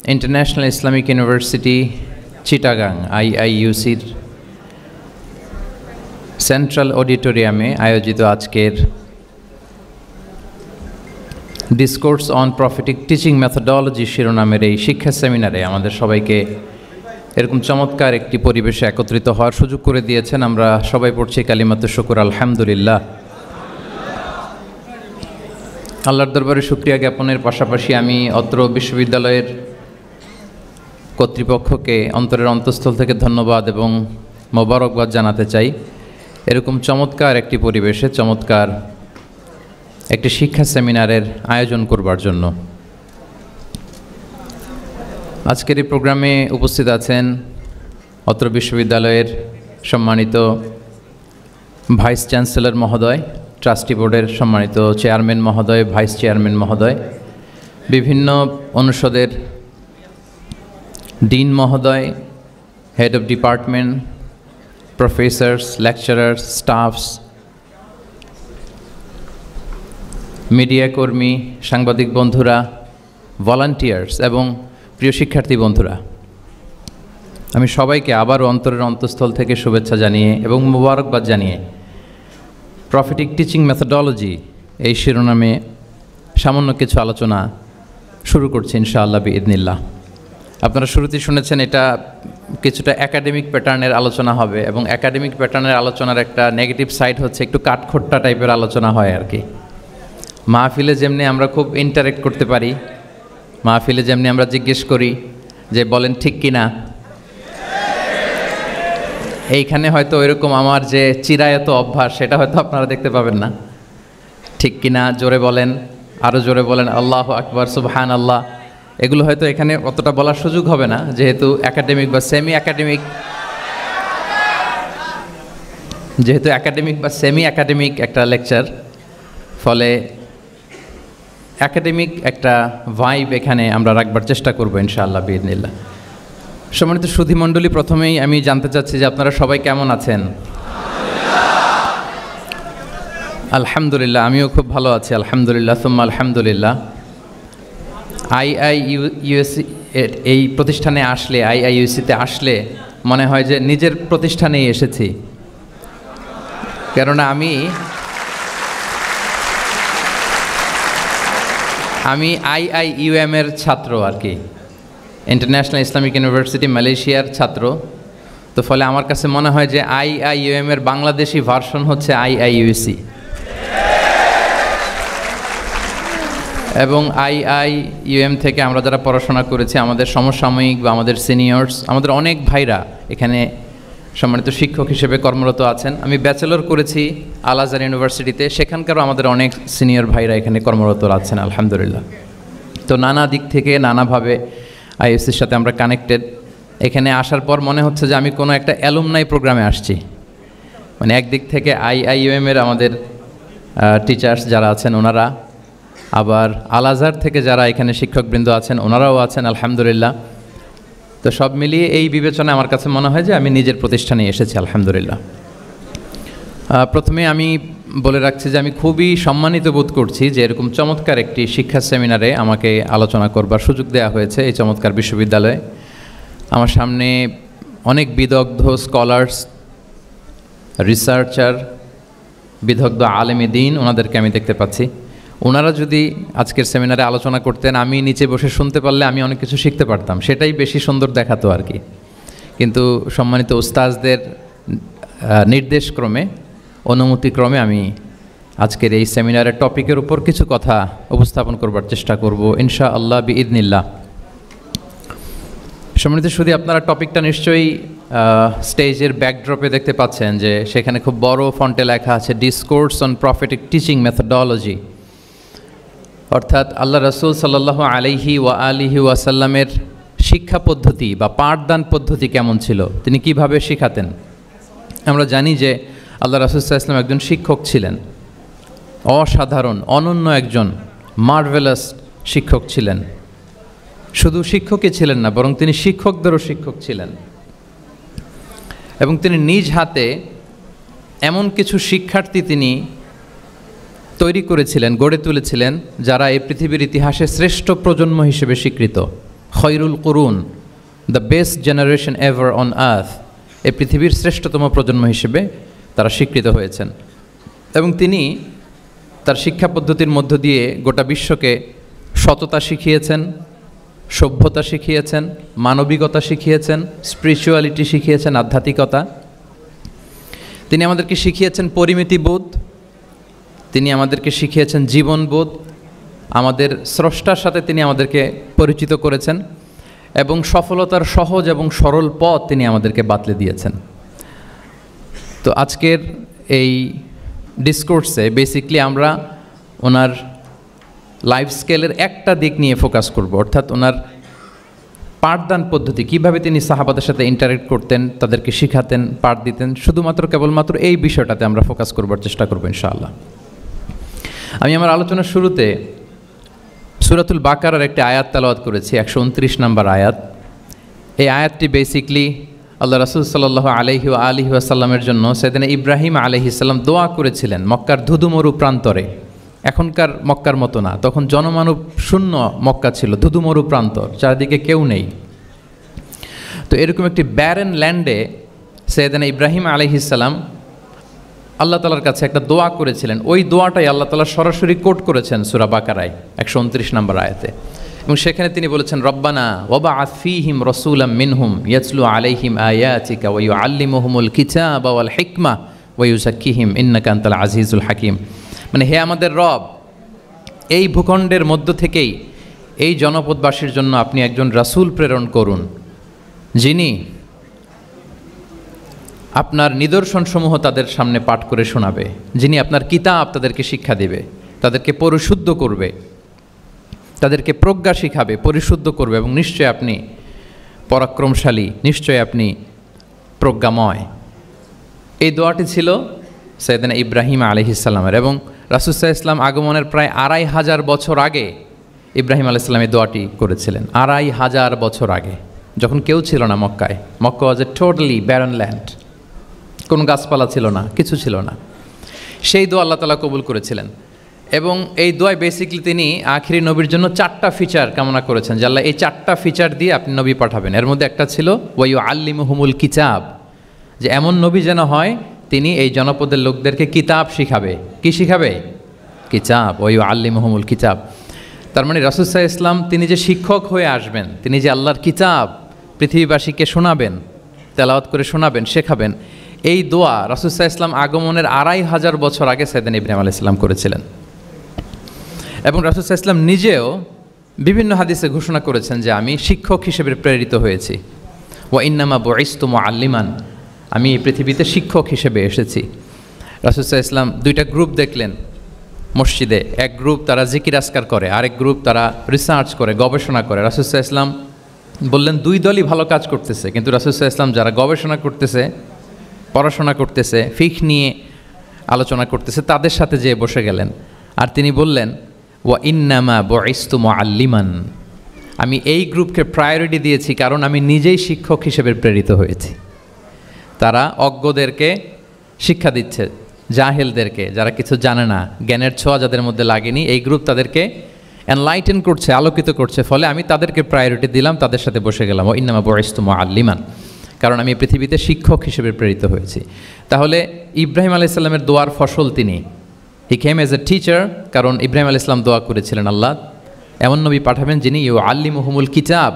International Islamic university Chittagong IIUCর central অডিটোরিয়ামে আয়োজিত আজকের discourse on prophetic teaching methodology শিরোনামের এই শিক্ষা সেমিনারে আমাদের সবাইকে এরকম চমৎকার একটি পরিবেশে একত্রিত হওয়ার সুযোগ করে দিয়েছেন। আমরা সবাই পড়ছি কালিমাতুশ শুকর আলহামদুলিল্লাহ। আল্লাহর দরবারে শুকরিয়া জ্ঞাপনের পাশাপাশি আমি অত্র বিশ্ববিদ্যালয়ের কর্তৃপক্ষকে অন্তরের অন্তঃস্থল থেকে ধন্যবাদ এবং মোবারকবাদ জানাতে চাই এরকম চমৎকার একটি পরিবেশে চমৎকার একটি শিক্ষা সেমিনারের আয়োজন করবার জন্য। আজকের এই প্রোগ্রামে উপস্থিত আছেন অত্র বিশ্ববিদ্যালয়ের সম্মানিত ভাইস চ্যান্সেলর মহোদয়, ট্রাস্টি বোর্ডের সম্মানিত চেয়ারম্যান মহোদয়, ভাইস চেয়ারম্যান মহোদয়, বিভিন্ন অনুষদের ডিন মহোদয়, head of department, professors, lecturers, stuffs, media কর্মী, সাংবাদিক বন্ধুরা, ভলান্টিয়ার্স এবং প্রিয় শিক্ষার্থী বন্ধুরা, আমি সবাইকে আবারও অন্তরের অন্তঃস্থল থেকে শুভেচ্ছা জানিয়ে এবং মোবারকবাদ জানিয়ে প্রফেটিক টিচিং মেথোডোলজি এই শিরোনামে সামান্য কিছু আলোচনা শুরু করছি ইনশাআল্লাহ বিইذনিল্লাহ। আপনারা শুরুতেই শুনেছেন এটা কিছুটা একাডেমিক প্যাটার্নের আলোচনা হবে এবং একাডেমিক প্যাটার্নের আলোচনার একটা নেগেটিভ সাইড হচ্ছে একটু কাঠখোট্টা টাইপের আলোচনা হয় আর কি। মাহফিলে যেমনি আমরা খুব ইন্টারেক্ট করতে পারি, মাহফিলে যেমনি আমরা জিজ্ঞেস করি যে বলেন ঠিক কিনা, এইখানে হয়তো এরকম আমার যে চিরায়ত অভ্যাস সেটা হয়তো আপনারা দেখতে পাবেন না। ঠিক কিনা জোরে বলেন, আরও জোরে বলেন, আল্লাহু আকবার, সুবহানাল্লাহ, এগুলো হয়তো এখানে অতটা বলার সুযোগ হবে না যেহেতু একাডেমিক বা সেমি একাডেমিক একটা লেকচার, ফলে একাডেমিক একটা ভাইব এখানে আমরা রাখবার চেষ্টা করবো ইনশাআল্লাহ বিইذনিল্লাহ। সম্মানিত সুধীমণ্ডলী, প্রথমেই আমি জানতে চাচ্ছি যে আপনারা সবাই কেমন আছেন? আলহামদুলিল্লাহ, আমিও খুব ভালো আছি আলহামদুলিল্লাহ, সুম্মা আলহামদুলিল্লাহ। IIUC এই প্রতিষ্ঠানে আসলে, IIUCতে আসলে মনে হয় যে নিজের প্রতিষ্ঠানেই এসেছি, কেননা আমি IIUM এর ছাত্র আর কি, ইন্টারন্যাশনাল ইসলামিক ইউনিভার্সিটি মালয়েশিয়ার ছাত্র। তো ফলে আমার কাছে মনে হয় যে IIUM এর বাংলাদেশি ভার্সন হচ্ছে IIUC, এবং IIUM থেকে আমরা যারা পড়াশোনা করেছি, আমাদের সমসাময়িক বা আমাদের সিনিয়র্স, আমাদের অনেক ভাইরা এখানে সম্মানিত শিক্ষক হিসেবে কর্মরত আছেন। আমি ব্যাচেলর করেছি আল আজহার ইউনিভার্সিটিতে, সেখানকারও আমাদের অনেক সিনিয়র ভাইরা এখানে কর্মরত আছেন আলহামদুলিল্লাহ। তো নানা দিক থেকে নানাভাবে IIUCর সাথে আমরা কানেক্টেড। এখানে আসার পর মনে হচ্ছে যে আমি কোনো একটা অ্যালুমনাই প্রোগ্রামে আসছি, মানে একদিক থেকে IIUM এর আমাদের টিচার্স যারা আছেন ওনারা, আবার আল আজহার থেকে যারা এখানে শিক্ষকবৃন্দ আছেন ওনারাও আছেন আলহামদুলিল্লাহ। তো সব মিলিয়ে এই বিবেচনায় আমার কাছে মনে হয় যে আমি নিজের প্রতিষ্ঠানে এসেছি আলহামদুলিল্লাহ। প্রথমে আমি বলে রাখছি যে আমি খুবই সম্মানিত বোধ করছি যে এরকম চমৎকার একটি শিক্ষা সেমিনারে আমাকে আলোচনা করবার সুযোগ দেওয়া হয়েছে এই চমৎকার বিশ্ববিদ্যালয়ে। আমার সামনে অনেক বিদগ্ধ স্কলার্স, রিসার্চার, বিদগ্ধ আলেমে দ্বীন, ওনাদেরকে আমি দেখতে পাচ্ছি। ওনারা যদি আজকের সেমিনারে আলোচনা করতেন, আমি নিচে বসে শুনতে পারলে আমি অনেক কিছু শিখতে পারতাম, সেটাই বেশি সুন্দর দেখাতো আর কি। কিন্তু সম্মানিত উস্তাজদের নির্দেশক্রমে, অনুমতিক্রমে আমি আজকের এই সেমিনারের টপিকের উপর কিছু কথা উপস্থাপন করবার চেষ্টা করব ইনশাআল্লাহ বিইذনিল্লাহ। সম্মানিত শুধু আপনারা টপিকটা নিশ্চয়ই স্টেজের ব্যাকড্রপে দেখতে পাচ্ছেন যে সেখানে খুব বড় ফন্টে লেখা আছে discourse on prophetic teaching methodology, অর্থাৎ আল্লাহ রাসূল সাল্লাল্লাহু আলাইহি ওয়া আলিহি ওয়াসাল্লামের শিক্ষা পদ্ধতি বা পাঠদান পদ্ধতি কেমন ছিল, তিনি কিভাবে শেখাতেন। আমরা জানি যে আল্লাহ রাসূল সাল্লাল্লাহু আলাইহি ওয়াসাল্লাম একজন শিক্ষক ছিলেন, অসাধারণ অনন্য একজন মার্ভেলাস শিক্ষক ছিলেন। শুধু শিক্ষকই ছিলেন না, বরং তিনি শিক্ষকদেরও শিক্ষক ছিলেন, এবং তিনি নিজ হাতে এমন কিছু শিক্ষার্থী তিনি তৈরি করেছিলেন, গড়ে তুলেছিলেন, যারা এই পৃথিবীর ইতিহাসে শ্রেষ্ঠ প্রজন্ম হিসেবে স্বীকৃত। খৈরুল কুরুন, the best generation ever on earth, এই পৃথিবীর শ্রেষ্ঠতম প্রজন্ম হিসেবে তারা স্বীকৃত হয়েছেন। এবং তিনি তার শিক্ষা পদ্ধতির মধ্য দিয়ে গোটা বিশ্বকে সততা শিখিয়েছেন, সভ্যতা শিখিয়েছেন, মানবিকতা শিখিয়েছেন, স্পিরিচুয়ালিটি শিখিয়েছেন, আধ্যাত্মিকতা। তিনি আমাদেরকে শিখিয়েছেন পরিমিতিবোধ, তিনি আমাদেরকে শিখিয়েছেন জীবনবোধ, আমাদের স্রষ্টার সাথে তিনি আমাদেরকে পরিচিত করেছেন এবং সফলতার সহজ এবং সরল পথ তিনি আমাদেরকে বাতলে দিয়েছেন। তো আজকের এই ডিসকোর্সে বেসিকলি আমরা ওনার লাইফ স্কেলের একটা দিক নিয়ে ফোকাস করব, অর্থাৎ ওনার পাঠদান পদ্ধতি, কীভাবে তিনি সাহাবাদের সাথে ইন্টারেক্ট করতেন, তাদেরকে শিখাতেন, পাঠ দিতেন, শুধুমাত্র কেবলমাত্র এই বিষয়টাতে আমরা ফোকাস করবার চেষ্টা করবো ইনশাআল্লাহ। আমি আমার আলোচনার শুরুতে সূরাতুল বাকারার একটি আয়াত তেলাওয়াত করেছি, 129 নম্বর আয়াত। এই আয়াতটি বেসিকলি আল্লাহ রাসূল সাল্লাল্লাহু আলাইহি ওয়া আলিহি ওয়াসাল্লামের জন্য সাইয়েদনা ইব্রাহিম আলাইহিস সালাম দোয়া করেছিলেন মক্কার ধুধুমরু প্রান্তরে। এখনকার মক্কার মতো না, তখন জনমানব শূন্য মক্কা ছিল, ধুধুমরু প্রান্তর, চারদিকে কেউ নেই। তো এরকম একটি ব্যারেন ল্যান্ডে সাইয়েদনা ইব্রাহিম আলাইহিস সালাম আল্লাহ তাআলার কাছে একটা দোয়া করেছিলেন। ওই দোয়াটাই আল্লাহ তাআলা সরাসরি কোট করেছেন সূরা বাকারায় 129 নম্বর আয়াতে, এবং সেখানে তিনি বলেছেন, রব্বানা ওয়াবআথ ফীহিম রাসূলাম মিনহুম ইয়াতলু আলাইহিম আয়াতিকা ওয়া ইউআল্লিমুহুমুল কিতাবা ওয়াল হিকমা ওয়া ইউযাক্কিহিম ইন্নাকা আনতাল আজিজুল হাকীম। মানে হে আমাদের রব, এই ভূখণ্ডের মধ্য থেকেই এই জনপদবাসীর জন্য আপনি একজন রাসূল প্রেরণ করুন, যিনি আপনার নিদর্শনসমূহ তাদের সামনে পাঠ করে শোনাবে, যিনি আপনার কিতাব তাদেরকে শিক্ষা দেবে, তাদেরকে পরিশুদ্ধ করবে, তাদেরকে প্রজ্ঞা শিখাবে, পরিশুদ্ধ করবে, এবং নিশ্চয় আপনি পরাক্রমশালী, নিশ্চয় আপনি প্রজ্ঞাময়। এই দোয়াটি ছিল সাইয়েদনা ইব্রাহিম আলাইহিস সালামের, এবং রাসূল সাল্লাল্লাহু আলাইহি ওয়াসাল্লাম আগমনের প্রায় 2500 বছর আগে ইব্রাহিম আলাইহিস সালাম এই দোয়াটি করেছিলেন। 2500 বছর আগে, যখন কেউ ছিল না মক্কায়। মক্কা ওয়াজ এ টোটালি ব্যারন ল্যান্ড, কোনো গাছপালা ছিল না, কিছু ছিল না। সেই দোয়া আল্লাহ তাআলা কবুল করেছিলেন, এবং এই দোয়ায় বেসিকলি তিনি আখিরি নবীর জন্য 4টা ফিচার কামনা করেছেন, যে আল্লাহ এই 4টা ফিচার দিয়ে আপনি নবী পাঠাবেন। এর মধ্যে একটা ছিল ওয়া ইউআল্লিমুহুমুল কিতাব, যে এমন নবী যেন হয় তিনি এই জনপদের লোকদেরকে কিতাব শিখাবে। কি শিখাবে? কিতাব। ওয়া ইউআল্লিমুহুমুল কিতাব, তার মানে রাসূল সাল্লাল্লাহু আলাইহি ওয়াসাল্লাম তিনি যে শিক্ষক হয়ে আসবেন, তিনি যে আল্লাহর কিতাব পৃথিবীবাসীকে শোনাবেন, তেলাওয়াত করে শোনাবেন, শেখাবেন, এই দোয়া রাসূল সাল্লাল্লাহু আলাইহি ওয়াসাল্লাম আগমনের 2500 বছর আগে সাইয়েদনা ইব্রাহিম আলাইহিস সালাম করেছিলেন। এবং রাসূল সাল্লাল্লাহু আলাইহি ওয়াসাল্লাম নিজেও বিভিন্ন হাদিসে ঘোষণা করেছেন যে আমি শিক্ষক হিসেবে প্রেরিত হয়েছি। ওয়া ইন্নামা বুইসতু মুআল্লিমান, আমি এই পৃথিবীতে শিক্ষক হিসেবে এসেছি। রাসূল সাল্লাল্লাহু আলাইহি ওয়াসাল্লাম 2টা গ্রুপ দেখলেন মসজিদে, এক গ্রুপ তারা জিকির আজকার করে, আরেক গ্রুপ তারা রিসার্চ করে, গবেষণা করে। রাসূল সাল্লাল্লাহু আলাইহি ওয়াসাল্লাম বললেন 2 দলই ভালো কাজ করতেছে, কিন্তু রাসূল সাল্লাল্লাহু আলাইহি ওয়াসাল্লাম যারা গবেষণা করতেছে, পড়াশোনা করতেছে, ফিকহ নিয়ে আলোচনা করতেছে, তাদের সাথে যেয়ে বসে গেলেন। আর তিনি বললেন ওয়া ইন্নামা বুইসতু মুআল্লিমান, আমি এই গ্রুপকে প্রায়োরিটি দিয়েছি কারণ আমি নিজেই শিক্ষক হিসেবে প্রেরিত হয়েছি। তারা অজ্ঞদেরকে শিক্ষা দিচ্ছে, জাহেলদেরকে, যারা কিছু জানে না, জ্ঞানের ছোঁয়া যাদের মধ্যে লাগেনি, এই গ্রুপ তাদেরকে এনলাইটেন করছে, আলোকিত করছে, ফলে আমি তাদেরকে প্রায়োরিটি দিলাম, তাদের সাথে বসে গেলাম। ওয়া ইন্নামা বুইসতু মুআল্লিমান, কারণ আমি পৃথিবীতে শিক্ষক হিসেবে প্রেরিত হয়েছি। তাহলে ইব্রাহিম আলাইহিস সালামের দোয়ার ফসল তিনি, হি কেম এজ এ টিচার, কারণ ইব্রাহিম আলাইহিস সালাম দোয়া করেছিলেন আল্লাহ এমন নবী পাঠাবেন যিনি ইউআল্লিমুহুমুল কিতাব,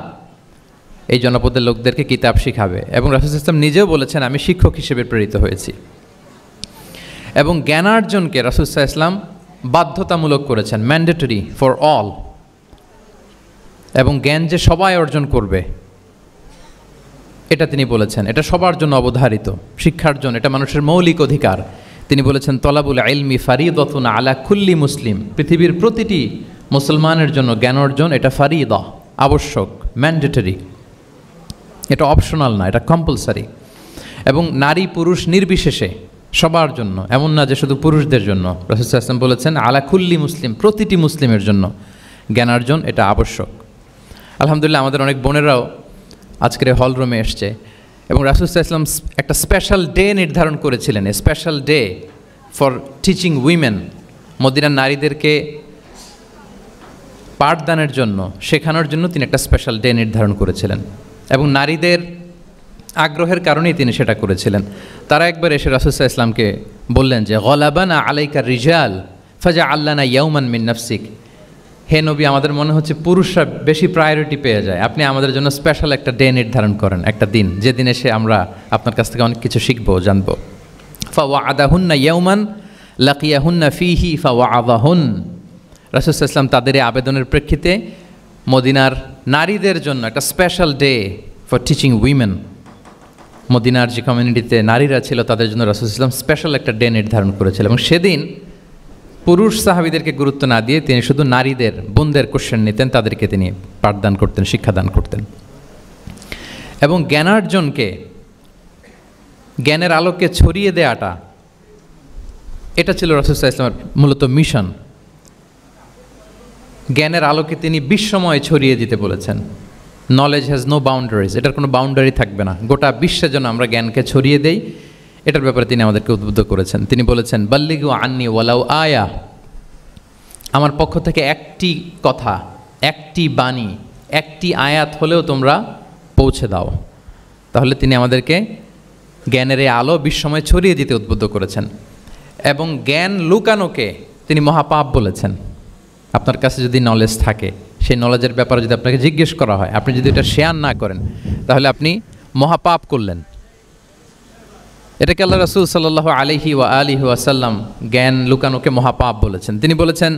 এই জনপদের লোকদেরকে কিতাব শিখাবে। এবং রাসূল সাল্লাল্লাহু আলাইহি ওয়াসাল্লাম নিজেও বলেছেন আমি শিক্ষক হিসেবে প্রেরিত হয়েছি। এবং জ্ঞানার্জনকে রাসূল সাল্লাল্লাহু আলাইহি ওয়াসাল্লাম বাধ্যতামূলক করেছেন, ম্যান্ডেটরি ফর অল, এবং জ্ঞান যে সবাই অর্জন করবে এটা তিনি বলেছেন, এটা সবার জন্য অবধারিত, শিক্ষার জন্য, এটা মানুষের মৌলিক অধিকার। তিনি বলেছেন তলাবুল ইলমি ফারিদাতুন আলা কুল্লি মুসলিম, পৃথিবীর প্রতিটি মুসলমানের জন্য জ্ঞান অর্জন এটা ফারিদা, আবশ্যক, ম্যান্ডেটরি, এটা অপশনাল না, এটা কম্পালসারি। এবং নারী পুরুষ নির্বিশেষে সবার জন্য, এমন না যে শুধু পুরুষদের জন্য। রাসূল সাল্লাল্লাহু আলাইহি ওয়াসাল্লাম বলেছেন আলা কুল্লি মুসলিম, প্রতিটি মুসলিমের জন্য জ্ঞানার্জন এটা আবশ্যক। আলহামদুলিল্লাহ আমাদের অনেক বোনেরাও আজকের হল রুমে এসছে, এবং রাসূল সাল্লাল্লাহু আলাইহি ওয়াসাল্লাম একটা স্পেশাল ডে নির্ধারণ করেছিলেন, a special day for teaching women. মদিনার নারীদেরকে পাঠদানের জন্য, শেখানোর জন্য তিনি একটা স্পেশাল ডে নির্ধারণ করেছিলেন এবং নারীদের আগ্রহের কারণেই তিনি সেটা করেছিলেন। তারা একবার এসে রাসূল সাল্লাল্লাহু আলাইহি ওয়াসাল্লামকে বললেন যে গলাবানা আলাইকা রিজাল ফাজা আল্লানা ইয়াউমান মিন নাফসিক, হে নবী, আমাদের মনে হচ্ছে পুরুষরা বেশি প্রায়োরিটি পেয়ে যায়, আপনি আমাদের জন্য স্পেশাল একটা ডে নির্ধারণ করেন, একটা দিন, যেদিন এসে আমরা আপনার কাছ থেকে অনেক কিছু শিখবো, জানবো। ফাওয়াআদাহুন্না ইয়াউমান লাকিয়াহুন্না ফীহি ফাওয়াআদাহুন, রাসূল সাল্লাল্লাহু আলাইহি ওয়াসাল্লাম তাদের এই আবেদনের প্রেক্ষিতে মদিনার নারীদের জন্য একটা special day for teaching women, মদিনার যে কমিউনিটিতে নারীরা ছিল তাদের জন্য রাসূল সাল্লাল্লাহু আলাইহি ওয়াসাল্লাম স্পেশাল একটা ডে নির্ধারণ করেছিলেন এবং সেদিন পুরুষ সাহাবীদেরকে গুরুত্ব না দিয়ে তিনি শুধু নারীদের বোনদের কোশ্চেন নিতেন, তাদেরকে তিনি পাঠদান করতেন, শিক্ষাদান করতেন। এবং জ্ঞানার্জনকে, জ্ঞানের আলোকে ছড়িয়ে দেওয়াটা, এটা ছিল রাসূল সাল্লাল্লাহু আলাইহি ওয়াসাল্লামের মূলত মিশন। জ্ঞানের আলোকে তিনি বিশ্বময় ছড়িয়ে দিতে বলেছেন। নলেজ হ্যাজ নো বাউন্ডারিজ, এটার কোনো বাউন্ডারি থাকবে না, গোটা বিশ্বের জন্য আমরা জ্ঞানকে ছড়িয়ে দেই, এটার ব্যাপারে তিনি আমাদেরকে উদ্বুদ্ধ করেছেন। তিনি বলেছেন বাল্লিগু আন্নি ওয়ালাউ আয়া, আমার পক্ষ থেকে একটি কথা, একটি বাণী, একটি আয়াত হলেও তোমরা পৌঁছে দাও। তাহলে তিনি আমাদেরকে জ্ঞানের এই আলো বিশ্বময় ছড়িয়ে দিতে উদ্বুদ্ধ করেছেন। এবং জ্ঞান লুকানোকে তিনি মহাপাপ বলেছেন। আপনার কাছে যদি নলেজ থাকে, সেই নলেজের ব্যাপারে যদি আপনাকে জিজ্ঞেস করা হয়, আপনি যদি এটা শেয়ার না করেন, তাহলে আপনি মহাপাপ করলেন। এটাকে আল্লাহ রাসূল সাল্লাল্লাহু আলাইহি ওয়াসাল্লাম জ্ঞান লুকানোকে মহাপাপ বলেছেন। তিনি বলেছেন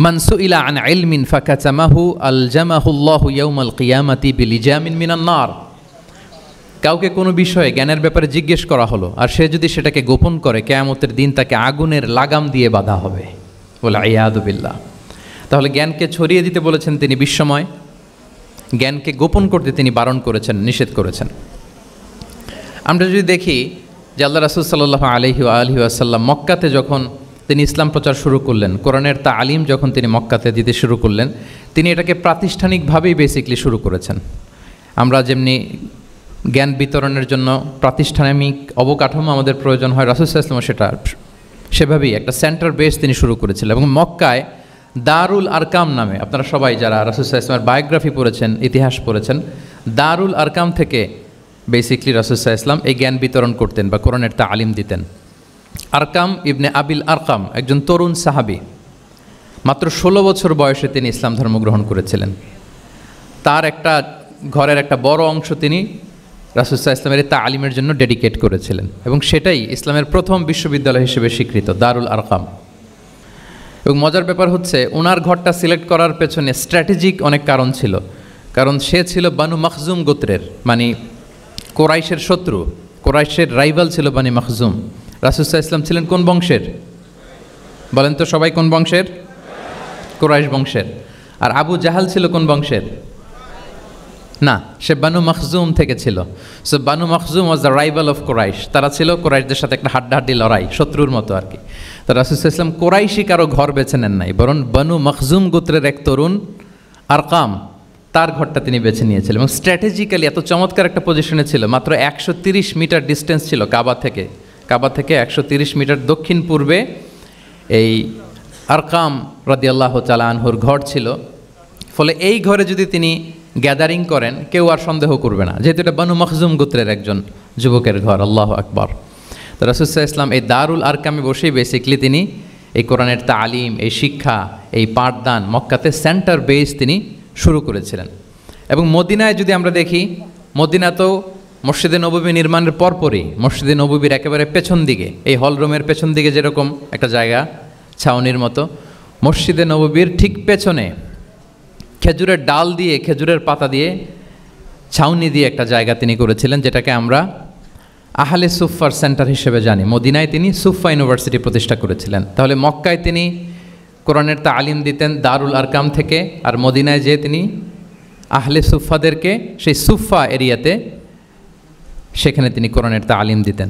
মান সুইলা আন ইলমিন ফাকাতামাহু আলজামাহুল্লাহু ইয়াউমাল কিয়ামাতি বিলিজামিন মিনান নার, কাউকে কোনো বিষয়ে জ্ঞানের ব্যাপারে জিজ্ঞেস করা হলো আর সে যদি সেটাকে গোপন করে, কিয়ামতের দিন তাকে আগুনের লাগাম দিয়ে বাঁধা হবে, বলে ইয়াদু বিল্লাহ। তাহলে জ্ঞানকে ছড়িয়ে দিতে বলেছেন তিনি বিশ্বময়, জ্ঞানকে গোপন করতে তিনি বারণ করেছেন, নিষেধ করেছেন। আমরা যদি দেখি যে আল্লাহ রাসূল সাল্লাল্লাহু আলাইহি ওয়াসাল্লাম মক্কাতে যখন তিনি ইসলাম প্রচার শুরু করলেন, কোরআনের তালিম যখন তিনি মক্কাতে দিতে শুরু করলেন, তিনি এটাকে প্রাতিষ্ঠানিকভাবেই বেসিকলি শুরু করেছেন। আমরা যেমনি জ্ঞান বিতরণের জন্য প্রাতিষ্ঠানিক অবকাঠামো আমাদের প্রয়োজন হয়, রাসূল সাল্লাল্লাহু আলাইহি ওয়াসাল্লাম সেটা সেভাবেই একটা সেন্টার বেস তিনি শুরু করেছিলেন। এবং মক্কায় দারুল আরকাম নামে, আপনারা সবাই যারা রাসূল সাল্লাল্লাহু আলাইহি ওয়াসাল্লামের বায়োগ্রাফি পড়েছেন, ইতিহাস পড়েছেন, দারুল আরকাম থেকে বেসিকলি রাসূল সাল্লাল্লাহু আলাইহি ওয়াসাল্লাম এই জ্ঞান বিতরণ করতেন বা কোরআনের তালিম দিতেন। আরকাম ইবনে আবিল আরকাম একজন তরুণ সাহাবী, মাত্র 16 বছর বয়সে তিনি ইসলাম ধর্ম গ্রহণ করেছিলেন। তার একটা ঘরের একটা বড় অংশ তিনি রাসূল সাল্লাল্লাহু আলাইহি ওয়াসাল্লামের তালিমের জন্য ডেডিকেট করেছিলেন এবং সেটাই ইসলামের প্রথম বিশ্ববিদ্যালয় হিসেবে স্বীকৃত, দারুল আরকাম। এবং মজার ব্যাপার হচ্ছে, ওনার ঘরটা সিলেক্ট করার পেছনে স্ট্র্যাটেজিক অনেক কারণ ছিল। কারণ সে ছিল বানু মাখজুম গোত্রের, মানে কোরাইশের শত্রু, কোরাইশের রাইভাল ছিল বানি মাখজুম। রাসূল সাল্লাল্লাহু আলাইহি ওয়াসাল্লাম ছিলেন কোন বংশের? বলেন তো সবাই, কোন বংশের? কোরাইশ বংশের। আর আবু জাহাল ছিল কোন বংশের? না, সে বানু মাখজুম থেকে ছিল। So Banu Makhzum was the rival of Quraish. তারা ছিল কোরাইশদের সাথে একটা হাড্ডাহাড্ডি লড়াই, শত্রুর মতো আর কি। তো রাসূল সাল্লাল্লাহু আলাইহি ওয়াসাল্লাম কোরাইশি কারো ঘর বেছে নেন নাই, বরং বানু মাখজুম গোত্রের এক তরুণ আরকাম, তার ঘরটা তিনি বেছে নিয়েছিলেন। এবং স্ট্র্যাটেজিক্যালি এত চমৎকার একটা পজিশনে ছিল, মাত্র 130 মিটার ডিস্টেন্স ছিল কাবা থেকে 130 মিটার দক্ষিণ পূর্বে এই আরকাম রাদিয়াল্লাহু তাআলা আনহুর ঘর ছিল। ফলে এই ঘরে যদি তিনি গ্যাদারিং করেন, কেউ আর সন্দেহ করবে না, যেহেতু এটা বানু মাখজুম গোত্রের একজন যুবকের ঘর। আল্লাহু আকবার। তো রাসূল সাল্লাল্লাহু আলাইহি ওয়াসাল্লাম এই দারুল আরকামে বসেই বেসিকলি তিনি এই কোরআনের তালিম, এই শিক্ষা, এই পাঠদান মক্কাতে সেন্টার বেস তিনি শুরু করেছিলেন। এবং মদিনায় যদি আমরা দেখি, মদিনা তো মসজিদে নববী নির্মাণের পরপরই মসজিদে নববীর একেবারে পেছন দিকে, এই হলরুমের পেছন দিকে যেরকম একটা জায়গা ছাউনির মতো, মসজিদে নববীর ঠিক পেছনে খেজুরের ডাল দিয়ে, খেজুরের পাতা দিয়ে ছাউনি দিয়ে একটা জায়গা তিনি করেছিলেন, যেটাকে আমরা আহলে সুফার সেন্টার হিসেবে জানি। মদিনায় তিনি সুফা ইউনিভার্সিটি প্রতিষ্ঠা করেছিলেন। তাহলে মক্কায় তিনি কোরআনের তালিম দিতেন দারুল আরকাম থেকে, আর মদিনায় যেয়ে তিনি আহলে সুফাদেরকে সেই সুফা এরিয়াতে, সেখানে তিনি কোরআনের তালিম দিতেন।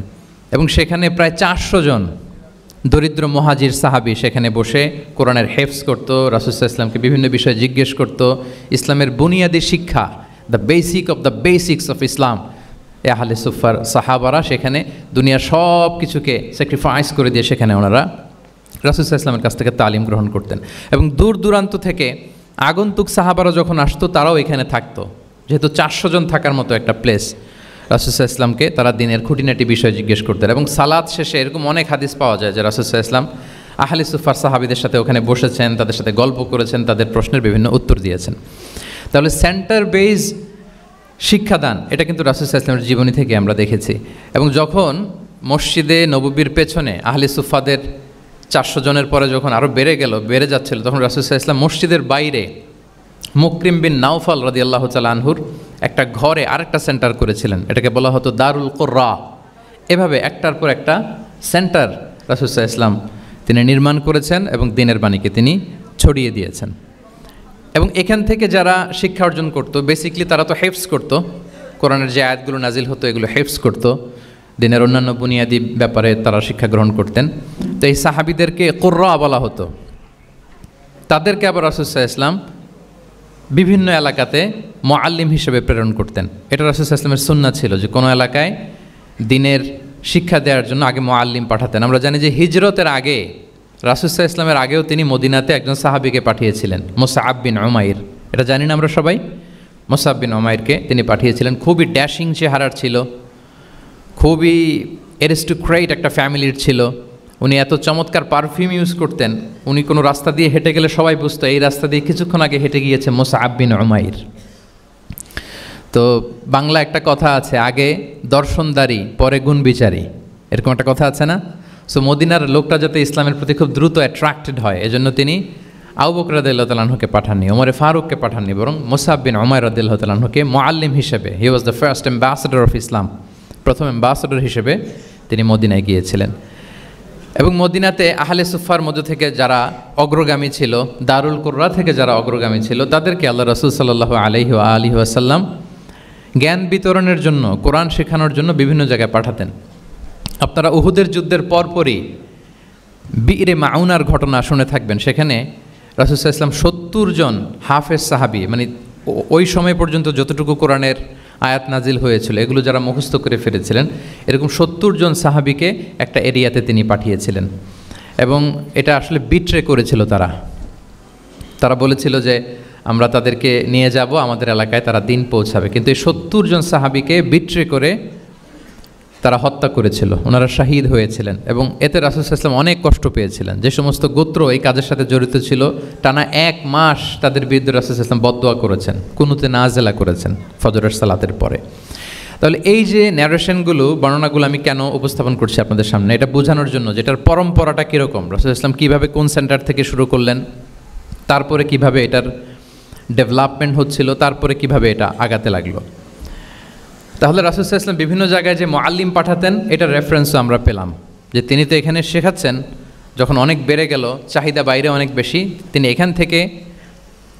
এবং সেখানে প্রায় 400 জন দরিদ্র মুহাজির সাহাবী সেখানে বসে কোরআনের হেফজ করতো, রাসূল সাল্লাল্লাহু আলাইহি ওয়াসাল্লামকে বিভিন্ন বিষয়ে জিজ্ঞেস করতো। ইসলামের বুনিয়াদি শিক্ষা, the basic of the basics of Islam, এ আহলে সুফার সাহাবারা সেখানে দুনিয়ার সব কিছুকে স্যাক্রিফাইস করে দিয়ে সেখানে ওনারা রাসূল সাল্লাল্লাহু আলাইহি ওয়াসাল্লামের কাছ থেকে তালিম গ্রহণ করতেন। এবং দূর দূরান্ত থেকে আগন্তুক সাহাবারা যখন আসতো তারাও এখানে থাকতো, যেহেতু 400 জন থাকার মতো একটা প্লেস। রাসূল সাল্লাল্লাহু আলাইহি ওয়াসাল্লামকে তারা দিনের খুঁটিনাটি বিষয় জিজ্ঞেস করতেন। এবং সালাত শেষে এরকম অনেক হাদিস পাওয়া যায় যে রাসূল সাল্লাল্লাহু আলাইহি ওয়াসাল্লাম আহলে সুফার সাহাবীদের সাথে ওখানে বসেছেন, তাদের সাথে গল্প করেছেন, তাদের প্রশ্নের বিভিন্ন উত্তর দিয়েছেন। তাহলে সেন্টার বেজ শিক্ষাদান এটা কিন্তু রাসূল সাল্লাল্লাহু আলাইহি ওয়াসাল্লামের জীবনী থেকে আমরা দেখেছি। এবং যখন মসজিদে নববীর পেছনে আহলে সুফাদের 400 জনের পরে যখন আরও বেড়ে যাচ্ছিল, তখন রাসূল সাল্লাল্লাহু আলাইহি ওয়াসাল্লাম মসজিদের বাইরে মুকরিম বিন নাওফাল রাদিয়াল্লাহু তাআলা আনহুর একটা ঘরে আরেকটা সেন্টার করেছিলেন, এটাকে বলা হতো দারুল কুররা। এভাবে একটার পর একটা সেন্টার রাসূল সাল্লাল্লাহু আলাইহি ওয়াসাল্লাম তিনি নির্মাণ করেছেন এবং দ্বীনের বাণীকে তিনি ছড়িয়ে দিয়েছেন। এবং এখান থেকে যারা শিক্ষা অর্জন করতো, বেসিক্যালি তারা তো হেফজ করতো, কোরআনের যে আয়াতগুলো নাজিল হতো এগুলো হেফজ করতো, দিনের অন্যান্য বুনিয়াদি ব্যাপারে তারা শিক্ষা গ্রহণ করতেন। তো এই সাহাবীদেরকে কুররা বলা হতো। তাদেরকে আবার রাসূল সাল্লাল্লাহু আলাইহি ওয়াসাল্লাম বিভিন্ন এলাকাতে মুআল্লিম হিসেবে প্রেরণ করতেন। এটা রাসূল সাল্লাল্লাহু আলাইহি ওয়াসাল্লামের সুন্নাহ ছিল যে কোনো এলাকায় দিনের শিক্ষা দেওয়ার জন্য আগে মুআল্লিম পাঠাতেন। আমরা জানি যে হিজরতের আগে রাসূল সাল্লাল্লাহু আলাইহি ওয়াসাল্লামের আগেও তিনি মদিনাতে একজন সাহাবীকে পাঠিয়েছিলেন, মুসআব বিন উমাইর। এটা জানি না আমরা সবাই, মুসআব বিন উমাইরকে তিনি পাঠিয়েছিলেন। খুবই ড্যাশিং চেহারার ছিল, খুবই অ্যারিস্টোক্রেট একটা ফ্যামিলির ছিল। উনি এত চমৎকার পারফিউম ইউজ করতেন, উনি কোনো রাস্তা দিয়ে হেঁটে গেলে সবাই বুঝতো এই রাস্তা দিয়ে কিছুক্ষণ আগে হেঁটে গিয়েছে মুসআব বিন উমাইর। তো বাংলা একটা কথা আছে, আগে দর্শনদারি পরে গুণ বিচারী, এরকম একটা কথা আছে না? সো মদিনার লোকটা যাতে ইসলামের প্রতি খুব দ্রুত অ্যাট্রাক্টেড হয়, এজন্য তিনি আবু বকর রাদিয়াল্লাহু তাআলা আনহুকে পাঠাননি, ওমরে ফারুককে পাঠাননি, বরং মুসআব বিন উমাইর রাদিয়াল্লাহু তাআলা আনহুকে মুআল্লিম হিসেবে, he was the first ambassador of Islam, প্রথম অ্যাম্বাসেডর হিসেবে তিনি মদিনায় গিয়েছিলেন। এবং মদিনাতে আহলে সুফার মধ্য থেকে যারা অগ্রগামী ছিল, দারুল কুররা থেকে যারা অগ্রগামী ছিল, তাদেরকে আল্লাহ রাসূল সাল্লাল্লাহু আলাইহি ওয়া আলিহি ওয়াসাল্লাম জ্ঞান বিতরণের জন্য, কোরআন শেখানোর জন্য বিভিন্ন জায়গায় পাঠাতেন। আপনারা উহুদের যুদ্ধের পরপরই বীরে মাউনার ঘটনা শুনে থাকবেন। সেখানে রাসূল সাল্লাল্লাহু আলাইহি ওয়াসাল্লাম 70 জন হাফেজ সাহাবী, মানে ওই সময় পর্যন্ত যতটুকু কোরআনের আয়াত নাজিল হয়েছিল এগুলো যারা মুখস্থ করে ফেলেছিলেন, এরকম 70 জন সাহাবীকে একটা এরিয়াতে তিনি পাঠিয়েছিলেন। এবং এটা আসলে বিট্রে করেছিল তারা বলেছিল যে আমরা তাদেরকে নিয়ে যাব আমাদের এলাকায়, তারা দিন পৌঁছাবে। কিন্তু এই 70 জন সাহাবীকে বিট্রে করে তারা হত্যা করেছিল, ওনারা শাহীদ হয়েছিলেন। এবং এতে রাসূল সাল্লাল্লাহু আলাইহি ওয়াসাল্লাম অনেক কষ্ট পেয়েছিলেন। যে সমস্ত গোত্র এই কাজের সাথে জড়িত ছিল, টানা 1 মাস তাদের বিরুদ্ধে রাসূল সাল্লাল্লাহু আলাইহি ওয়াসাল্লাম বদদোয়া করেছেন, কুনুতে নাজেলা করেছেন ফজরের সালাতের পরে। তাহলে এই যে ন্যারেশনগুলো, বর্ণনাগুলো আমি কেন উপস্থাপন করছি আপনাদের সামনে, এটা বোঝানোর জন্য যেটার পরম্পরাটা কীরকম, রাসূল সাল্লাল্লাহু আলাইহি ওয়াসাল্লাম কীভাবে কোন সেন্টার থেকে শুরু করলেন, তারপরে কিভাবে এটার ডেভেলপমেন্ট হচ্ছিল, তারপরে কিভাবে এটা আগাতে লাগলো। তাহলে রাসূল সাল্লাল্লাহু আলাইহি ওয়াসাল্লাম বিভিন্ন জায়গায় যে মুআল্লিম পাঠাতেন, এটার রেফারেন্সও আমরা পেলাম যে তিনি তো এখানে শেখাচ্ছেন, যখন অনেক বেড়ে গেল, চাহিদা বাইরে অনেক বেশি, তিনি এখান থেকে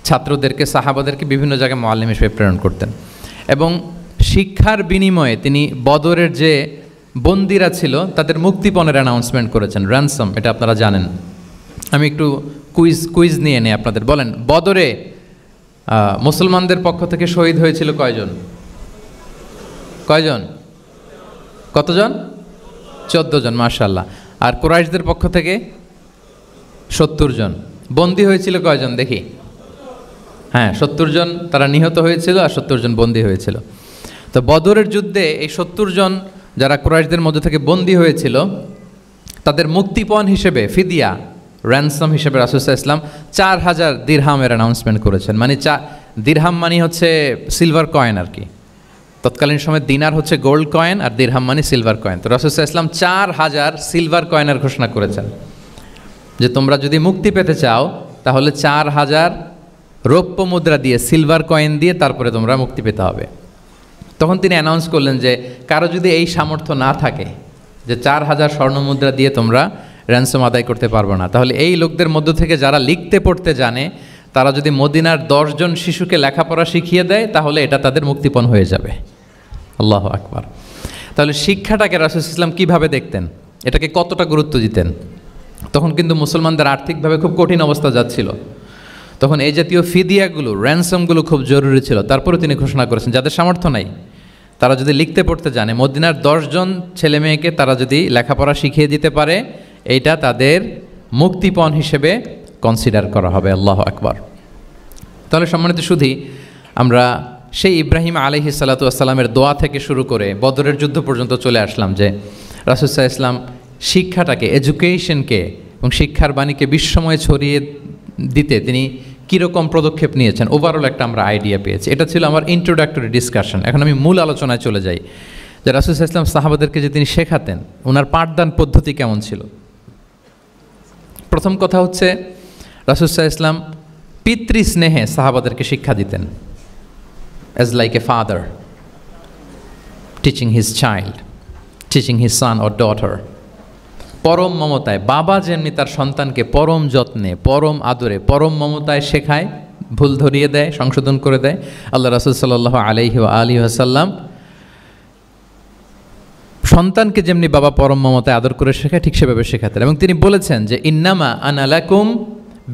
ছাত্রদেরকে, সাহাবাদেরকে বিভিন্ন জায়গায় মুআল্লিম হিসেবে প্রেরণ করতেন। এবং শিক্ষার বিনিময়ে তিনি বদরের যে বন্দিরা ছিল তাদের মুক্তিপণের অ্যানাউন্সমেন্ট করেছেন, র্যানসম, এটা আপনারা জানেন। আমি একটু কুইজ নিয়ে নেই আপনাদের। বলেন, বদরে মুসলমানদের পক্ষ থেকে শহীদ হয়েছিল কয়জন? কতজন? 14 জন, মাশাআল্লাহ। আর কুরাইশদের পক্ষ থেকে 70 জন। বন্দী হয়েছিল কয়জন দেখি? হ্যাঁ, 70 জন তারা নিহত হয়েছিল আর 70 জন বন্দী হয়েছিল। তো বদরের যুদ্ধে এই 70 জন যারা কুরাইশদের মধ্যে থেকে বন্দী হয়েছিল, তাদের মুক্তিপণ হিসেবে ফিদিয়া, র্যানসম হিসেবে রাসূল সাল্লাল্লাহু আলাইহি ওয়াসাল্লাম 4000 দিরহামের অ্যানাউন্সমেন্ট করেছেন। মানে দিরহাম মানে হচ্ছে সিলভার কয়েন আর কি। তৎকালীন সময় দিনার হচ্ছে গোল্ড কয়েন আর দিরহাম মানে সিলভার কয়েন। তো রাসূল সাল্লাল্লাহু আলাইহি ওয়াসাল্লাম 4000 সিলভার কয়েনের ঘোষণা করেছেন যে তোমরা যদি মুক্তি পেতে চাও তাহলে 4000 রৌপ্য মুদ্রা দিয়ে, সিলভার কয়েন দিয়ে তারপরে তোমরা মুক্তি পেতে হবে। তখন তিনি অ্যানাউন্স করলেন যে কারো যদি এই সামর্থ্য না থাকে যে 4000 স্বর্ণ মুদ্রা দিয়ে তোমরা র্যানসম আদায় করতে পারবো না, তাহলে এই লোকদের মধ্য থেকে যারা লিখতে পড়তে জানে তারা যদি মদিনার 10 জন শিশুকে লেখাপড়া শিখিয়ে দেয় তাহলে এটা তাদের মুক্তিপণ হয়ে যাবে। আল্লাহু আকবার। তাহলে শিক্ষাটাকে রাসূল সাল্লাল্লাহু আলাইহি ওয়াসাল্লাম কীভাবে দেখতেন, এটাকে কতটা গুরুত্ব দিতেন? তখন কিন্তু মুসলমানদের আর্থিকভাবে খুব কঠিন অবস্থা যাচ্ছিল। তখন এই জাতীয় ফিদিয়াগুলো, র্যানসমগুলো খুব জরুরি ছিল। তারপরে তিনি ঘোষণা করেছেন যাদের সামর্থ্য নাই তারা যদি লিখতে পড়তে জানে, মদিনার 10 জন ছেলে মেয়েকে তারা যদি লেখাপড়া শিখিয়ে দিতে পারে, এইটা তাদের মুক্তিপণ হিসেবে কনসিডার করা হবে। আল্লাহু আকবার। তাহলে সম্মানিত শুধু আমরা সেই ইব্রাহিম আলাইহিস সালাতু ওয়াস সালামের দোয়া থেকে শুরু করে বদরের যুদ্ধ পর্যন্ত চলে আসলাম যে রাসূল সাল্লাল্লাহু আলাইহি ওয়াসাল্লাম শিক্ষাটাকে, এডুকেশনকে এবং শিক্ষার বাণীকে বিশ্বময় ছড়িয়ে দিতে তিনি কীরকম পদক্ষেপ নিয়েছেন, ওভারঅল একটা আমরা আইডিয়া পেয়েছি। এটা ছিল আমার ইন্ট্রোডাক্টরি ডিসকাশন। এখন আমি মূল আলোচনায় চলে যাই যে রাসূল সাল্লাল্লাহু আলাইহি ওয়াসাল্লাম সাহাবাদেরকে যে তিনি শেখাতেন, ওনার পাঠদান পদ্ধতি কেমন ছিল। প্রথম কথা হচ্ছে রাসূল সাল্লাল্লাহু আলাইহি ওয়াসাল্লাম পিতৃস্নেহে সাহাবাদেরকে শিক্ষা দিতেন, as like a father teaching his child, teaching his son or daughter. পরম মমতায় বাবা যেমনি তার সন্তানকে পরম যত্নে, পরম আদরে, পরম মমতায় শেখায়, ভুল ধরিয়ে দেয়, সংশোধন করে দেয়, আল্লাহ রাসূল সাল্লাল্লাহু আলাইহি ওয়া আলিহি ওয়াসাল্লাম সন্তানকে যেমনি বাবা পরম মমতায় আদর করে শেখায় ঠিক সেভাবে শেখাতেন। এবং তিনি বলেছেন যে ইন্নামা আনা লাকুম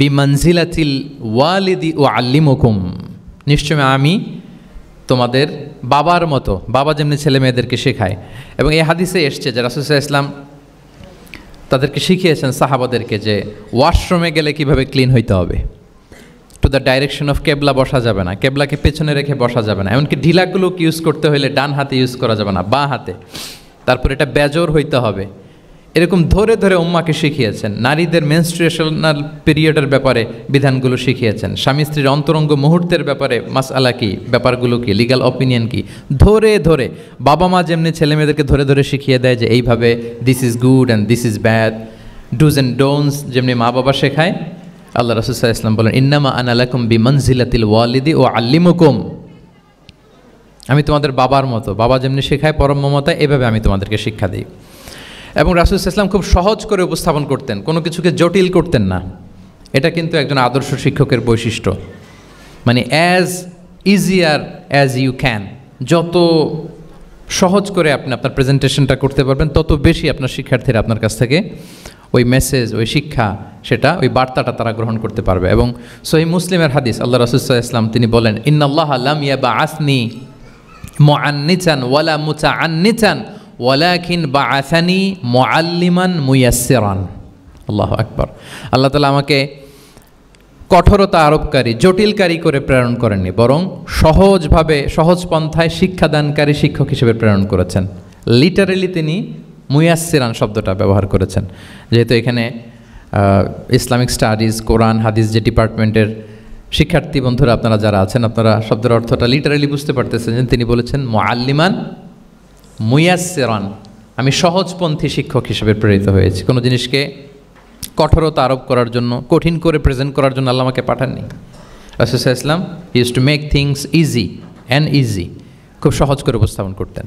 বিমানজিলাতিল ওয়ালিদি উআল্লিমুকুম, নিশ্চয় আমি তোমাদের বাবার মতো, বাবা যেমনি ছেলে মেয়েদেরকে শেখায়। এবং এই হাদিসে এসছে যে রাসূল সাল্লাল্লাহু আলাইহি ওয়াসাল্লাম তাদেরকে শিখিয়েছেন সাহাবাদেরকে যে ওয়াশরুমে গেলে কিভাবে ক্লিন হইতে হবে, টু দ্য ডাইরেকশন অফ কেবলা বসা যাবে না, কেবলাকে পেছনে রেখে বসা যাবে না, এমনকি ঢিলাগুলো ইউজ করতে হলে ডান হাতে ইউজ করা যাবে না, বাঁ হাতে। তারপর এটা বেজোর হইতে হবে। এরকম ধরে ধরে উম্মাকে শিখিয়েছেন। নারীদের মেনস্ট্রুয়েশনাল পিরিয়ডের ব্যাপারে বিধানগুলো শিখিয়েছেন। স্বামী স্ত্রীর অন্তরঙ্গ মুহূর্তের ব্যাপারে মাসআলা কি, ব্যাপারগুলো কি, লিগ্যাল অপিনিয়ন কি, ধরে ধরে বাবা মা যেমনি ছেলে মেয়েদেরকে ধরে ধরে শিখিয়ে দেয় যে এইভাবে this is good and this is bad, dos and don'ts যেমনি মা বাবা শেখায়, আল্লাহ রাসূল সাল্লাল্লাহু আলাইহি ওয়াসাল্লাম বলেন ইন্নামা আনা লাকুম বিমানজিলাতিল ওয়ালিদি ওয়া আল্লিমুকুম, আমি তোমাদের বাবার মতো, বাবা যেমনি শেখায় পরম মমতায়, এভাবে আমি তোমাদেরকে শিক্ষা দিই। এবং রাসূল সাল্লাল্লাহু আলাইহি ওয়াসাল্লাম খুব সহজ করে উপস্থাপন করতেন, কোনো কিছুকে জটিল করতেন না। এটা কিন্তু একজন আদর্শ শিক্ষকের বৈশিষ্ট্য। মানে as easier as you can, যত সহজ করে আপনি আপনার প্রেজেন্টেশনটা করতে পারবেন তত বেশি আপনার শিক্ষার্থীরা আপনার কাছ থেকে ওই মেসেজ, ওই শিক্ষা, সেটা ওই বার্তাটা তারা গ্রহণ করতে পারবে। এবং সহিহ মুসলিমের হাদিস, আল্লাহ রাসূল সাল্লাল্লাহু আলাইহি ওয়াসাল্লাম তিনি বলেন ইন্নাল্লাহা লাম ইয়াবআসনি মুআন্নিতান ওয়ালা মুতাআন্নিতান ওয়ালাকিন বাআসানি মুআল্লিমান মুয়াসসিরান। আল্লাহু আকবার। আল্লাহ তাআলা আমাকে কঠোরতা আরোপকারী, জটিলকারী করে প্রেরণ করেননি, বরং সহজভাবে, সহজ পন্থায় শিক্ষাদানকারী শিক্ষক হিসেবে প্রেরণ করেছেন। লিটারেলি তিনি মুয়াসসিরান শব্দটা ব্যবহার করেছেন। যেহেতু এখানে ইসলামিক স্টাডিজ, কোরআন, হাদিস যে ডিপার্টমেন্টের শিক্ষার্থী বন্ধুরা আপনারা যারা আছেন, আপনারা শব্দের অর্থটা লিটারেলি বুঝতে পারতেছেন যে তিনি বলেছেন মুআল্লিমান মুয়াসসিরান, আমি সহজপন্থী শিক্ষক হিসেবে প্রেরিত হয়েছি। কোনো জিনিসকে কঠোরতা আরোপ করার জন্য, কঠিন করে প্রেজেন্ট করার জন্য আল্লাহ আমাকে পাঠাননি। রাসূল সাল্লাল্লাহু আলাইহি ওয়াসাল্লাম he used to make things easy and easy, খুব সহজ করে উপস্থাপন করতেন।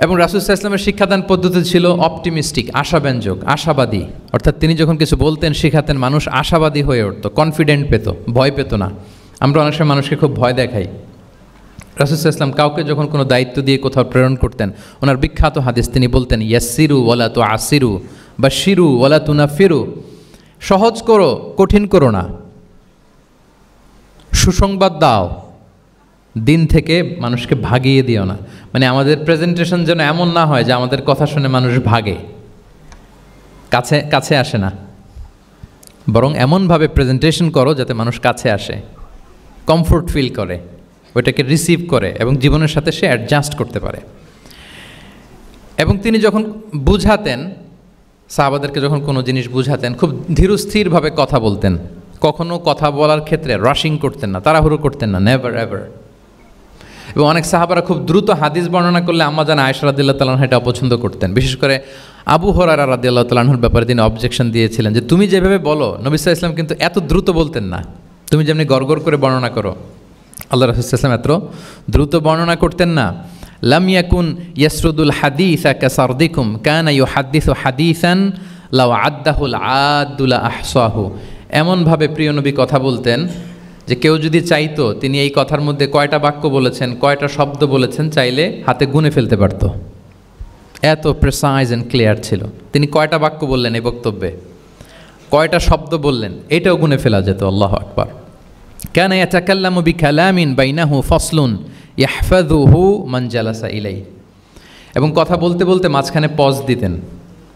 এবং রাসূল সাল্লাল্লাহু আলাইহি ওয়াসাল্লামের শিক্ষাদান পদ্ধতি ছিল অপটিমিস্টিক, আশাব্যঞ্জক, আশাবাদী। অর্থাৎ তিনি যখন কিছু বলতেন, শেখাতেন, মানুষ আশাবাদী হয়ে উঠত, কনফিডেন্ট পেত, ভয় পেত না। আমরা অনেক সময় মানুষকে খুব ভয় দেখাই। রাসূল সাল্লাল্লাহু আলাইহি ওয়াসাল্লাম কাউকে যখন কোনো দায়িত্ব দিয়ে কোথাও প্রেরণ করতেন, ওনার বিখ্যাত হাদিস তিনি বলতেন ইয়াসসিরু ওয়ালা তুআসসিরু বাশশিরু ওয়ালা তুনাফিরু, সহজ করো, কঠিন করো না, সুসংবাদ দাও, দিন থেকে মানুষকে ভাগিয়ে দিও না। মানে আমাদের প্রেজেন্টেশন যেন এমন না হয় যে আমাদের কথা শুনে মানুষ ভাগে, কাছে কাছে আসে না, বরং এমনভাবে প্রেজেন্টেশন করো যাতে মানুষ কাছে আসে, কমফোর্ট ফিল করে, ওইটাকে রিসিভ করে এবং জীবনের সাথে সে অ্যাডজাস্ট করতে পারে। এবং তিনি যখন বুঝাতেন, সাহাবাদেরকে যখন কোনো জিনিস বুঝাতেন, খুব ধীরস্থিরভাবে কথা বলতেন। কখনো কথা বলার ক্ষেত্রে রাশিং করতেন না, তাড়াহুড়ো করতেন না, নেভার এভার। এবং অনেক সাহাবারা খুব দ্রুত হাদিস বর্ণনা করলে আম্মা জান আয়েশা রাদিয়াল্লাহু তাআলা আনহা এটা অপছন্দ করতেন। বিশেষ করে আবু হুরায়রা রাদিয়াল্লাহু তাআলা আনহুর ব্যাপারে তিনি অবজেকশন দিয়েছিলেন যে তুমি যেভাবে বলো, নবী সাল্লাল্লাহু আলাইহি ওয়াসাল্লাম কিন্তু এত দ্রুত বলতেন না, তুমি যেমনি গড়গড় করে বর্ণনা করো, আল্লাহ রাসূল সাল্লাল্লাহু আলাইহি ওয়াসাল্লাম এত দ্রুত বর্ণনা করতেন না। লাম ইয়াকুন ইয়াসরুদুল হাদিসা কাসারদিকুম কানা ইউহাদ্দিসু হাদিসান লাউ আদ্দাহুল আদুলা আহসাহু। এমনভাবে প্রিয় নবী কথা বলতেন যে কেউ যদি চাইতো তিনি এই কথার মধ্যে কয়টা বাক্য বলেছেন, কয়টা শব্দ বলেছেন, চাইলে হাতে গুনে ফেলতে পারত। এত প্রেসাইজ অ্যান্ড ক্লিয়ার ছিল। তিনি কয়টা বাক্য বললেন এই বক্তব্যে, কয়টা শব্দ বললেন, এটাও গুনে ফেলা যেত। আল্লাহু আকবার। কানা ইয়াতাকাল্লামু বিকালামিন বাইনাহু ফাসলুন ইয়াহফাযুহু মান জালাসা ইলাইহি। এবং কথা বলতে বলতে মাঝখানে পজ দিতেন,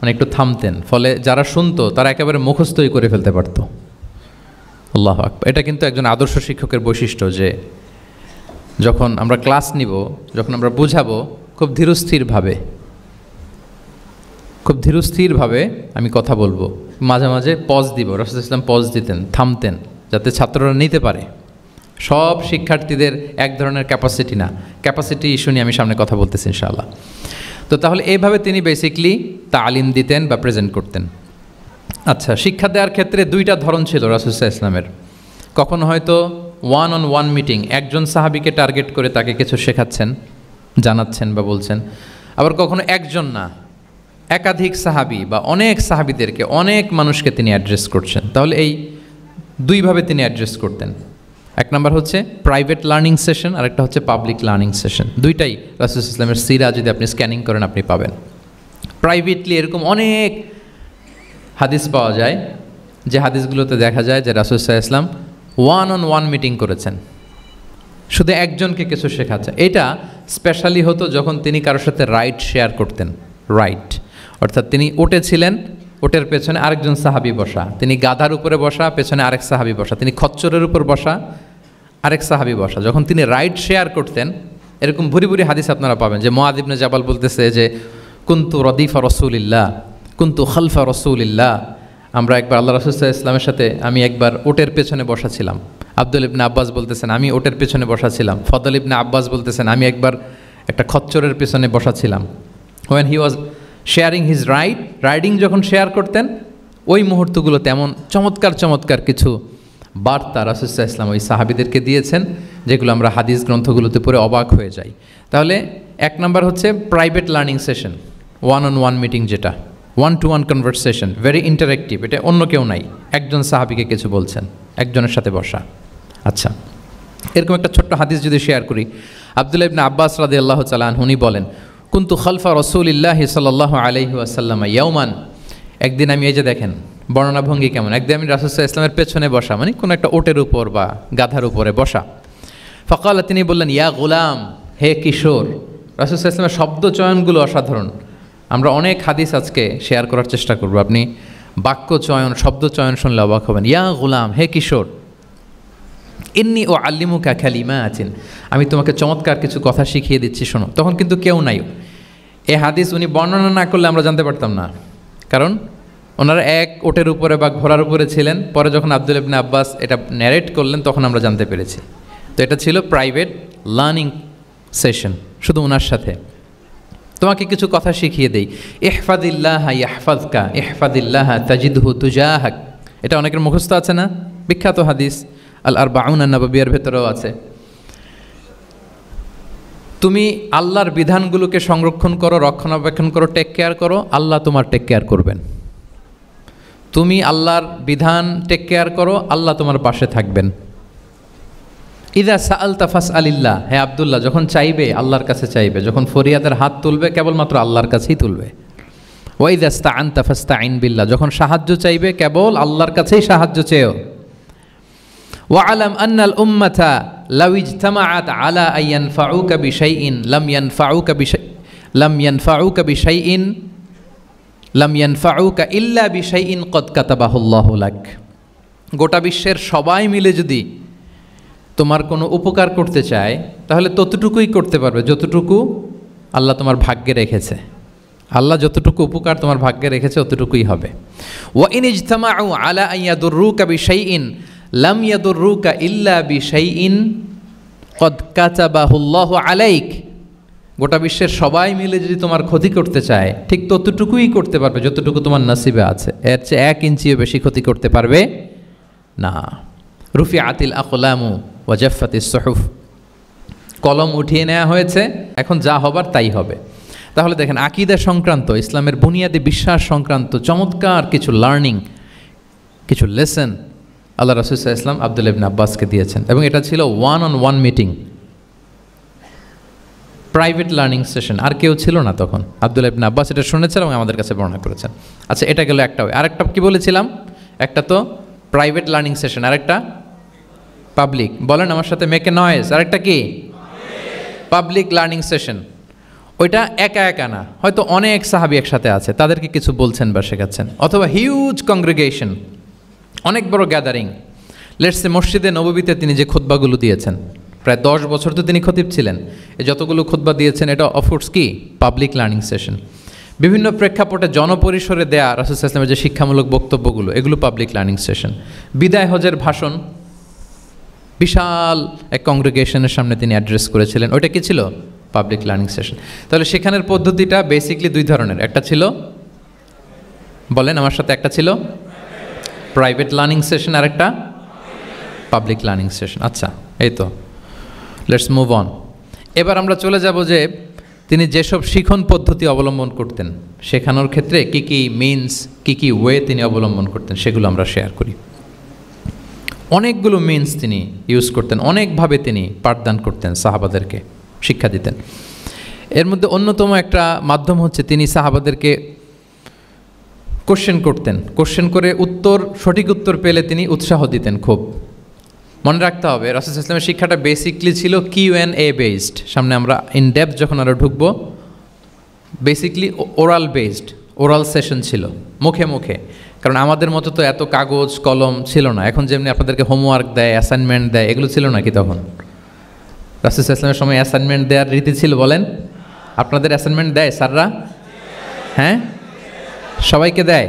মানে একটু থামতেন, ফলে যারা শুনতো তারা একেবারে মুখস্থই করে ফেলতে পারতো। আল্লাহু আকবার। এটা কিন্তু একজন আদর্শ শিক্ষকের বৈশিষ্ট্য, যে যখন আমরা ক্লাস নিব, যখন আমরা বুঝাবো, খুব ধীরস্থিরভাবে আমি কথা বলবো, মাঝে মাঝে পজ দিব। রাসূল ইসলাম পজ দিতেন, থামতেন, যাতে ছাত্ররা নিতে পারে। সব শিক্ষার্থীদের এক ধরনের ক্যাপাসিটি না, ক্যাপাসিটি ইস্যু নিয়ে আমি সামনে কথা বলতেছি ইনশাআল্লাহ। তো তাহলে এইভাবে তিনি বেসিকলি তালিম দিতেন বা প্রেজেন্ট করতেন। আচ্ছা, শিক্ষা দেওয়ার ক্ষেত্রে দুইটা ধরন ছিল রাসূল সাল্লাল্লাহু আলাইহি ওয়াসাল্লামের। কখনো হয়তো 1-on-1 মিটিং, একজন সাহাবীকে টার্গেট করে তাকে কিছু শেখাচ্ছেন, জানাচ্ছেন বা বলছেন। আবার কখনো একজন না, একাধিক সাহাবী বা অনেক সাহাবীদেরকে, অনেক মানুষকে তিনি অ্যাড্রেস করছেন। তাহলে এই দুইভাবে তিনি অ্যাড্রেস করতেন। এক নম্বর হচ্ছে প্রাইভেট লার্নিং সেশন, আর একটা হচ্ছে পাবলিক লার্নিং সেশন। দুইটাই রাসূল ইসলামের সিরা যদি আপনি স্ক্যানিং করেন আপনি পাবেন। প্রাইভেটলি এরকম অনেক হাদিস পাওয়া যায়, যে হাদিসগুলোতে দেখা যায় যে রাসূল সাল্লাল্লাহু আলাইহি ওয়াসাল্লাম 1-on-1 মিটিং করেছেন, শুধু একজনকে কিছু শেখাচ্ছেন। এটা স্পেশালি হতো যখন তিনি কারোর সাথে রাইড শেয়ার করতেন। রাইড অর্থাৎ তিনি উটে ছিলেন, ওটের পেছনে আরেকজন সাহাবী বসা, তিনি গাধার উপরে বসা, পেছনে আরেক সাহাবী বসা, তিনি খচ্চরের উপর বসা, আরেক সাহাবী বসা। যখন তিনি রাইড শেয়ার করতেন, এরকম ভুরি ভুরি হাদিস আপনারা পাবেন, যে মুআয ইবনে জাবাল বলতেছে যে কুনতু রদিফা রাসূলিল্লাহ, কুনতু খালফা রাসূলিল্লাহ। আমরা একবার আল্লাহ রাসূল সাল্লাল্লাহু আলাইহি ওয়াসাল্লামের সাথে আমি একবার ওটের পেছনে বসা ছিলাম। আব্দুল ইবনে আব্বাস বলতেছেন আমি ওটের পেছনে বসা ছিলাম। ফদল ইবনে আব্বাস বলতেছেন আমি একবার একটা খচ্চরের পেছনে বসা ছিলাম। when he was sharing his riding যখন শেয়ার করতেন, ওই মুহূর্তগুলো তেমন চমৎকার কিছু বার্তা রাসূল সাল্লাল্লাহু আলাইহি ওয়াসাল্লাম ওই সাহাবীদেরকে দিয়েছেন, যেগুলো আমরা হাদিস গ্রন্থগুলোতে পড়ে অবাক হয়ে যাই। তাহলে এক নাম্বার হচ্ছে private learning session, 1-on-1 meeting, যেটা 1-to-1 কনভারসেশন, ভেরি ইন্টারেক্টিভ। এটা অন্য কেউ নাই, একজন সাহাবীকে কিছু বলছেন, একজনের সাথে বসা। আচ্ছা, এরকম একটা ছোট্ট হাদিস যদি শেয়ার করি, আব্দুল্লাহ ইবনে আব্বাস রাদিয়াল্লাহু তাআলা আনহু উনি বলেন কুনতু খালফা রাসূলিল্লাহি সাল্লাল্লাহু আলাইহি ওয়াসাল্লাম ইয়াওমান। একদিন আমি, এই যে দেখেন বর্ণনা ভঙ্গি কেমন, একদিন আমি রাসূল সাল্লাল্লাহু আলাইহি ওয়াসাল্লামের পেছনে বসা, মানে কোনো একটা ওটের উপর বা গাধার উপরে বসা। ফাকালা, তিনি বললেন ইয়া গুলাম, হে কিশোর। রাসূল সাল্লাল্লাহু আলাইহি ওয়াসাল্লামের শব্দ চয়নগুলো অসাধারণ। আমরা অনেক হাদিস আজকে শেয়ার করার চেষ্টা করব, আপনি বাক্য চয়ন, শব্দ চয়ন শুনলে অবাক হবেন। ইয়া গুলাম, হে কিশোর, ইন্নী ও আল্লিমুকা কালিমাতিন, আমি তোমাকে চমৎকার কিছু কথা শিখিয়ে দিচ্ছি, শোনো। তখন কিন্তু কেউ নাই। এই হাদিস উনি বর্ণনা না করলে আমরা জানতে পারতাম না, কারণ ওনারা এক ওটের উপরে বা ঘোড়ার উপরে ছিলেন। পরে যখন আব্দুল ইবনে আব্বাস এটা ন্যারেট করলেন তখন আমরা জানতে পেরেছি। তো এটা ছিল প্রাইভেট লার্নিং সেশন, শুধু ওনার সাথে। তোমাকে কিছু কথা শিখিয়ে দেই। ইহফাদিল্লাহ ইয়াহফাযকা, ইহফাদিল্লাহ তাজিদহু তুজাহাক। এটা অনেকের মুখস্থ আছে না, বিখ্যাত হাদিস, আল আরবাউন আন-নববিয়ার ভেতরেও আছে। তুমি আল্লাহর বিধানগুলোকে সংরক্ষণ করো, রক্ষণাবেক্ষণ করো, টেক কেয়ার করো, আল্লাহ তোমার টেক কেয়ার করবেন। তুমি আল্লাহর বিধান টেক কেয়ার করো, আল্লাহ তোমার পাশে থাকবেন। ইদা সাআলতা ফাসআলিল্লাহ, হে আব্দুল্লাহ, যখন চাইবে আল্লাহর কাছে চাইবে, যখন ফরিয়াদের হাত তুলবে কেবলমাত্র আল্লাহর কাছেই তুলবে। ওয়া ইদা ইসতাআনতা ফাসতাঈন বিল্লাহ, যখন সাহায্য চাইবে কেবল আল্লাহর কাছেই সাহায্য চেও। ওয়া আলাম আন্নাল উম্মাতা লাউ ইজতামাআত আলা আন ইয়ানফাউকা বিশাইইন লাম ইয়ানফাউকা ইল্লা বিশাইইন কদ কাতাবাহুল্লাহু লাক। গোটা বিশ্বের সবাই মিলে যদি তোমার কোনো উপকার করতে চায়, তাহলে ততটুকুই করতে পারবে যতটুকু আল্লাহ তোমার ভাগ্যে রেখেছে। আল্লাহ যতটুকু উপকার তোমার ভাগ্যে রেখেছে অতটুকুই হবে। ওয়া ইন ইজতামাউ আলা আন ইয়াদুররুকা বিশাইইন লাম ইয়াদুররুকা ইল্লা বিশাইইন কদ কাতাবাহুল্লাহু আলাইক। গোটা বিশ্বের সবাই মিলে যদি তোমার ক্ষতি করতে চায়, ঠিক ততটুকুই করতে পারবে যতটুকু তোমার নসিবে আছে। এর চেয়ে 1 ইঞ্চিও বেশি ক্ষতি করতে পারবে না। রুফিআতিল আকলামু ওয়া জাফফাতিস সুহুফ, কলম উঠিয়ে নেওয়া হয়েছে, এখন যা হবার তাই হবে। তাহলে দেখেন, আকীদা সংক্রান্ত, ইসলামের বুনিয়াদি বিশ্বাস সংক্রান্ত চমৎকার কিছু লার্নিং, কিছু লেসন আল্লাহ রাসূল সাল্লাল্লাহু আলাইহি ওয়াসাল্লাম আব্দুল্লাহ ইবনে আব্বাসকে দিয়েছেন। এবং এটা ছিল 1-on-1 meeting, private learning session. আর কেউ ছিল না তখন। আব্দুল্লাহ ইবনে আব্বাস এটা শুনেছেন এবং আমাদের কাছে বর্ণনা করেছেন। আচ্ছা, এটা গেল একটা। আরেকটা কি বলেছিলাম? একটা তো প্রাইভেট লার্নিং সেশন, আরেকটা পাবলিক। বলেন আমার সাথে, মেক এ নয়েজ। আরেকটা কি? Public learning session. ওইটা একা একা না, হয়তো অনেক সাহাবী একসাথে আছে, তাদেরকে কিছু বলছেন বা শেখাচ্ছেন, অথবা হিউজ কংগ্রেগেশন, অনেক বড় গ্যাদারিং। লেটস সে মসজিদে নববীতে তিনি যে খুতবাগুলো দিয়েছেন, প্রায় 10 বছর তো তিনি খতিব ছিলেন, এই যতগুলো খুতবা দিয়েছেন এটা অফকোর্স কি পাবলিক লার্নিং সেশন। বিভিন্ন প্রেক্ষাপটে জনপরিসরে দেয়া রাসূল সাল্লাল্লাহু আলাইহি ওয়াসাল্লামের যে শিক্ষামূলক বক্তব্যগুলো, এগুলো পাবলিক লার্নিং সেশন। বিদায় হজের ভাষণ বিশাল এক কংগ্রেগেশনের সামনে তিনি অ্যাড্রেস করেছিলেন, ওইটা কি ছিল? Public learning session. তাহলে সেখানের পদ্ধতিটা বেসিকলি দুই ধরনের, একটা ছিল, বলেন আমার সাথে, একটা ছিল প্রাইভেট লার্নিং সেশন আর একটা পাবলিক লার্নিং সেশন। আচ্ছা, এই তো, লেটস মুভ অন। এবার আমরা চলে যাব যে তিনি যেসব শিখন পদ্ধতি অবলম্বন করতেন, শেখানোর ক্ষেত্রে কি কি মিনস, কি কি ওয়ে তিনি অবলম্বন করতেন, সেগুলো আমরা শেয়ার করি। অনেকগুলো মিনস তিনি ইউজ করতেন, অনেকভাবে তিনি পাঠদান করতেন, সাহাবাদেরকে শিক্ষা দিতেন। এর মধ্যে অন্যতম একটা মাধ্যম হচ্ছে তিনি সাহাবাদেরকে কোশ্চেন করতেন, কোশ্চেন করে সঠিক উত্তর পেলে তিনি উৎসাহ দিতেন খুব। মনে রাখতে হবে রাসূল সাল্লাল্লাহু আলাইহি ওয়াসাল্লামের শিক্ষাটা বেসিকলি ছিল Q&A বেসড। সামনে আমরা ইন ডেপথ যখন আরও ঢুকবো, basically oral based, oral session ছিল, মুখে মুখে। কারণ আমাদের মতো তো এত কাগজ কলম ছিল না, এখন যেমনি আপনাদেরকে হোমওয়ার্ক দেয়, অ্যাসাইনমেন্ট দেয়, এগুলো ছিল নাকি তখন? রাসূল সাল্লাল্লাহু আলাইহি ওয়াসাল্লামের সময় অ্যাসাইনমেন্ট দেওয়ার রীতি ছিল, বলেন? আপনাদের অ্যাসাইনমেন্ট দেয় স্যাররা? হ্যাঁ, সবাইকে দেয়?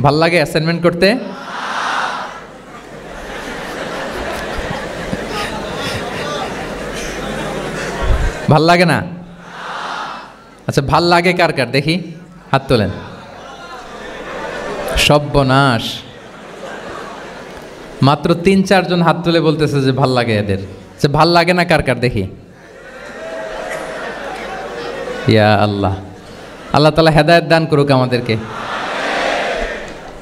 ভাল লাগে অ্যাসাইনমেন্ট করতে? ভাল লাগে না? আচ্ছা, ভাল লাগে কার কার দেখি, হাত তোলেন। সর্বনাশ, মাত্র 3-4 জন হাত তুলে বলতেছে যে ভাল লাগে এদের। যে ভাল লাগে না কার কার দেখি? ইয়া আল্লাহ, আল্লাহ তাআলা হেদায়েত দান করুক আমাদেরকে।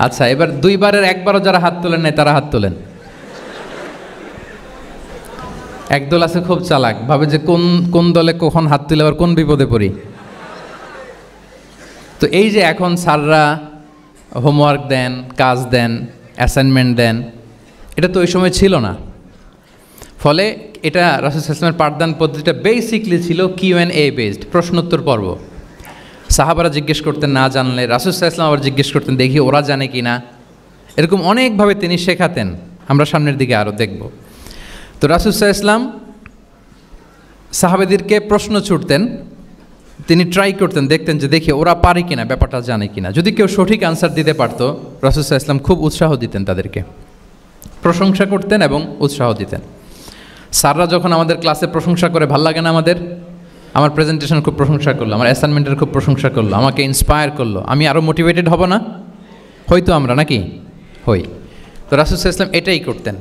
আচ্ছা, এবার 2 বারের 1 বারও যারা হাত তোলেন নাই তারা হাত তোলেন। একদল আছে খুব চালাক, ভাবে যে কোন দলে কখন হাত তুলে আবার কোন বিপদে পড়ি। তো এই যে এখন স্যাররা হোমওয়ার্ক দেন, কাজ দেন, অ্যাসাইনমেন্ট দেন, এটা তো ওই সময় ছিল না। ফলে এটা রাসূল সাল্লাল্লাহু আলাইহি ওয়াসাল্লামের পাঠদান পদ্ধতিটা বেসিকলি ছিল Q&A বেসড, প্রশ্নোত্তর পর্ব। সাহাবারা জিজ্ঞেস করতেন, না জানলে রাসূল সাল্লাল্লাহু আলাইহি ওয়াসাল্লাম আবার জিজ্ঞেস করতেন, দেখি ওরা জানে কি না। এরকম অনেকভাবে তিনি শেখাতেন, আমরা সামনের দিকে আরও দেখব। তো রাসূল সাল্লাল্লাহু আলাইহি ওয়াসাল্লাম সাহাবাদেরকে প্রশ্ন ছুড়তেন, তিনি ট্রাই করতেন, দেখতেন যে দেখি ওরা পারে কিনা, ব্যাপারটা জানে কিনা। যদি কেউ সঠিক আনসার দিতে পারতো, রাসূল সাল্লাল্লাহু আলাইহি ওয়াসাল্লাম খুব উৎসাহ দিতেন, তাদেরকে প্রশংসা করতেন এবং উৎসাহ দিতেন। স্যাররা যখন আমাদের ক্লাসে প্রশংসা করে, ভাল লাগে না আমাদের? আমার প্রেজেন্টেশন খুব প্রশংসা করলো, আমার অ্যাসাইনমেন্টের খুব প্রশংসা করলো, আমাকে ইন্সপায়ার করলো, আমি আরও মোটিভেটেড হব না? হয়তো আমরা নাকি হই। তো রাসূল সাল্লাল্লাহু আলাইহি ওয়াসাল্লাম এটাই করতেন।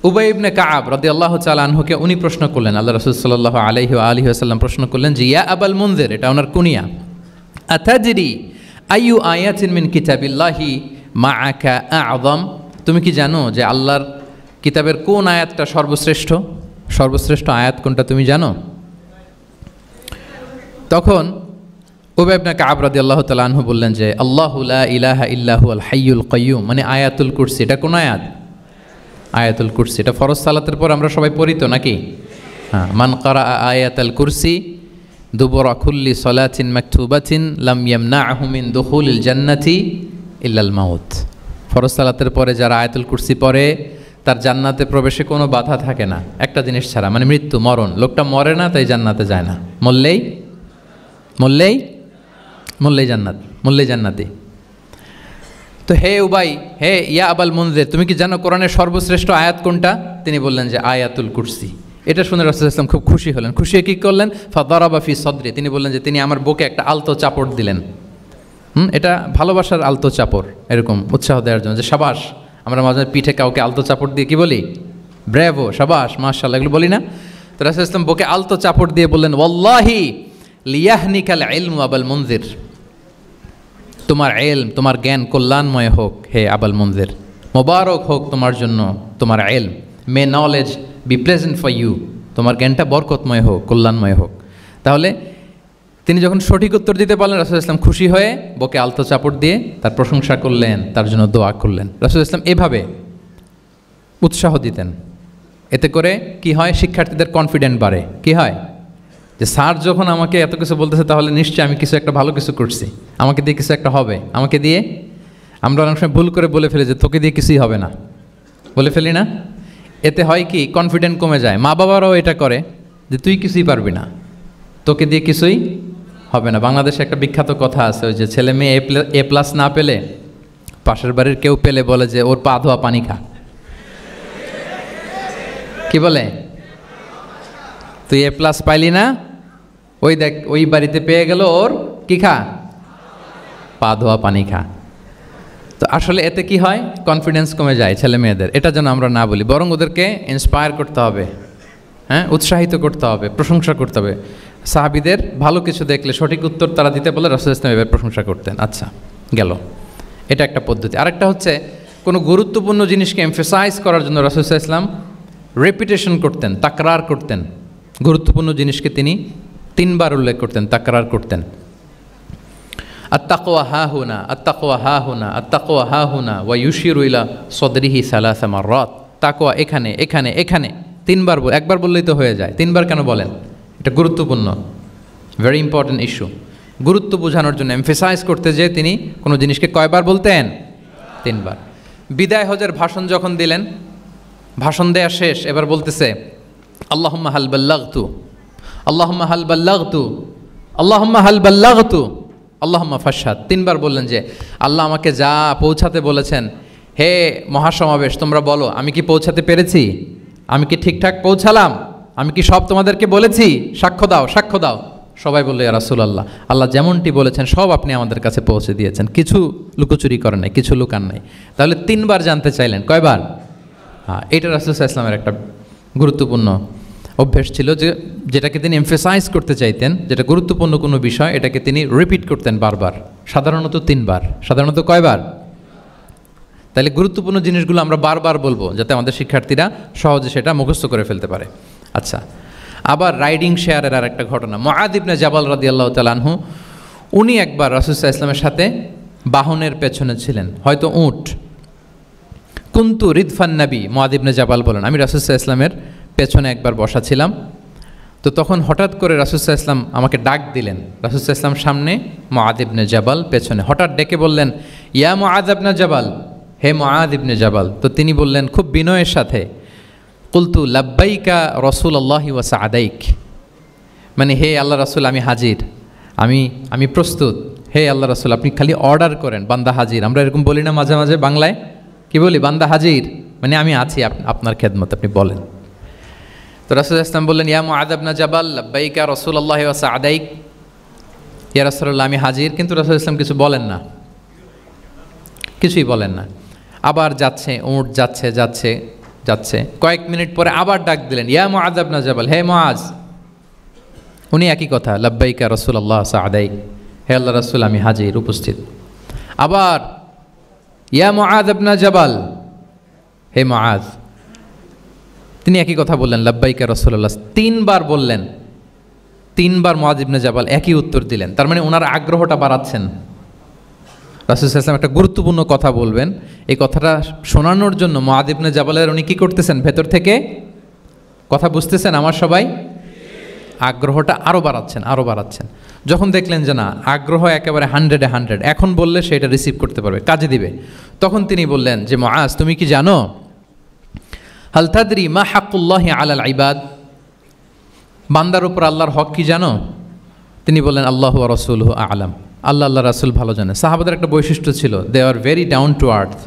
উবাই ইবনে কাআব রাদিয়াল্লাহু তাআলা আনহুকে উনি প্রশ্ন করলেন, আল্লাহ রাসূল সাল্লাল্লাহু আলাইহি ওয়া আলিহি ওয়াসাল্লাম প্রশ্ন করলেন যে, ইয়া আবাল মুনযির, এটা ওনার কুনিয়া, আতাদরি আইয়ু আয়াতিন মিন কিতাবিল্লাহি মাআকা আ'যাম, তুমি কি জানো যে আল্লাহর কিতাবের কোন আয়াতটা সর্বশ্রেষ্ঠ? সর্বশ্রেষ্ঠ আয়াত কোনটা তুমি জানো? তখন উবাই ইবনে কাআব রাদিয়াল্লাহু তাআলা আনহু বললেন যে, আল্লাহু লা ইলাহা ইল্লা হুয়াল হাইয়ুল কাইয়্যুম, মানে আয়াতুল কুরসি। এটা কোন আয়াত? আয়াতুল কুরসি। এটা ফরজ সালাতের পর আমরা সবাই পড়ি তো নাকি? হ্যাঁ, মান কারা আয়াতুল কুরসি দুবরা কুল্লি সালাতিন মাকতুবাতিন লাম ইয়ামনাহু মিন দুখুলিল জান্নাতি ইল্লাল মাউত। ফরজ সালাতের পরে যারা আয়াতুল কুরসি পড়ে, তার জান্নাতে প্রবেশে কোনো বাধা থাকে না, একটা জিনিস ছাড়া, মানে মৃত্যু, মরণ। লোকটা মরে না তাই জান্নাতে যায় না, মরলেই জান্নাতি। তো হে উবাই, হে ইয়া আবাল মুনযির, তুমি কি জানো কোরআনের সর্বশ্রেষ্ঠ আয়াত কোনটা? তিনি বললেন যে আয়াতুল কুরসি। এটা শুনে রাসূল সাল্লাল্লাহু আলাইহি ওয়াসাল্লাম খুব খুশি হলেন। খুশি হয়ে কী করলেন? ফাদারাবা ফি সদরি, তিনি বললেন যে তিনি আমার বুকে একটা আলতো চাপড় দিলেন। এটা ভালোবাসার আলতো চাপড়, এরকম উৎসাহ দেওয়ার জন্য, যে সাবাস। আমরা মাঝে পিঠে কাউকে আলতো চাপড় দিয়ে কি বলি? ব্রেভো, সাবাস, মাশাআল্লাহ, এগুলো বলি না? তো রাসূল সাল্লাল্লাহু আলাইহি ওয়াসাল্লাম বুকে আলতো চাপড় দিয়ে বললেন, ওয়াল্লাহি লিয়াহনিকাল ইলমু আবাল মুনযির, তোমার ইলম, তোমার জ্ঞান কল্যাণময় হোক হে আবাল মুনযির, মোবারক হোক তোমার জন্য তোমার ইলম। May knowledge be pleasant for you, তোমার জ্ঞানটা বরকতময় হোক, কল্যাণময় হোক। তাহলে তিনি যখন সঠিক উত্তর দিতে পারলেন, রাসূল ইসলাম খুশি হয়ে বুকে আলতো চাপড় দিয়ে তার প্রশংসা করলেন, তার জন্য দোয়া করলেন। রাসূল ইসলাম এভাবে উৎসাহ দিতেন। এতে করে কি হয়? শিক্ষার্থীদের কনফিডেন্ট বাড়ে। কি হয়? যে স্যার যখন আমাকে এত কিছু বলতেছে তাহলে নিশ্চয়ই আমি কিছু একটা ভালো কিছু করছি, আমাকে দিয়ে কিছু একটা হবে। আমাকে দিয়ে আমরা অনেক সময় ভুল করে বলে ফেলি যে তোকে দিয়ে কিছুই হবে না, বলে ফেলি না? এতে হয় কি, কনফিডেন্ট কমে যায়। মা বাবারাও এটা করে যে তুই কিছুই পারবি না, তোকে দিয়ে কিছুই হবে না। বাংলাদেশে একটা বিখ্যাত কথা আছে, ওই যে ছেলে মেয়ে A+ না পেলে পাশের বাড়ির কেউ পেলে বলে যে ওর পা ধোয়া পানি খা। কি বলে? তুই A+ পাইলি না, ওই দেখ ওই বাড়িতে পেয়ে গেল, ওর কি খা? পা ধোয়া পানি খা। তো আসলে এতে কি হয়, কনফিডেন্স কমে যায় ছেলে মেয়েদের। এটা যেন আমরা না বলি, বরং ওদেরকে ইন্সপায়ার করতে হবে, হ্যাঁ, উৎসাহিত করতে হবে, প্রশংসা করতে হবে। সাহাবীদের ভালো কিছু দেখলে সঠিক উত্তর তারা দিতে বলে রাসূল ইসলাম এবার প্রশংসা করতেন। আচ্ছা গেল, এটা একটা পদ্ধতি। আরেকটা হচ্ছে কোনো গুরুত্বপূর্ণ জিনিসকে এমফেসাইজ করার জন্য রাসূল ইসলাম রেপিটেশন করতেন, তাকরার করতেন। গুরুত্বপূর্ণ জিনিসকে তিনি 3 বার উল্লেখ করতেন, তাকরার করতেন। আত্তাকওয়া হা হুনা, আত্তাকওয়া হা হুনা, আত্তাকওয়া হা হুনা, ওয়া ইউশিরু ইলা সদরিহি সালাসা মাররাত। তাকওয়া এখানে, এখানে, এখানে 3 বার। একবার বললেই তো হয়ে যায়, 3 বার কেন বলেন? এটা গুরুত্বপূর্ণ, ভেরি ইম্পর্টেন্ট ইস্যু। গুরুত্ব বোঝানোর জন্য এমফেসাইজ করতে যেয়ে তিনি কোনো জিনিসকে কয়বার বলতেন? 3 বার। বিদায় হজের ভাষণ যখন দিলেন, ভাষণ দেয়া শেষ, এবার বলতেছে আল্লাহুম্মা হাল বাল্লাগতু, আল্লাহুম্মা হাল বাল্লাগতু, আল্লাহুম্মা হাল বাল্লাগতু, আল্লাহুম্মা ফাশহাদ। 3 বার বললেন যে আল্লাহ আমাকে যা পৌঁছাতে বলেছেন, হে মহাসমাবেশ তোমরা বলো আমি কি পৌঁছাতে পেরেছি? আমি কি ঠিকঠাক পৌঁছালাম? আমি কি সব তোমাদেরকে বলেছি? সাক্ষ্য দাও, সাক্ষ্য দাও। সবাই বললো ইয়া রাসূলুল্লাহ, আল্লাহ যেমনটি বলেছেন সব আপনি আমাদের কাছে পৌঁছে দিয়েছেন, কিছু লুকোচুরি করেন নাই, কিছু লুকান নাই। তাহলে 3 বার জানতে চাইলেন, কয়বার? হ্যাঁ, এটা রাসূল সাল্লাল্লাহু আলাইহি ওয়াসাল্লামের একটা গুরুত্বপূর্ণ অভ্যেস ছিল, যে যেটাকে তিনি এমফেসাইজ করতে চাইতেন, যেটা গুরুত্বপূর্ণ কোনো বিষয় এটাকে তিনি রিপিট করতেন বারবার, সাধারণত 3 বার। সাধারণত কয়বার? তাহলে গুরুত্বপূর্ণ জিনিসগুলো আমরা বারবার বলবো যাতে আমাদের শিক্ষার্থীরা সহজে সেটা মুখস্থ করে ফেলতে পারে। আচ্ছা, আবার রাইডিং শেয়ারের আর একটা ঘটনা। মুআয ইবনে জাবাল রাদিয়াল্লাহু তাআলা আনহু, উনি একবার রাসূল সাল্লাল্লাহু আলাইহি ওয়াসাল্লামের সাথে বাহনের পেছনে ছিলেন, হয়তো উট। কুনতু রিদফান নবী, মুআয ইবনে জাবাল বলেন আমি রাসূল সাল্লাল্লাহু আলাইহি ওয়াসাল্লামের পেছনে একবার বসা ছিলাম। তো তখন হঠাৎ করে রাসূল সাল্লাল্লাহু আলাইহি ওয়াসাল্লাম আমাকে ডাক দিলেন। রাসূল সাল্লাল্লাহু আলাইহি ওয়াসাল্লাম সামনে, মুআয ইবনে জাবাল পেছনে। হঠাৎ ডেকে বললেন ইয়া মুআয ইবনে জাবাল, হে মুআয ইবনে জাবাল। তো তিনি বললেন খুব বিনয়ের সাথে, কুলতু লাব্বাইকা রাসূলুল্লাহি ওয়া সাআদাইক, মানে হে আল্লাহ রাসূল আমি হাজির, আমি প্রস্তুত। হে আল্লাহ রাসূল আপনি খালি অর্ডার করেন, বান্দা হাজির। আমরা এরকম বলি না মাঝে মাঝে বাংলায়, কি বলি? বান্দা হাজির, মানে আমি আছি আপনার খেদমত, আপনি বলেন। তো রাসূল ইসলাম বললেন ইয়া মুআয ইবনে জাবাল লাব্বাইকা রাসূলুল্লাহি ওয়া সাআদাইক, ইয়া রাসূলুল্লাহ আমি হাজির। কিন্তু রাসূল ইসলাম কিছু বলেন না, কিছুই বলেন না। আবার যাচ্ছে, উট যাচ্ছে যাচ্ছে যাচ্ছে, কয়েক মিনিট পরে আবার ডাক দিলেন ইয়া মুআয ইবনে জাবাল, হে মুআয। উনি একই কথা, লাব্বাইকা রাসূলুল্লাহ সাআদাইক, হে আল্লাহ রাসূল আমি হাজির, উপস্থিত। আবার ইয়া মুআয ইবনে জাবাল, হে মুআয। তিনি একই কথা বললেন লাব্বাইকা রাসূলুল্লাহ, 3 বার বললেন। 3 বার মুআয ইবনে জাবাল একই উত্তর দিলেন। তার মানে ওনার আগ্রহটা বাড়াচ্ছেন। রাসূল সাল্লাল্লাহু আলাইহি ওয়াসাল্লাম একটা গুরুত্বপূর্ণ কথা বলবেন, এই কথাটা শোনানোর জন্য মুআয ইবনে জাবালের উনি কী করতেছেন? ভেতর থেকে কথা বুঝতেছেন আমার সবাই, আগ্রহটা আরও বাড়াচ্ছেন, আরও বাড়াচ্ছেন। যখন দেখলেন যে না, আগ্রহ একেবারে 100-এ 100, এখন বললে সে এটা রিসিভ করতে পারবে, কাজে দিবে, তখন তিনি বললেন যে মুআয তুমি কি জানো হাল তাদরি মা হাক্কুল্লাহি আলাল ইবাদ, বান্দার উপর আল্লাহর হক কি জানো? তিনি বললেন আল্লাহু ওয়া রাসূলুহু আ'লাম, আল্লাহ রাসূল ভালো জানে। সাহাবাদের একটা বৈশিষ্ট্য ছিল, they are very down to earth,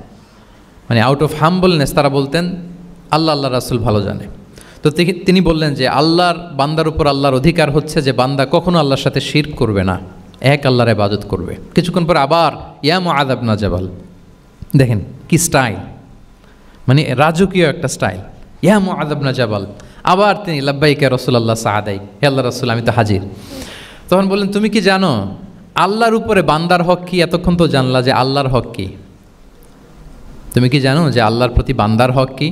মানে আউট অফ হাম্বলনেস তারা বলতেন আল্লাহ রাসূল ভালো জানে। তো তিনি বললেন যে আল্লাহর বান্দার উপর আল্লাহর অধিকার হচ্ছে যে বান্দা কখনো আল্লাহর সাথে শিরক করবে না, এক আল্লাহর ইবাদত করবে। কিছুক্ষণ পরে আবার ইয়া মুআয ইবনে জাবাল, দেখেন কি স্টাইল, মানে রাজকীয় একটা স্টাইল। ইয়া মুআয ইবনে জাবাল, আবার তিনি লাব্বাইকা রাসূলুল্লাহ সাআদাইক, হে আল্লাহ রাসূল আমি তো হাজির। তখন বললেন তুমি কি জানো আল্লাহর উপরে বান্দার হক কি? এতক্ষণ তো জানলা যে আল্লাহর হক কি, তুমি কি জানো যে আল্লাহর প্রতি বান্দার হক কি?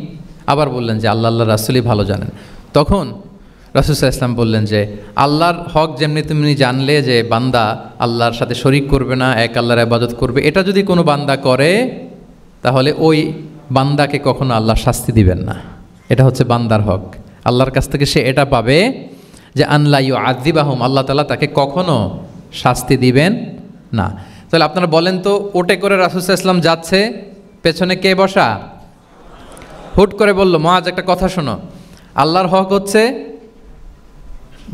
আবার বললেন যে আল্লাহ রাসূলই ভালো জানেন। তখন রাসূল সাল্লাল্লাহু আলাইহি ওয়াসাল্লাম বললেন যে আল্লাহর হক যেমনি তুমি জানলে যে বান্দা আল্লাহর সাথে শরীক করবে না, এক আল্লাহর ইবাদত করবে, এটা যদি কোনো বান্দা করে তাহলে ওই বান্দাকে কখনো আল্লাহ শাস্তি দিবেন না। এটা হচ্ছে বান্দার হক, আল্লাহর কাছ থেকে সে এটা পাবে যে আনলা ইউআযিবাহুম, আল্লাহ তাআলা তাকে কখনো শাস্তি দিবেন না। তাহলে আপনারা বলেন তো, ওটে করে রাসূল সাল্লাল্লাহু আলাইহি ওয়াসাল্লাম যাচ্ছে, পেছনে কে বসা? হুট করে বলল, মুআজ একটা কথা শোনো, আল্লাহর হক হচ্ছে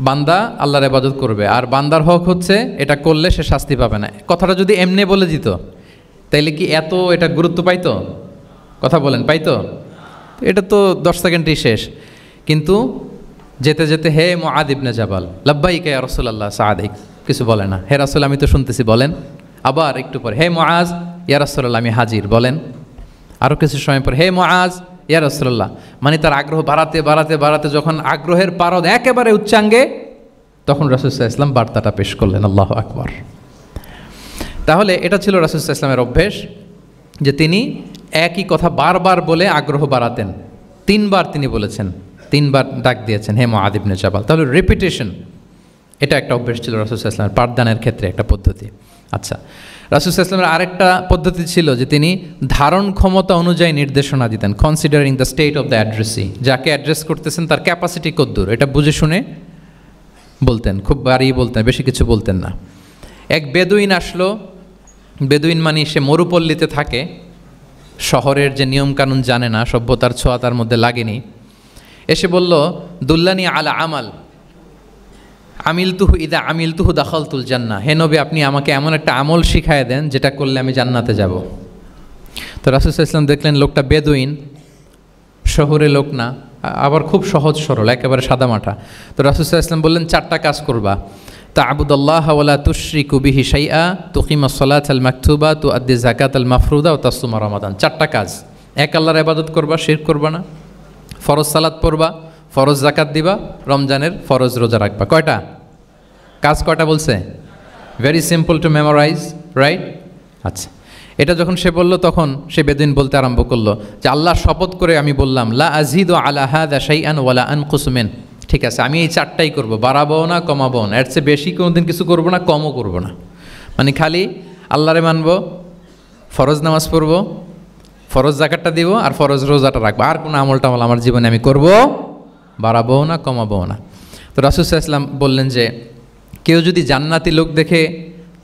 বান্দা আল্লাহর ইবাদত করবে, আর বান্দার হক হচ্ছে এটা করলে সে শাস্তি পাবে না। কথাটা যদি এমনি বলে দিত তাইলে কি এত এটা গুরুত্ব পাইতো? কথা বলেন, পাইতো? এটা তো 10 সেকেন্ডেই শেষ। কিন্তু যেতে যেতে, হে মুআদ ইবনে জাবাল, লাব্বাইকা ইয়া রাসূলুল্লাহ, সাদিক কিছু বলে না। হে রাসূল, আমি তো শুনতেছি, বলেন। আবার একটু পরে, হে মুআজ ইয়া রাসূলুল্লাহ, আমি হাজির, বলেন। আরও কিছু সময় পর, হে মুআজ ইয়া রাসূলুল্লাহ। মানে তার আগ্রহ বাড়াতে বাড়াতে বাড়াতে যখন আগ্রহের পারদ একেবারে উচ্চাঙ্গে, তখন রাসূল সাল্লাল্লাহু আলাইহি ওয়াসাল্লাম বার্তাটা পেশ করলেন। আল্লাহু আকবার। তাহলে এটা ছিল রাসূল সাল্লাল্লাহু আলাইহি ওয়াসাল্লামের অভ্যেস, যে তিনি একই কথা বারবার বলে আগ্রহ বাড়াতেন। 3 বার তিনি বলেছেন, 3 বার ডাক দিয়েছেন, হে মুআদ ইবনে জাবাল। তাহলে রিপিটেশন, এটা একটা অভ্যেস ছিল রাসূল সাল্লাল্লাহু আলাইহি ওয়াসাল্লামের, পাঠদানের ক্ষেত্রে একটা পদ্ধতি। আচ্ছা, রাসূল সাল্লাল্লাহু আলাইহি ওয়াসাল্লামের আরেকটা পদ্ধতি ছিল যে তিনি ধারণ ক্ষমতা অনুযায়ী নির্দেশনা দিতেন, considering the state of the addressee. যাকে অ্যাড্রেস করতেছেন তার ক্যাপাসিটি কতদূর, এটা বুঝে শুনে বলতেন, খুব বাড়িয়ে বলতেন, বেশি কিছু বলতেন না। এক বেদুইন আসলো, বেদুইন মানে সে মরুপল্লীতে থাকে, শহরের যে নিয়মকানুন জানে না, সভ্যতার ছোঁয়া তার মধ্যে লাগেনি। এসে বলল, দুল্লানি আলা আমাল আমিলতুহু ইদা আমিলতুহু দাখালতুল জান্নাহ। হে নবী, আপনি আমাকে এমন একটা আমল শিখায় দেন যেটা করলে আমি জান্নাতে যাব। তো রাসূল সাল্লাল্লাহু আলাইহি ওয়াসাল্লাম দেখলেন লোকটা বেদুইন, শহরে লোক না, আবার খুব সহজ সরল, একেবারে সাদামাটা। তো রাসূল সাল্লাল্লাহু আলাইহি ওয়াসাল্লাম বললেন, 4টা কাজ করবা। তা'বুদাল্লাহ ওয়া লা তুশরিকু বিহি শাইআ, তুকিমাস সালাতাল মাকতুবা, তুআদ্দি যাকাতাল মাফরুদা ওয়া তাসুমা রমাদান। 4টা কাজ। এক, আল্লাহর ইবাদত করবা, শিরক করবা না। ফরজ সালাত পড়বা, ফরজ যাকাত দিবা, রমজানের ফরজ রোজা রাখবা। কয়টা কাজ? কয়টা বলছে? Very simple to memorize, right? আচ্ছা, এটা যখন সে বলল, তখন সে বেদুইন বলতে আরম্ভ করলো যে, আল্লাহর শপথ করে আমি বললাম, লা আযীদু আলা হাযা শাইআন ওয়া লা আনকুসু মিন। ঠিক আছে, আমি এই 4টাই করব, বাড়াবো না, কমাবো না, এর চেয়ে বেশি কোনোদিন কিছু করব না, কমও করব না। মানে খালি আল্লাহরে মানবো, ফরজ নামাজ পড়বো, ফরজ যাকাতটা দিব, আর ফরজ রোজাটা রাখবো। আর কোনো আমল টামল আমার জীবনে আমি করব, বাড়াবো না, কমাবো না। তো রাসূল সাল্লাল্লাহু আলাইহি ওয়াসাল্লাম বললেন যে, কেউ যদি জান্নাতি লোক দেখে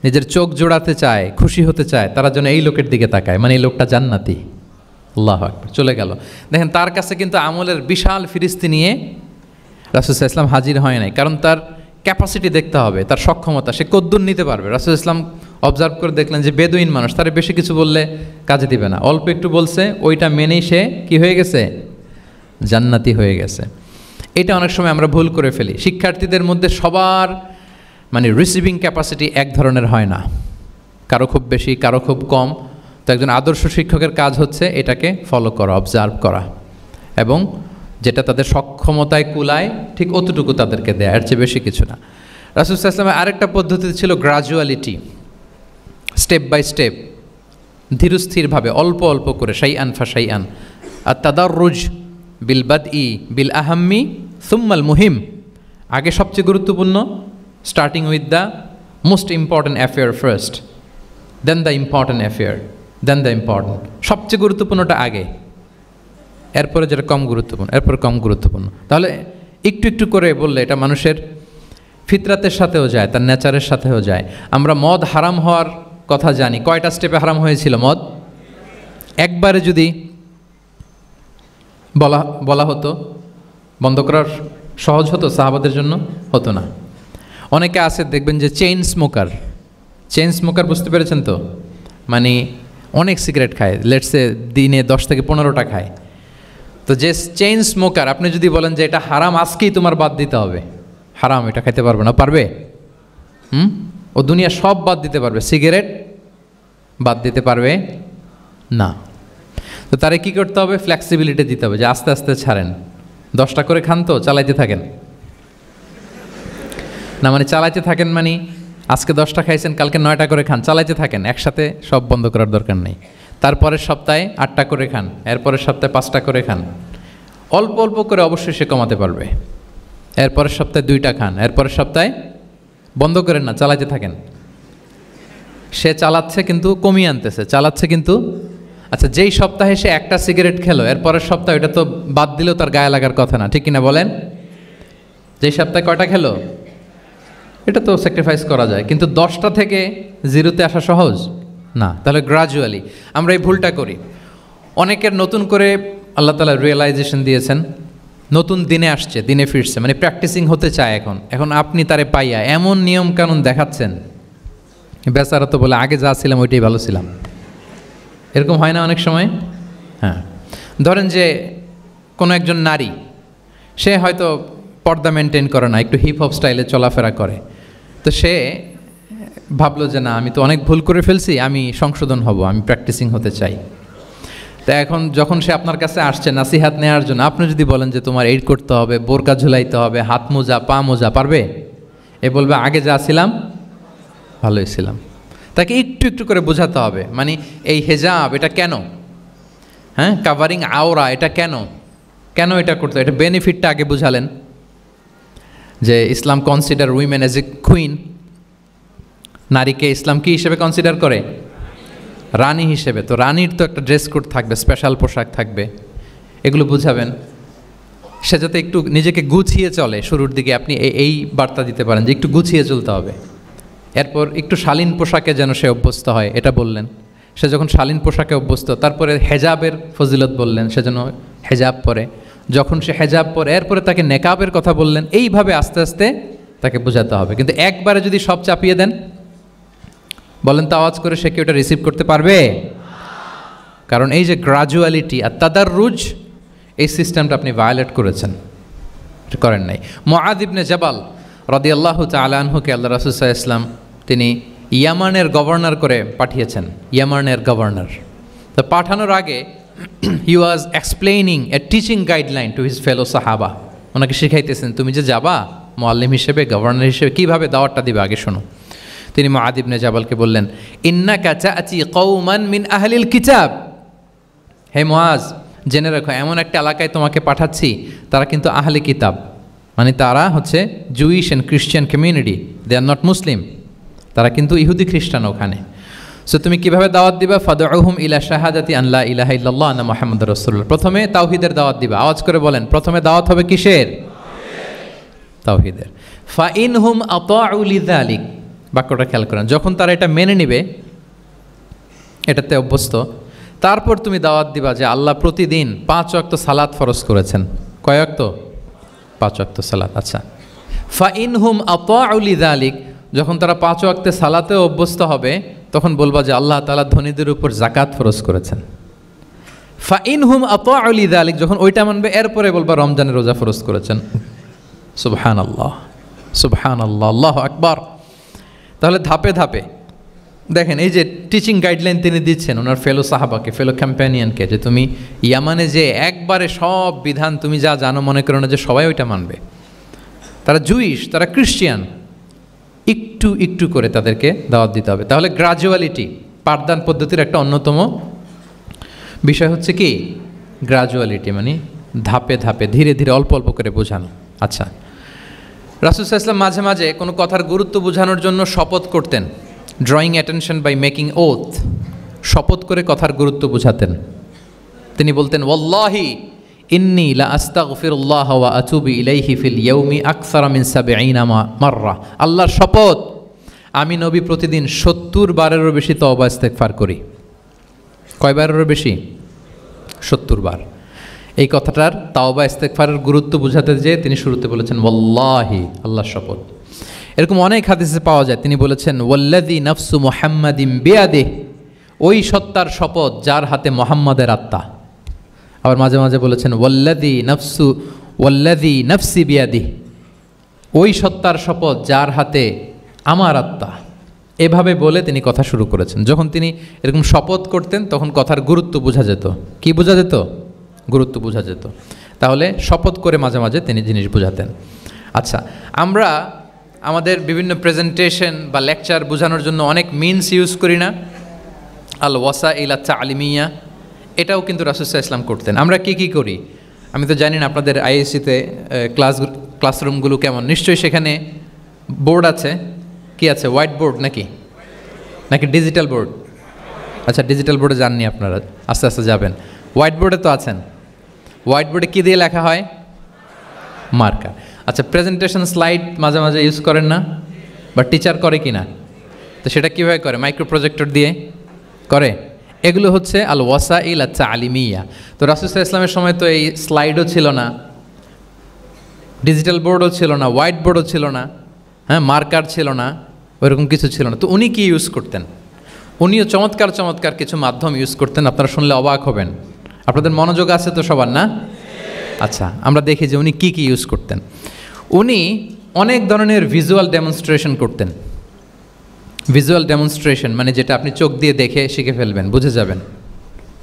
নিজের চোখ জোড়াতে চায়, খুশি হতে চায়, তারা যেন এই লোকের দিকে তাকায়, মানে এই লোকটা জান্নাতি। আল্লাহু আকবার। চলে গেল। দেখেন, তার কাছে কিন্তু আমলের বিশাল ফিরিস্তি নিয়ে রাসূল সাল্লাল্লাহু আলাইহি ওয়াসাল্লাম হাজির হয় নাই, কারণ তার ক্যাপাসিটি দেখতে হবে, তার সক্ষমতা, সে কদ্দুর নিতে পারবে। রাসূল সাল্লাল্লাহু আলাইহি ওয়াসাল্লাম অবজার্ভ করে দেখলেন যে বেদুইন মানুষ, তার বেশি কিছু বললে কাজে দিবে না, অল্প একটু বলছে, ওইটা মেনেই সে কি হয়ে গেছে? জান্নাতি হয়ে গেছে। এটা অনেক সময় আমরা ভুল করে ফেলি। শিক্ষার্থীদের মধ্যে সবার মানে রিসিভিং ক্যাপাসিটি এক ধরনের হয় না, কারো খুব বেশি, কারো খুব কম। তো একজন আদর্শ শিক্ষকের কাজ হচ্ছে এটাকে ফলো করা, অবজার্ভ করা, এবং যেটা তাদের সক্ষমতায় কুলায় ঠিক অতটুকু তাদেরকে দেয়, এর চেয়ে বেশি কিছু না। রাসূল সাল্লাল্লাহু আলাইহি ওয়াসাল্লামের আরেকটা পদ্ধতি ছিল গ্রাজুয়ালিটি, স্টেপ বাই স্টেপ, ধীরস্থিরভাবে, অল্প অল্প করে, শাইআন ফাশাইআন। আর তাদাররুজ বিল বাদই বিল আহাম্মি সুম্মাল মুহিম। আগে সবচেয়ে গুরুত্বপূর্ণ, starting with the most important affair first, then the important affair, then the important. সবচেয়ে গুরুত্বপূর্ণটা আগে, এরপরে যেটা কম গুরুত্বপূর্ণ, এরপরে কম গুরুত্বপূর্ণ। তাহলে একটু একটু করে বললে এটা মানুষের ফিতরাতের সাথেও যায়, তার নেচারের সাথেও যায়। আমরা মদ হারাম হওয়ার কথা জানি। কয়টা স্টেপে হারাম হয়েছিল মদ? একবারে যদি বলা হতো বন্ধ করার সহজ হতো সাহাবাদের জন্য? হতো না। অনেকে আছে দেখবেন যে চেইন স্মোকার, বুঝতে পেরেছেন তো? মানে অনেক সিগারেট খায়, লেটসে দিনে 10 থেকে 15টা খায়। তো যে চেইন স্মোকার, আপনি যদি বলেন যে এটা হারাম, আজকেই তোমার বাদ দিতে হবে, হারাম, এটা খাইতে পারবে না, পারবে? ও দুনিয়া সব বাদ দিতে পারবে, সিগারেট বাদ দিতে পারবে না। তো তারে কি করতে হবে? ফ্লেক্সিবিলিটি দিতে হবে, যে আস্তে আস্তে ছাড়েন, 10টা করে খান, তো চালাইতে থাকেন না, মানে চালাইতে থাকেন মানে আজকে 10টা খাইছেন, কালকে 9টা করে খান, চালাইতে থাকেন, একসাথে সব বন্ধ করার দরকার নেই। তারপরের সপ্তাহে 8টা করে খান, এরপরের সপ্তাহে 5টা করে খান, অল্প অল্প করে অবশ্যই সে কমাতে পারবে। এরপরের সপ্তাহে 2টা খান, এরপরের সপ্তাহে বন্ধ করেন না, চালাইতে থাকেন। সে চালাচ্ছে কিন্তু কমিয়ে আনতেছে, চালাচ্ছে কিন্তু। আচ্ছা, যেই সপ্তাহে সে 1টা সিগারেট খেলো, এরপরের সপ্তাহে ওটা তো বাদ দিলেও তার গায়ে লাগার কথা না, ঠিক কিনা বলেন? যে সপ্তাহে কয়টা খেলো, এটা তো স্যাক্রিফাইস করা যায়, কিন্তু 10টা থেকে 0-তে আসা সহজ না। তাহলে গ্রাজুয়ালি আমরা এই ভুলটা করি। অনেকের নতুন করে আল্লাহ তাআলা রিয়েলাইজেশন দিয়েছেন, নতুন দিনে আসছে, দিনে ফিরছে, মানে প্র্যাকটিসিং হতে চায়। এখন আপনি তারে পাইয়া এমন নিয়ম কানুন দেখাচ্ছেন, বেচারা তো বলে আগে যা ছিলাম ওইটাই ভালো ছিলাম। এরকম হয় না অনেক সময়? হ্যাঁ, ধরেন যে কোনো একজন নারী, সে হয়তো পর্দা মেনটেন করে না, একটু হিপ হপ স্টাইলে চলাফেরা করে, তো সে ভাবলো যে না, আমি তো অনেক ভুল করে ফেলছি, আমি সংশোধন হব, আমি প্র্যাকটিসিং হতে চাই। তা এখন যখন সে আপনার কাছে আসছে নাসিহাত নেওয়ার জন্য, আপনি যদি বলেন যে তোমার এই করতে হবে, বোরকা ঝুলাইতে হবে, হাত মোজা, পা মোজা, পারবে? এ বলবে আগে যা ছিলাম ভালোই ছিলাম। তাকে একটু একটু করে বোঝাতে হবে, মানে এই হেজাব এটা কেন, হ্যাঁ, কাভারিং আওরা এটা কেন, কেন এটা করতে, এটা বেনিফিটটা আগে বুঝালেন। যে Islam consider women as a queen, নারীকে ইসলাম কি হিসেবে কনসিডার করে? রানী হিসেবে। তো রানীর তো একটা ড্রেস কোড থাকবে, স্পেশাল পোশাক থাকবে, এগুলো বুঝাবেন। সে যাতে একটু নিজেকে গুছিয়ে চলে, শুরুর দিকে আপনি এই বার্তা দিতে পারেন যে একটু গুছিয়ে চলতে হবে। এরপর একটু শালীন পোশাকে যেন সে অভ্যস্ত হয়, এটা বললেন। সে যখন শালীন পোশাকে অভ্যস্ত, তারপরে হেজাবের ফজিলত বললেন, সে যেন হেজাব পরে। যখন সে হেজাব পরে, এরপরে তাকে নেকাবের কথা বললেন। এইভাবে আস্তে আস্তে তাকে বোঝাতে হবে। কিন্তু একবারে যদি সব চাপিয়ে দেন, বলেন তো আওয়াজ করে, সে কি ওটা রিসিভ করতে পারবে? কারণ এই যে গ্রাজুয়ালিটি আর তাদাররুজ, এই সিস্টেমটা আপনি ভায়োলেট করেছেন, এটা করেন নাই। মুআয ইবনে জাবাল রাদিয়াল্লাহু তাআলা আনহুকে আল্লাহ রাসূল সাল্লাল্লাহু আলাইহি ওয়াসাল্লাম তিনি ইয়ামানের গভর্নর করে পাঠিয়েছেন, ইয়ামানের গভর্নর। তো পাঠানোর আগে he was explaining a teaching guideline to his fellow সাহাবা। ওনাকে শিখাইতেছেন, তুমি যে যাবা মুআল্লিম হিসেবে, গভর্নর হিসেবে, কীভাবে দাওয়াতটা দিবে আগে শোনো। তিনি মুআয ইবনে জাবালকে বললেন, ইন্নাকা তা'তি কওমান মিন আহলিল কিতাব। হে মুআয, জেনে রাখো, এমন একটা এলাকায় তোমাকে পাঠাচ্ছি, তারা কিন্তু আহলে কিতাব, মানে তারা হচ্ছে Jewish and Christian community, they are not Muslim, তারা কিন্তু ইহুদি খ্রিস্টান ওখানে। সো তুমি কিভাবে দাওয়াত দিবা? ফাদউহুম ইলা শাহাদাতি আন লা ইলাহা ইল্লাল্লাহ ওয়া আন্না মুহাম্মাদুর রাসূলুল্লাহ। প্রথমে তাওহীদের দাওয়াত দিবা। আওয়াজ করে বলেন, প্রথমে দাওয়াত হবে কিসের? তাওহীদের। ফা ইনহুম আতাউ লিযালিক, বাক্যটা খেয়াল করেন। যখন তারা এটা মেনে নেবে, এটাতে অভ্যস্ত, তারপর তুমি দাওয়াত দিবা যে আল্লাহ প্রতিদিন 5 ওয়াক্ত সালাত ফরজ করেছেন। কয় ওয়াক্ত? 5 ওয়াক্ত সালাত। আচ্ছা, ফা ইনহুম আতাউ লিযালিক, যখন তারা 5 ওয়াক্তে সালাতেও অভ্যস্ত হবে, তখন বলবা যে আল্লাহ তাআলা ধনীদের উপর জাকাত ফরজ করেছেন। ফা ইনহুম আতাউ লিযালিক, যখন ওইটা মানবে, এরপরে বলবা রমজানের রোজা ফরজ করেছেন। সুবহানাল্লাহ, সুবহানাল্লাহ, আল্লাহু আকবার। তাহলে ধাপে ধাপে দেখেন, এই যে টিচিং গাইডলাইন তিনি দিচ্ছেন ওনার ফেলো সাহাবাকে, ফেলো ক্যাম্পেনিয়নকে, যে তুমি ইয়ামানে যে একবারে সব বিধান তুমি যা জানো, মনে করো না যে সবাই ওইটা মানবে। তারা জুইশ, তারা ক্রিশ্চিয়ান, একটু একটু করে তাদেরকে দাওয়াত দিতে হবে। তাহলে গ্রাজুয়ালিটি, পাঠদান পদ্ধতির একটা অন্যতম বিষয় হচ্ছে কি গ্রাজুয়ালিটি, মানে ধাপে ধাপে, ধীরে ধীরে, অল্প অল্প করে বোঝানো। আচ্ছা, রাসূল সাল্লাল্লাহু আলাইহি ওয়াসাল্লাম মাঝে মাঝে কোনো কথার গুরুত্ব বোঝানোর জন্য শপথ করতেন, drawing attention by making oath, শপথ করে কথার গুরুত্ব বোঝাতেন। তিনি বলতেন, ওয়াল্লাহি ইন্নী লা আস্তাগফিরুল্লাহ ওয়া আতুবু ইলাইহি ফিল ইয়াউমি আকসারা মিন ৭০ মাররা। আল্লাহর শপথ, আমি নবী প্রতিদিন ৭০ বারেরও বেশি তওবা ইস্তেগফার করি। কয়বারেরও বেশি? ৭০ বার। এই কথাটার তাওবা ইস্তেগফারের গুরুত্ব বোঝাতে যেয়ে তিনি শুরুতে বলেছেন ওয়াল্লাহি, আল্লাহর শপথ। এরকম অনেক হাদিসে পাওয়া যায়, তিনি বলেছেন ওয়াল্লাযী নাফসু মুহাম্মাদিন বিয়াদিহি, ওই সত্তার শপথ যার হাতে মুহাম্মাদের আত্মা। আবার মাঝে মাঝে বলেছেন ওয়াল্লাযী নাফসি বিয়াদিহি, ওই সত্তার শপথ যার হাতে আমার আত্মা। এভাবে বলে তিনি কথা শুরু করেছেন। যখন তিনি এরকম শপথ করতেন, তখন কথার গুরুত্ব বোঝা যেত। কি বোঝা যেত? গুরুত্ব বোঝা যেত। তাহলে শপথ করে মাঝে মাঝে তিনি জিনিস বোঝাতেন। আচ্ছা, আমরা আমাদের বিভিন্ন প্রেজেন্টেশন বা লেকচার বোঝানোর জন্য অনেক মিনস ইউজ করি না? আল ওয়াসাইল তালিমিয়া, এটাও কিন্তু রাসূল সাল্লাল্লাহু আলাইহি ওয়াসাল্লাম করতেন। আমরা কি করি আমি তো জানি না, আপনাদের আইএসসিতে ক্লাসরুমগুলো কেমন? নিশ্চয়ই সেখানে বোর্ড আছে। কি আছে? হোয়াইট বোর্ড নাকি ডিজিটাল বোর্ড? আচ্ছা, ডিজিটাল বোর্ডে যাননি আপনারা, আস্তে আস্তে যাবেন। হোয়াইট বোর্ডে তো আছেন। হোয়াইট বোর্ডে কী দিয়ে লেখা হয়? মার্কার। আচ্ছা, প্রেজেন্টেশন স্লাইড মাঝে মাঝে ইউজ করেন না, বা টিচার করে কি না? তো সেটা কীভাবে করে? মাইক্রো প্রজেক্টর দিয়ে করে। এগুলো হচ্ছে আল ওয়াসাইল আচ্ছা আলিমিয়া। তো রাসূল সাল্লাল্লাহু আলাইহি ওয়াসাল্লামের সময় তো এই স্লাইডও ছিল না, ডিজিটাল বোর্ডও ছিল না, হোয়াইট বোর্ডও ছিল না, হ্যাঁ, মার্কার ছিল না, ওইরকম কিছু ছিল না। তো উনি কি ইউজ করতেন? উনিও চমৎকার চমৎকার কিছু মাধ্যম ইউজ করতেন, আপনারা শুনলে অবাক হবেন। আপনাদের মনোযোগ আছে তো সবার, না? আচ্ছা, আমরা দেখি যে উনি কি কি ইউজ করতেন। উনি অনেক ধরনের ভিজুয়াল ডেমনস্ট্রেশন করতেন। ভিজুয়াল ডেমনস্ট্রেশন মানে যেটা আপনি চোখ দিয়ে দেখে শিখে ফেলবেন, বুঝে যাবেন।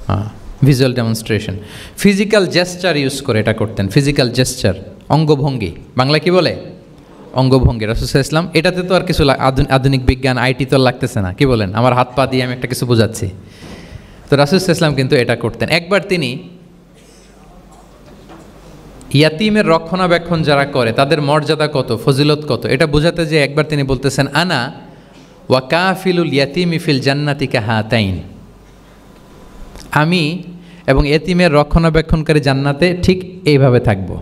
হ্যাঁ, visual demonstration. Physical gesture use করে এটা করতেন। ফিজিক্যাল জেস্চার, অঙ্গভঙ্গি, বাংলা কি বলে? অঙ্গভঙ্গি। রাসূল সাল্লাল্লাহু আলাইহি ওয়াসাল্লাম, এটাতে তো আর কিছু আধুনিক বিজ্ঞান আইটি তো লাগতেছে না, কি বলেন? আমার হাত পা দিয়ে আমি একটা কিছু বোঝাচ্ছি। তো রাসূল সাল্লাল্লাহু আলাইহি ওয়াসাল্লাম কিন্তু এটা করতেন। একবার তিনি ইয়াতিমের রক্ষণাবেক্ষণ যারা করে তাদের মর্যাদা কত, ফজিলত কত, এটা বোঝাতে যে একবার তিনি বলতেছেন, আনা ওয়া কাফিলুল ইয়াতিমি ফিল জান্নাতি কাহাতাইন, আমি এবং এতিমের রক্ষণাবেক্ষণকারী জান্নাতে ঠিক এইভাবে থাকবো।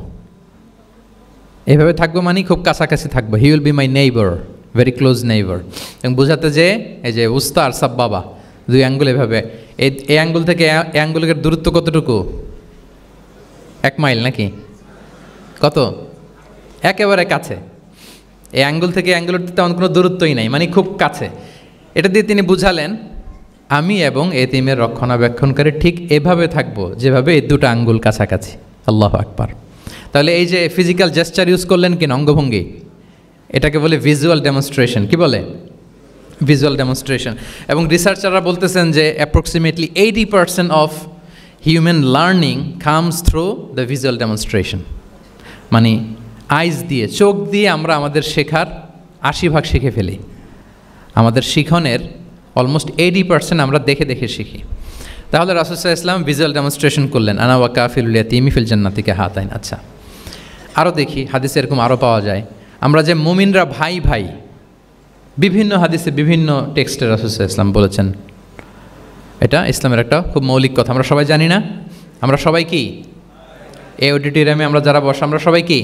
এইভাবে থাকবো মানে খুব কাছাকাছি থাকবো। He will be my neighbour, very close neighbour. এবং বোঝাতে যে এই যে উস্তা আর সাব বাবা, দুই আঙ্গুল এভাবে, এই আঙ্গুল থেকে এই আঙ্গুলের দূরত্ব কতটুকু? 1 মাইল নাকি কত? একেবারে কাছে। এই আঙ্গুল থেকে আঙ্গুলের তেমন কোনো দূরত্বই নাই, মানে খুব কাছে। এটা দিয়ে তিনি বুঝালেন, আমি এবং এতিমের রক্ষণাবেক্ষণকারী ঠিক এভাবে থাকবো যেভাবে এই দুটো আঙ্গুল কাছাকাছি। আল্লাহু আকবার। তাহলে এই যে ফিজিক্যাল জেস্চার ইউজ করলেন কিনা, অঙ্গভঙ্গি, এটাকে বলে ভিজুয়াল ডেমনস্ট্রেশন। কি বলে? Visual demonstration. এবং রিসার্চাররা বলতেছেন যে approximately 80% of human learning comes through the visual demonstration. মানে আইজ দিয়ে, চোখ দিয়ে আমরা আমাদের শেখার 80% শিখে ফেলি। আমাদের শিখনের অলমোস্ট 80% আমরা দেখে দেখে শিখি। তাহলে রাসূল সাল্লাল্লাহু আলাইহি ওয়াসাল্লাম ভিজুয়াল ডেমনস্ট্রেশন করলেন, আনা ওয়া কাফিলুল ইয়াতীমি ফিল জান্নাতি কাহাতাইন। আচ্ছা, আরও দেখি হাদিসে এরকম আরও পাওয়া যায়। আমরা যে মুমিনরা ভাই ভাই, বিভিন্ন হাদিসে বিভিন্ন টেক্সটে রাসূল সাল্লাল্লাহু আলাইহি ওয়াসাল্লাম বলেছেন। এটা ইসলামের একটা খুব মৌলিক কথা, আমরা সবাই জানি না? আমরা সবাই কি এই অডিটোরিয়ামে আমরা যারা বসে আমরা সবাই কি?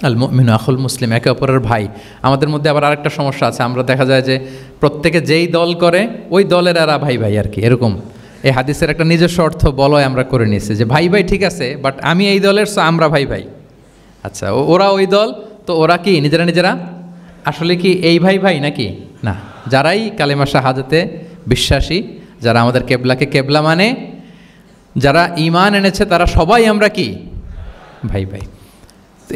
আল মুমিনু আখুল মুসলিম, একে অপরের ভাই। আমাদের মধ্যে আবার আরেকটা সমস্যা আছে, আমরা দেখা যায় যে প্রত্যেকে যেই দল করে ওই দলের এরা ভাই ভাই আর কি, এরকম। এই হাদিসের একটা নিজস্ব অর্থ বলয় আমরা করে নিয়েছি যে ভাই ভাই ঠিক আছে, বাট আমি এই দলের, সো আমরা ভাই ভাই। আচ্ছা, ওরা ওই দল, তো ওরা কি নিজেরা নিজেরা আসলে কি এই ভাই ভাই নাকি? না, যারাই কালেমা শাহাদাতে বিশ্বাসী, যারা আমাদের কেবলাকে কেবলা মানে, যারা ঈমান এনেছে, তারা সবাই আমরা কি? ভাই ভাই।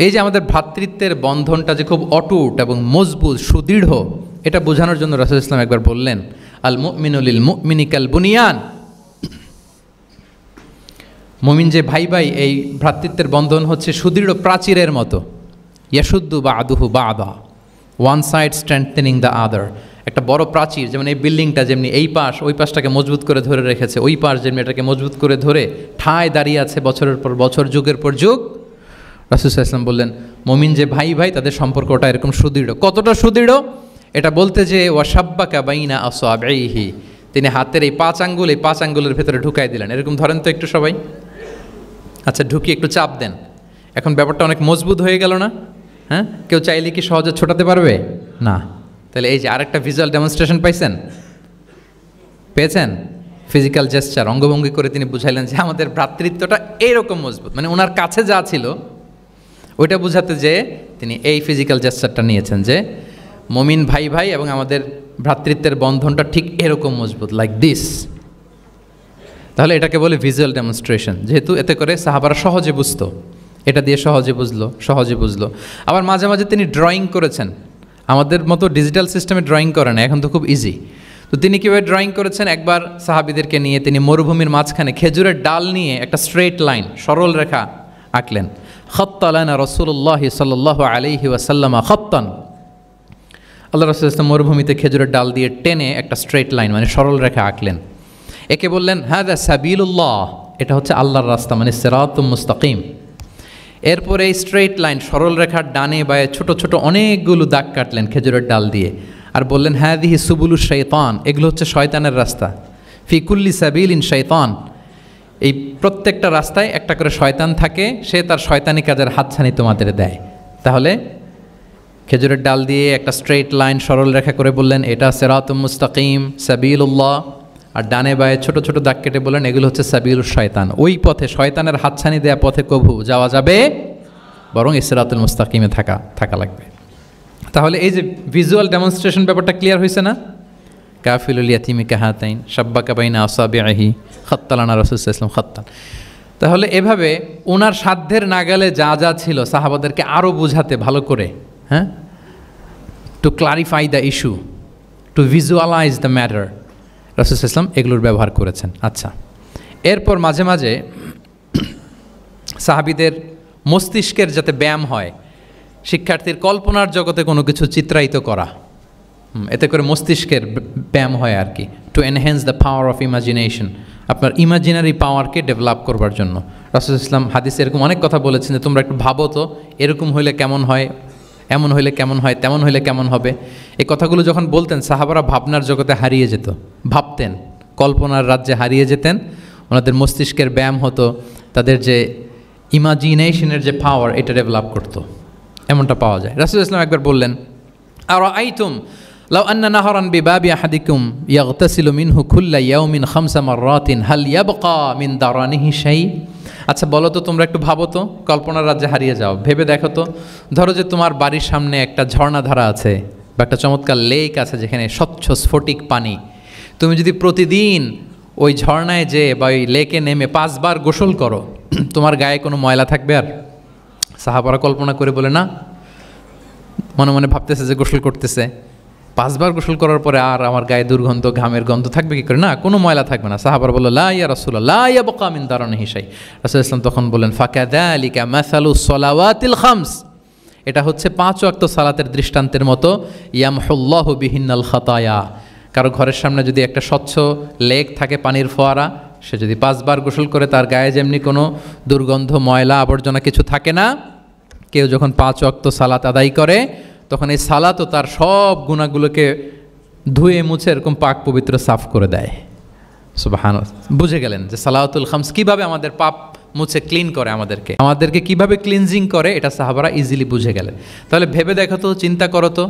এই যে আমাদের ভ্রাতৃত্বের বন্ধনটা যে খুব অটুট এবং মজবুত, সুদৃঢ়, এটা বোঝানোর জন্য রাসূল ইসলাম একবার বললেন, আল মুমিনু লিল মুমিনি কাল বুনিয়ান। মুমিন যে ভাই ভাই, এই ভ্রাতৃত্বের বন্ধন হচ্ছে সুদৃঢ় প্রাচীরের মতো। ইয়াশুদ্দু বা'দুহু বা'দা, one side strengthening the other. একটা বড় প্রাচীর, যেমন এই বিল্ডিংটা যেমনি এই পাশ ওই পাশটাকে মজবুত করে ধরে রেখেছে, ওই পাশ যেমনি এটাকে মজবুত করে ধরে ঠায় দাঁড়িয়ে আছে বছরের পর বছর, যুগের পর যুগ। রাসূল সাল্লাল্লাহু আলাইহি ওয়াসাল্লাম বললেন, মুমিন যে ভাই ভাই তাদের সম্পর্কটা এরকম সুদৃঢ়। কতটা সুদৃঢ়? এটা বলতে যে ওয়াশাব্বাকা বাইনা আসওয়াবিহি, তিনি হাতের এই 5 আঙ্গুল, এই 5 আঙ্গুলের ভেতরে ঢুকাই দিলেন। এরকম ধরেন তো একটু সবাই। আচ্ছা, ঢুকিয়ে একটু চাপ দেন, এখন ব্যাপারটা অনেক মজবুত হয়ে গেল না? হ্যাঁ, কেউ চাইলে কি সহজে ছোটাতে পারবে? না। তাহলে এই যে আরেকটা ভিজুয়াল ডেমনস্ট্রেশন পাইছেন, পেয়েছেন? ফিজিক্যাল জেস্চার, অঙ্গভঙ্গি করে তিনি বুঝাইলেন যে আমাদের ভ্রাতৃত্বটা এইরকম মজবুত, মানে ওনার কাছে যা ছিল ওইটা বুঝাতে যে তিনি এই ফিজিক্যাল জেস্চারটা নিয়েছেন যে মুমিন ভাই ভাই এবং আমাদের ভ্রাতৃত্বের বন্ধনটা ঠিক এরকম মজবুত, লাইক দিস। তাহলে এটাকে বলে ভিজুয়াল ডেমনস্ট্রেশন, যেহেতু এতে করে সাহাবারা সহজে বুঝতো, এটা দিয়ে সহজে বুঝলো। আবার মাঝে মাঝে তিনি ড্রয়িং করেছেন। আমাদের মতো ডিজিটাল সিস্টেমে ড্রয়িং করে না, এখন তো খুব ইজি। তো তিনি কীভাবে ড্রয়িং করেছেন, একবার সাহাবিদেরকে নিয়ে তিনি মরুভূমির মাঝখানে খেজুরের ডাল নিয়ে একটা স্ট্রেট লাইন, সরল রেখা আঁকলেন। খাত্তা লানা রাসূলুল্লাহ সাল্লাল্লাহু আলাইহি ওয়াসাল্লাম খাত্তান, আল্লাহ রাসূল সাল্লাল্লাহু মরুভূমিতে খেজুরের ডাল দিয়ে টেনে একটা স্ট্রেট লাইন, মানে সরল রেখা আঁকলেন। একে বললেন হাদা সাবিলুল্লাহ, এটা হচ্ছে আল্লাহর রাস্তা, মানে সিরাতুম মুস্তাকিম। এরপরে এই স্ট্রেট লাইন, সরল রেখার ডানে বায়ে ছোট ছোট অনেকগুলো দাগ কাটলেন খেজুরের ডাল দিয়ে, আর বললেন হাদিহি সুবুলুশ শাইতান, এগুলো হচ্ছে শয়তানের রাস্তা। ফি কুল্লি সাবিলিন শাইতান, এই প্রত্যেকটা রাস্তায় একটা করে শয়তান থাকে, সে তার শয়তানি কাজের হাতছানি তোমাদের দেয়। তাহলে খেজুরের ডাল দিয়ে একটা স্ট্রেইট লাইন সরল রেখা করে বললেন এটা সিরাতুম মুস্তাকিম সাবিলুল্লাহ, আর ডানে বায়ে ছোট ছোট দাগ কেটে বললেন এগুলো হচ্ছে সাবিলুশ শয়তান। ওই পথে শয়তানের হাতছানি দেয়া পথে কভু যাওয়া যাবে, বরং সিরাতুল মুস্তাকিমে থাকা লাগবে। তাহলে এই যে ভিজুয়াল ডেমনস্ট্রেশন ব্যাপারটা ক্লিয়ার হয়েছে না? কাফিলুল ইয়াতিমি কাহাতাইন শাব্বাকা বাইনা আসাবিহি খাত্তালানা রাসূলুল্লাহ সাল্লাল্লাহু আলাইহি ওয়াসাল্লাম খাত্তান। তাহলে এভাবে ওনার সাধ্যের নাগালে যা যা ছিল সাহাবাদেরকে আরও বুঝাতে ভালো করে, হ্যাঁ, to clarify the issue, to visualize the matter, রাসূলুল্লাহ সাল্লাল্লাহু আলাইহি ওয়াসাল্লাম এগুলোর ব্যবহার করেছেন। আচ্ছা, এরপর মাঝে মাঝে সাহাবীদের মস্তিষ্কের যাতে ব্যায়াম হয়, শিক্ষার্থীর কল্পনার জগতে কোনো কিছু চিত্রায়িত করা, এতে করে মস্তিষ্কের ব্যায়াম হয় আর কি, to enhance the power of imagination, আপনার ইমাজিনারি পাওয়ারকে ডেভেলপ করবার জন্য। রাসূলুল্লাহ ইসলাম হাদিসে এরকম অনেক কথা বলেছেন যে তোমরা একটু ভাবো তো, এরকম হইলে কেমন হয়, এমন হইলে কেমন হয়, তেমন হইলে কেমন হবে। এই কথাগুলো যখন বলতেন সাহাবারা ভাবনার জগতে হারিয়ে যেত, ভাবতেন, কল্পনার রাজ্যে হারিয়ে যেতেন, ওনাদের মস্তিষ্কের ব্যায়াম হতো, তাদের যে ইমাজিনেশনের যে পাওয়ার এটা ডেভেলপ করতো, এমনটা পাওয়া যায়। রাসূলুল্লাহ ইসলাম একবার বললেন আরাআইতুম লাউ আন্না নাহরান বিবাবি আহাদিকুম ইয়াগতাসিলু মিনহু কুল্লা ইয়াউমিন খামসা মাররাতিন হাল ইয়াবকা মিন দারানিহি শাই। আচ্ছা বলো তো, তোমরা একটু ভাবো তো, কল্পনার রাজ্যে হারিয়ে যাও, ভেবে দেখো তো, ধরো যে তোমার বাড়ির সামনে একটা ঝর্ণাধারা আছে বা একটা চমৎকার লেক আছে যেখানে স্বচ্ছ স্ফটিক পানি, তুমি যদি প্রতিদিন ওই ঝর্ণায় যে বা ওই লেকে নেমে 5 বার গোসল করো, তোমার গায়ে কোনো ময়লা থাকবে আর? সাহাবারা কল্পনা করে বলে না, মনে মনে ভাবতেছে যে গোসল করতেছে, 5 বার গোসল করার পরে আর আমার গায়ে দুর্গন্ধ, ঘামের গন্ধ থাকবে কি করে? না, কোনো ময়লা থাকবে না। সাহাবারা বলল লা ইয়া রাসূলুল্লাহ লা ইয়াবকা মিন দারানিহি শাই। রাসূলুল্লাহ ইসলাম তখন বললেন ফাকাযালিকা মাসালুস সালাওয়াতিল খামস, এটা হচ্ছে 5 ওয়াক্ত সালাতের দৃষ্টান্তের মতো, ইয়ামহুল্লাহু বিহিন্নাল খাতায়া। কারো ঘরের সামনে যদি একটা স্বচ্ছ লেক থাকে, পানির ফোয়ারা, সে যদি 5 বার গোসল করে তার গায়ে যেমনি কোনো দুর্গন্ধ, ময়লা, আবর্জনা কিছু থাকে না, কেউ যখন 5 ওয়াক্ত সালাত আদায় করে তখন এই সালাতও তার সব গুনাহগুলোকে ধুয়ে মুছে এরকম পাক পবিত্র সাফ করে দেয়। সুবহানাল্লাহ। বুঝে গেলেন যে সালাওয়াতুল খামস কিভাবে আমাদের পাপ মুছে ক্লিন করে, আমাদেরকে কিভাবে ক্লিনজিং করে, এটা সাহাবারা ইজিলি বুঝে গেলেন। তাহলে ভেবে দেখো তো, চিন্তা করো তো,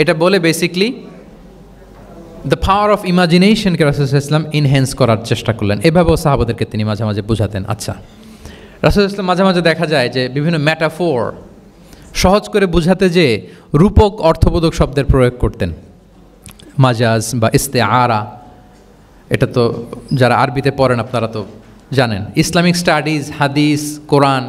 এটা বলে বেসিকলি দ্য পাওয়ার অফ ইমাজিনেশনকে রাসূলুল্লাহ ইসলাম ইনহ্যান্স করার চেষ্টা করলেন। এভাবেও সাহাবাদেরকে তিনি মাঝে মাঝে বুঝাতেন। আচ্ছা, রাসূলুল্লাহ ইসলাম মাঝে মাঝে দেখা যায় যে বিভিন্ন ম্যাটাফোর, সহজ করে বুঝাতে যে রূপক অর্থবোধক শব্দের প্রয়োগ করতেন, মাজাজ বা ইস্তেআরা। এটা তো যারা আরবিতে পড়েন আপনারা তো জানেন। ইসলামিক স্টাডিজ, হাদিস, কোরআন,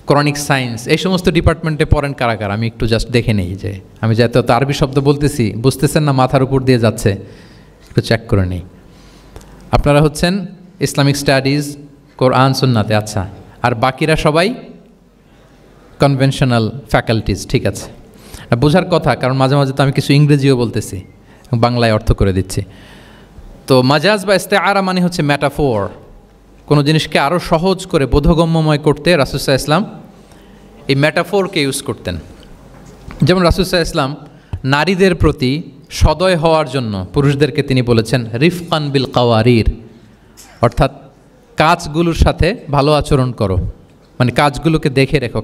কোরআনিক সায়েন্স, এই সমস্ত ডিপার্টমেন্টে পড়েন কারা কারা? আমি একটু জাস্ট দেখে নেই যে আমি যে এত আরবি শব্দ বলতেছি বুঝতেছেন না, মাথার উপর দিয়ে যাচ্ছে, একটু চেক করে নেই। আপনারা হচ্ছেন ইসলামিক স্টাডিজ, কোরআন, সুন্নাতে। আচ্ছা, আর বাকিরা সবাই কনভেনশনাল ফ্যাকাল্টিজ। ঠিক আছে, বোঝার কথা, কারণ মাঝে মাঝে তো আমি কিছু ইংরেজিও বলতেছি, বাংলায় অর্থ করে দিচ্ছি। তো মাজাজ বা ইস্তেআরা মানে হচ্ছে ম্যাটাফোর, কোনো জিনিসকে আরও সহজ করে বোধগম্যময় করতে রাসূলুল্লাহ ইসলাম এই ম্যাটাফোরকে ইউজ করতেন। যেমন রাসূলুল্লাহ ইসলাম নারীদের প্রতি সদয় হওয়ার জন্য পুরুষদেরকে তিনি বলেছেন রিফকান বিল কাওয়ারির, অর্থাৎ কাঁচগুলোর সাথে ভালো আচরণ করো, মানে কাঁচগুলোকে দেখে রেখো।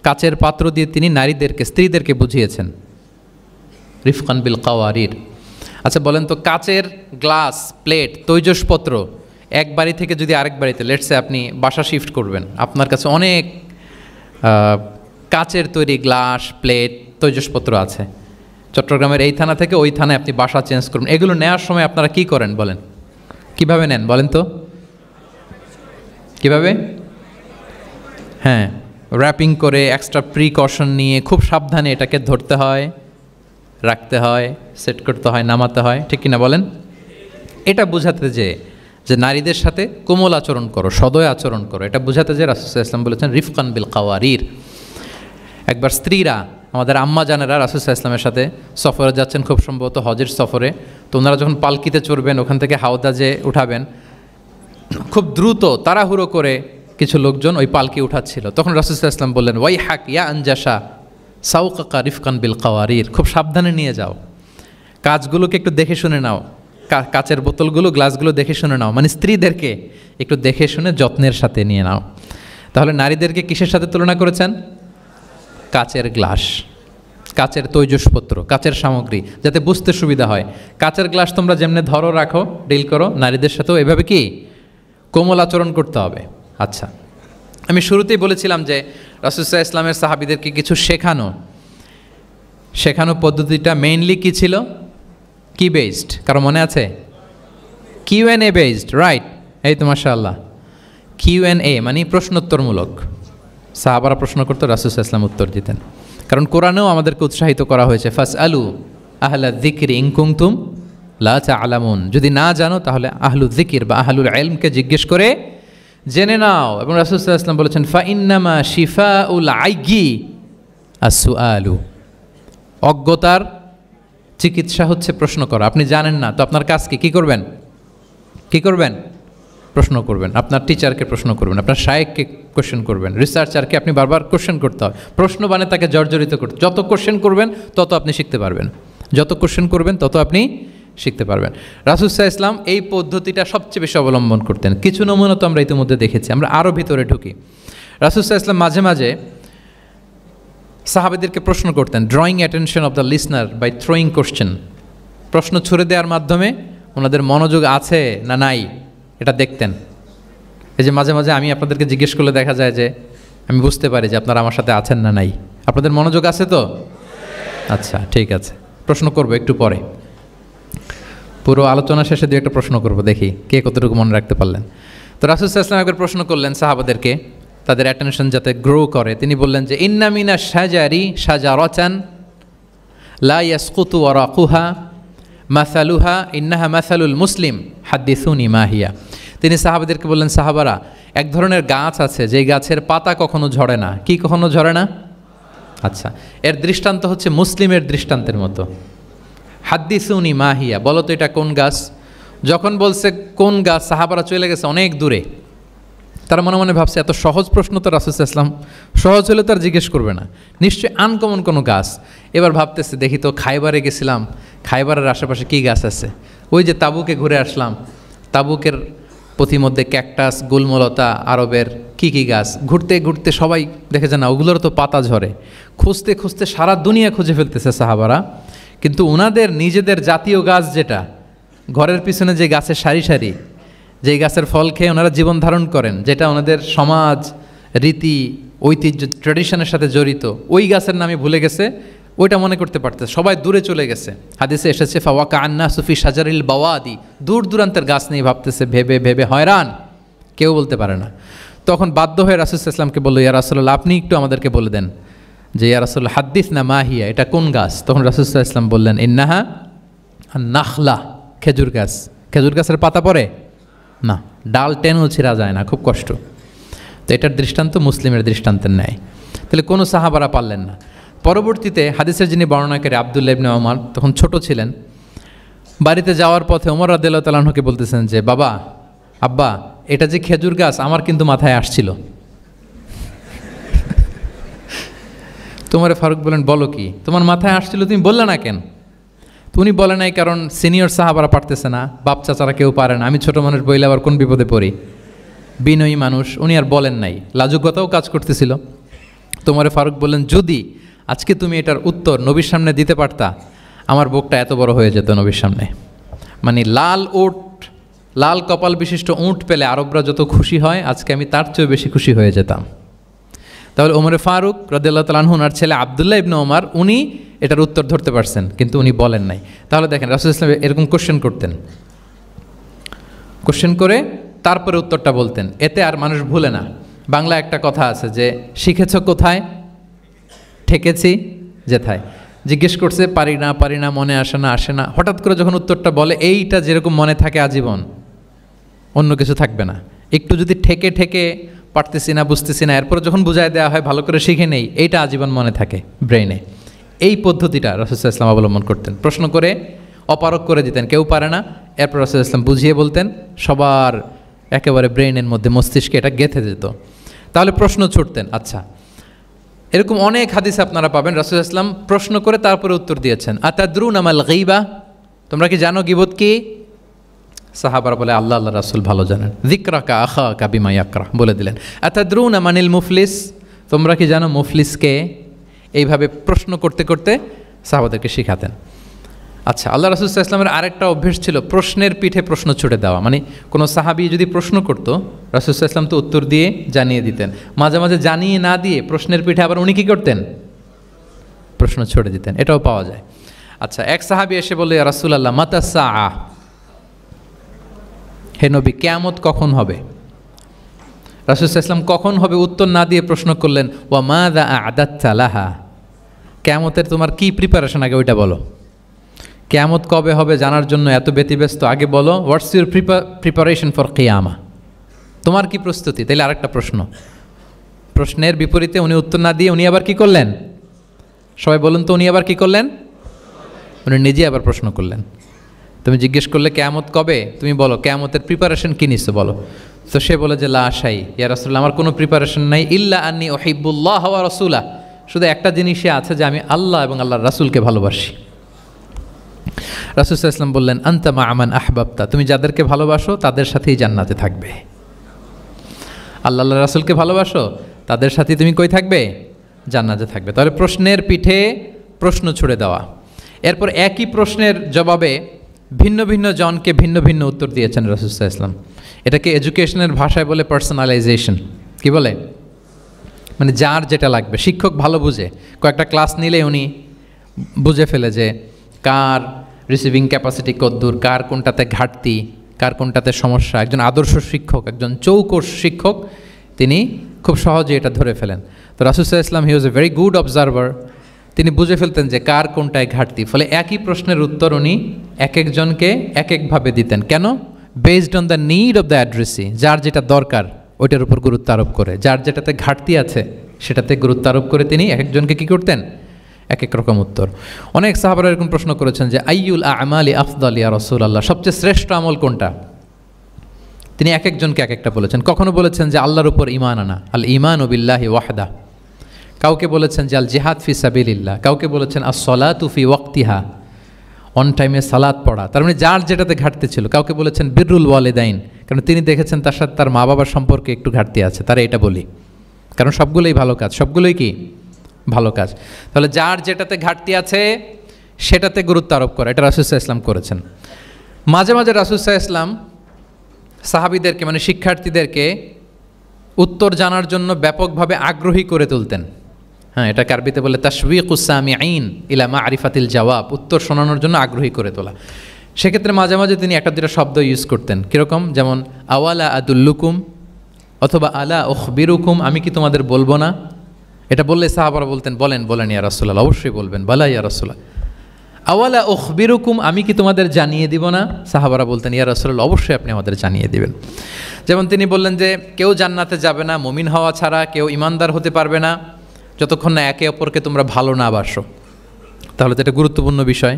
কাচের পাত্র দিয়ে তিনি নারীদেরকে, স্ত্রীদেরকে বুঝিয়েছেন রিফকান বিল কাওয়ারির। আচ্ছা বলেন তো, কাচের গ্লাস, প্লেট, তৈজসপত্র এক বাড়ি থেকে যদি আরেক বাড়িতে, লেটসে আপনি বাসা শিফট করবেন, আপনার কাছে অনেক কাচের তৈরি গ্লাস, প্লেট, তৈজসপত্র আছে, চট্টগ্রামের এই থানা থেকে ওই থানায় আপনি বাসা চেঞ্জ করবেন, এগুলো নেওয়ার সময় আপনারা কি করেন বলেন? কিভাবে নেন বলেন তো? কিভাবে? হ্যাঁ, র্যাপিং করে, এক্সট্রা প্রিকশন নিয়ে খুব সাবধানে এটাকে ধরতে হয়, রাখতে হয়, সেট করতে হয়, নামাতে হয়, ঠিক কিনা বলেন? এটা বোঝাতে যে নারীদের সাথে কোমল আচরণ করো, সদয় আচরণ করো, এটা বোঝাতে যে রাসূলুল্লাহ ইসলাম বলেছেন রিফকান বিল কাওয়ারির। একবার স্ত্রীরা, আমাদের আম্মা জানেরা রাসূলুল্লাহ ইসলামের সাথে সফরে যাচ্ছেন, খুব সম্ভবত হজের সফরে। তো ওনারা যখন পালকিতে চড়বেন, ওখান থেকে হাওদাজে উঠাবেন, খুব দ্রুত তাড়াহুড়ো করে কিছু লোকজন ওই পালকি উঠাচ্ছিল। তখন রাসূলুল্লাহ ইসলাম বললেন ওয়াই হাক ইয়া আনজাসা সাউকাকা রিফকান বিল কাওয়ারির, খুব সাবধানে নিয়ে যাও, কাজগুলোকে একটু দেখে শুনে নাও, কাচের বোতলগুলো, গ্লাসগুলো দেখে শুনে নাও, মানে স্ত্রীদেরকে একটু দেখে শুনে যত্নের সাথে নিয়ে নাও। তাহলে নারীদেরকে কিসের সাথে তুলনা করেছেন? কাচের গ্লাস, কাচের তৈজসপত্র, কাচের সামগ্রী, যাতে বুঝতে সুবিধা হয়। কাচের গ্লাস তোমরা যেমনি ধরো, রাখো, ডিল করো, নারীদের সাথেও এভাবে কি কোমল আচরণ করতে হবে। আচ্ছা, আমি শুরুতেই বলেছিলাম যে রাসূল সাল্লাল্লাহু আলাইহি ইসলামের সাহাবীদেরকে কিছু শেখানো পদ্ধতিটা মেইনলি কি ছিল? কি বেসড? কারো মনে আছে? Q&A based, right? এই তো মাশাআল্লাহ, Q&A মানে প্রশ্নোত্তরমূলক। সাহাবারা প্রশ্ন করতো, রাসূল সাল্লাল্লাহু আলাইহি ইসলাম উত্তর দিতেন। কারণ কোরআনেও আমাদেরকে উৎসাহিত করা হয়েছে, ফাসআলু আহলা যিকরি ইন কুনতুম লা তা'লামুন, যদি না জানো তাহলে আহলু যিকির বা আহলুল ইলমকে জিজ্ঞেস করে জেনে নাও। এবং রাসূল সাল্লাল্লাহু আলাইহি ওয়াসাল্লাম বলেছেন, ফাইন্নামা শিফাউল আইয়ি আস-সুআলু, অজ্ঞতার চিকিৎসা হচ্ছে প্রশ্ন করা। আপনি জানেন না তো আপনার কাজ কি করবেন? প্রশ্ন করবেন। আপনার টিচারকে প্রশ্ন করবেন, আপনার শায়েখকে কোশ্চেন করবেন, রিসার্চারকে আপনি বারবার কোশ্চেন করতে হবে। প্রশ্ন মানে তাকে জর্জরিত করতে, যত কোশ্চেন করবেন তত আপনি শিখতে পারবেন, যত কোশ্চেন করবেন তত আপনি শিখতে পারবেন। রাসূল সাল্লাল্লাহু আলাইহি ওয়াসাল্লাম এই পদ্ধতিটা সবচেয়ে বেশি অবলম্বন করতেন। কিছু নমুনা তো আমরা ইতিমধ্যে দেখেছি। আমরা আরও ভিতরে ঢুকি। রাসূল সাল্লাল্লাহু আলাইহি ওয়াসাল্লাম মাঝে মাঝে সাহাবীদেরকে প্রশ্ন করতেন, drawing attention of the listener by throwing question. প্রশ্ন ছুড়ে দেওয়ার মাধ্যমে ওনাদের মনোযোগ আছে না নাই এটা দেখতেন। এই যে মাঝে মাঝে আমি আপনাদেরকে জিজ্ঞেস করলে দেখা যায় যে আমি বুঝতে পারি যে আপনারা আমার সাথে আছেন না নাই। আপনাদের মনোযোগ আছে তো? আচ্ছা, ঠিক আছে, প্রশ্ন করবো একটু পরে। পুরো আলোচনা শেষে দিয়ে একটা প্রশ্ন করবো, দেখি কে কতটুকু মনে রাখতে পারলেন। তো রাসূল সাল্লাল্লাহু আলাইহি ওয়াসাল্লাম একবার প্রশ্ন করলেন সাহাবাদেরকে, তাদের অ্যাটেনশন যাতে গ্রো করে। তিনি বললেন যে ইন্না মিনা শাজারি শাজারাতান লা ইয়াসকুতু ওয়ারাকুহা মাসালুহা ইন্নাহা মাসালুল মুসলিম হাদ্দিসুনি মাহিয়া। তিনি সাহাবাদেরকে বললেন, সাহাবারা, এক ধরনের গাছ আছে যেই গাছের পাতা কখনো ঝরে না। কি কখনো ঝরে না? আচ্ছা, এর দৃষ্টান্ত হচ্ছে মুসলিমের দৃষ্টান্তের মতো। হাদ্দিসুনি মাহিয়া, বলো তো এটা কোন গাছ? যখন বলছে কোন গাছ, সাহাবারা চলে গেছে অনেক দূরে। তারা মনে মনে ভাবছে এত সহজ প্রশ্ন তো রাসূল সাল্লাল্লাহু আলাইহি ওয়াসাল্লাম সহজ হলে তো আর জিজ্ঞেস করবে না, নিশ্চয়ই আনকমন কোনো গাছ। এবার ভাবতেছে, দেখি তো খাইবারে গেছিলাম, খাইবারের আশেপাশে কী গাছ আছে। ওই যে তাবুকে ঘুরে আসলাম, তাবুকের পথিমধ্যে ক্যাকটাস, গুলমলতা, আরবের কী কী গাছ। ঘুরতে ঘুরতে সবাই দেখে না ওগুলোর তো পাতা ঝরে। খুঁজতে খুঁজতে সারা দুনিয়া খুঁজে ফেলতেছে সাহাবারা, কিন্তু ওনাদের নিজেদের জাতীয় গাছ যেটা, ঘরের পিছনে যে গাছের সারি সারি, যেই গাছের ফল খেয়ে ওনারা জীবন ধারণ করেন, যেটা ওনাদের সমাজ, রীতি, ঐতিহ্য, ট্র্যাডিশনের সাথে জড়িত, ওই গাছের নামে ভুলে গেছে, ওইটা মনে করতে পারতেছে। সবাই দূরে চলে গেছে। হাদিসে এসেছে ফাওয়াকা আন্না সুফি শাজারিল বাওয়াদি, দূর দূরান্তের গাছ নিয়ে ভাবতেছে, ভেবে ভেবে হয়রান, কেউ বলতে পারে না। তখন বাধ্য হয়ে রাসূল সাল্লাল্লাহু আলাইহি ওয়াসাল্লামকে বলল, ইয়া রাসূলুল্লাহ, আপনি একটু আমাদেরকে বলে দেন যে ইয়া রাসূলুল্লাহ হাদ্দিস না মাহিয়া, এটা কোন গাছ? তখন রাসূল সাল্লাল্লাহু আলাইহি ওয়াসাল্লাম বললেন, ইন্নাহা আন-নাখলা, খেজুর গাছ। খেজুর গাছের পাতা পড়ে না, ডাল টেনেও ছিঁড়া যায় না, খুব কষ্ট। তো এটার দৃষ্টান্ত মুসলিমের দৃষ্টান্তের ন্যায়। তাহলে কোনো সাহাবারা পারলেন না। পরবর্তীতে হাদিসের যিনি বর্ণনাকারী আব্দুল্লাহ ইবনে ওমর তখন ছোট ছিলেন, বাড়িতে যাওয়ার পথে ওমর রাদিয়াল্লাহু তাআলা আনহুকে বলতেছেন যে, বাবা, আব্বা, এটা যে খেজুর গাছ আমার কিন্তু মাথায় আসছিল। তোমারে ফারুক বলেন, বলো কি, তোমার মাথায় আসছিল, তুমি বললে না কেন? উনি বলে নাই কারণ সিনিয়র সাহাবারা পারতেছে না, বাপ চাচারা কেউ পারে না, আমি ছোট মানুষ বইলে আবার কোন বিপদে পড়ি, বিনয়ী মানুষ, উনি আর বলেন নাই, লাজুকতাও কাজ করতেছিল। তোমারে ফারুক বললেন, যদি আজকে তুমি এটার উত্তর নবীর সামনে দিতে পারতা, আমার বুকটা এত বড় হয়ে যেত নবীর সামনে। মানে লাল উট, লাল কপাল বিশিষ্ট উট পেলে আরবরা যত খুশি হয়, আজকে আমি তার চেয়েও বেশি খুশি হয়ে যেতাম। তাহলে ওমরে ফারুক রাদিয়াল্লাহু তাআলা আনহু, ওনার ছেলে আব্দুল্লাহ ইবনে ওমর, উনি এটার উত্তর ধরতে পারছেন, কিন্তু উনি বলেন নাই। তাহলে দেখেন রাসূল সাল্লাল্লাহু আলাইহি ওয়াসাল্লাম এরকম কোশ্চেন করতেন, কোশ্চেন করে তারপরে উত্তরটা বলতেন, এতে আর মানুষ ভুলে না। বাংলা একটা কথা আছে যে, শিখেছ কোথায়, ঠেকেছি যেথায়। জিজ্ঞেস করছে, পারি না, মনে আসে না, হঠাৎ করে যখন উত্তরটা বলে, এইটা যেরকম মনে থাকে আজীবন, অন্য কিছু থাকবে না। একটু যদি ঠেকে ঠেকে পারতেছি না, বুঝতেছি না, এরপর যখন বুঝায় দেওয়া হয়, ভালো করে শিখে নেই, এইটা আজীবন মনে থাকে ব্রেইনে। এই পদ্ধতিটা রাসূল সাল্লাল্লাহু আলাইহি ওয়াসাল্লাম অবলম্বন করতেন। প্রশ্ন করে অপারক করে দিতেন, কেউ পারে না, এরপর রাসূল সাল্লাল্লাহু আলাইহি ওয়াসাল্লাম বুঝিয়ে বলতেন, সবার একেবারে ব্রেইনের মধ্যে, মস্তিষ্কে এটা গেঁথে যেত। তাহলে প্রশ্ন ছুটতেন। আচ্ছা, এরকম অনেক হাদিস আপনারা পাবেন রাসূল সাল্লাল্লাহু আলাইহি ওয়াসাল্লাম প্রশ্ন করে তারপরে উত্তর দিয়েছেন। আতাদরুনা মাল গীবা, তোমরা কি জানো গীবত কি? সাহাবারা বলে আল্লাহ আল্লাহ রাসূল ভালো জানেন। যিকরাকা আখাকা বিমা ইয়াকরা বলে দিলেন। আতাদরুনা মানিল মুফলিস, তোমরা কি জানো মুফলিসকে? এইভাবে প্রশ্ন করতে করতে সাহাবাদেরকে শিখাতেন। আচ্ছা, আল্লাহ রাসূল সাল্লাল্লাহু আলাইহি ওয়াসাল্লামের আরেকটা অভ্যেস ছিল প্রশ্নের পিঠে প্রশ্ন ছুড়ে দেওয়া। মানে কোনো সাহাবী যদি প্রশ্ন করতো, রাসূল সাল্লাল্লাহু আলাইহি ওয়াসাল্লাম তো উত্তর দিয়ে জানিয়ে দিতেন। মাঝে মাঝে জানিয়ে না দিয়ে প্রশ্নের পিঠে আবার উনি কী করতেন? প্রশ্ন ছুড়ে দিতেন। এটাও পাওয়া যায়। আচ্ছা, এক সাহাবী এসে বলল, ইয়া রাসূলুল্লাহ মাতা সাআ, হে নবী কিয়ামত কখন হবে? রাসূল সাল্লাল্লাহু আলাইহি ওয়াসাল্লাম কখন হবে উত্তর না দিয়ে প্রশ্ন করলেন, ওয়া মাযা আ'দাত্তা লাহা, কিয়ামতের তোমার কি প্রিপারেশন আগে ওইটা বলো। কিয়ামত কবে হবে জানার জন্য এত ব্যতিব্যস্ত, আগে বলো হোয়াটস ইউর প্রিপারেশন ফর কিয়ামা, তোমার কি প্রস্তুতি। তাইলে আরেকটা প্রশ্ন, প্রশ্নের বিপরীতে উনি উত্তর না দিয়ে উনি আবার কি করলেন? সবাই বলুন তো, উনি আবার কি করলেন? উনি নিজে আবার প্রশ্ন করলেন। তুমি জিজ্ঞেস করলে কিয়ামত কবে, তুমি বলো কিয়ামতের প্রিপারেশন কী নিচ্ছ বলো। তো সে বলে যে লা শাই ইয়া রাসূলুল্লাহ, আমার কোনো প্রিপারেশন নাই, ইল্লা আন্নী উহিব্বুল্লাহ ওয়া রাসূলা, শুধু একটা জিনিসই আছে যে আমি আল্লাহ এবং আল্লাহর রাসূলকে ভালোবাসি। রাসূল সাল্লাল্লাহু আলাইহি ওয়াসাল্লাম বললেন, আনতা মা আমান আহবাবতা, তুমি যাদেরকে ভালোবাসো তাদের সাথেই জান্নাতে থাকবে। আল্লাহ আল্লাহ রাসূলকে ভালোবাসো, তাদের সাথে তুমি কই থাকবে? জান্নাতে থাকবে। তাহলে প্রশ্নের পিঠে প্রশ্ন ছুড়ে দেওয়া। এরপর একই প্রশ্নের জবাবে ভিন্ন ভিন্ন জনকে ভিন্ন ভিন্ন উত্তর দিয়েছেন রাসূল সাল্লাল্লাহু আলাইহি ওয়াসাল্লাম। এটাকে এডুকেশনের ভাষায় বলে পার্সোনালাইজেশন। কি বলে? মানে যার যেটা লাগবে। শিক্ষক ভালো বুঝে, কয়েকটা ক্লাস নিলে উনি বুঝে ফেলে যে কার রিসিভিং ক্যাপাসিটি কতদূর, কার কোনটাতে ঘাটতি, কার কোনটাতে সমস্যা। একজন আদর্শ শিক্ষক, একজন চৌকস শিক্ষক, তিনি খুব সহজে এটা ধরে ফেলেন। তো রাসূল সাল্লাল্লাহু আলাইহি ওয়াসাল্লাম he was a very good observer. তিনি বুঝে ফেলতেন যে কার কোনটায় ঘাটতি, ফলে একই প্রশ্নের উত্তর উনি এক একজনকে এক একভাবে দিতেন। কেন? Based on the need of the addressee, যার যেটা দরকার ওইটার উপর গুরুত্ব আরোপ করে, যার যেটাতে ঘাটতি আছে সেটাতে গুরুত্ব আরোপ করে তিনি এক একজনকে কী করতেন? এক এক রকম উত্তর। অনেক সাহাবারা এরকম প্রশ্ন করেছেন যে আইয়ুল আমালি আফদাল ইয়া রাসূলুল্লাহ, সবচেয়ে শ্রেষ্ঠ আমল কোনটা? তিনি এক একজনকে এক একটা বলেছেন। কখনো বলেছেন যে আল্লাহর উপর ঈমান আনা, আল ঈমানু বিল্লাহি ওয়াহদা। কাউকে বলেছেন যে আল জিহাদ ফি সাবিলিল্লাহ, কাউকে বলেছেন আস-সালাতু ফি ওয়াক্তিহা, অন টাইমে সালাত পড়া। তার মানে যার যেটাতে ঘাটতি ছিল। কাউকে বলেছেন বিররুল ওয়ালিদাইন, কারণ তিনি দেখেছেন তার সাথে তার মা বাবার সম্পর্কে একটু ঘাটতি আছে, তারা এটা বলি, কারণ সবগুলোই ভালো কাজ, সবগুলোই কি ভালো কাজ। তাহলে যার যেটাতে ঘাটতি আছে সেটাতে গুরুত্ব আরোপ করা, এটা রাসূল সাল্লাল্লাহু আলাইহি ওয়াসাল্লাম করেছেন। মাঝে মাঝে রাসূল সাল্লাল্লাহু আলাইহি ওয়াসাল্লাম সাহাবীদেরকে মানে শিক্ষার্থীদেরকে উত্তর জানার জন্য ব্যাপকভাবে আগ্রহী করে তুলতেন। হ্যাঁ, এটাকে আরবিতে বলে তাশওয়িকুস সামিঈন ইলা মারিফাতিল জওয়াব, উত্তর শোনানোর জন্য আগ্রহী করে তোলা। সেক্ষেত্রে মাঝে মাঝে তিনি একটা দুটো শব্দ ইউজ করতেন। কীরকম? যেমন আওয়ালা আদুল্লুকুম, অথবা আলা উখবিরুকুম, আমি কি তোমাদের বলবো না? এটা বললে সাহাবারা বলতেন বলেন বলেন ইয়া রাসূলুল্লাহ, অবশ্যই বলবেন, বালা ইয়া রাসূলুল্লাহ। আওয়ালা উখবিরুকুম, আমি কি তোমাদের জানিয়ে দিব না? সাহাবারা বলতেন ইয়া রাসূলুল্লাহ, অবশ্যই আপনি আমাদের জানিয়ে দিবেন। যেমন তিনি বললেন যে কেউ জান্নাতে যাবে না মুমিন হওয়া ছাড়া, কেউ ইমানদার হতে পারবে না যতক্ষণ না একে অপরকে তোমরা ভালো না বাসো। তাহলে তো এটা গুরুত্বপূর্ণ বিষয়।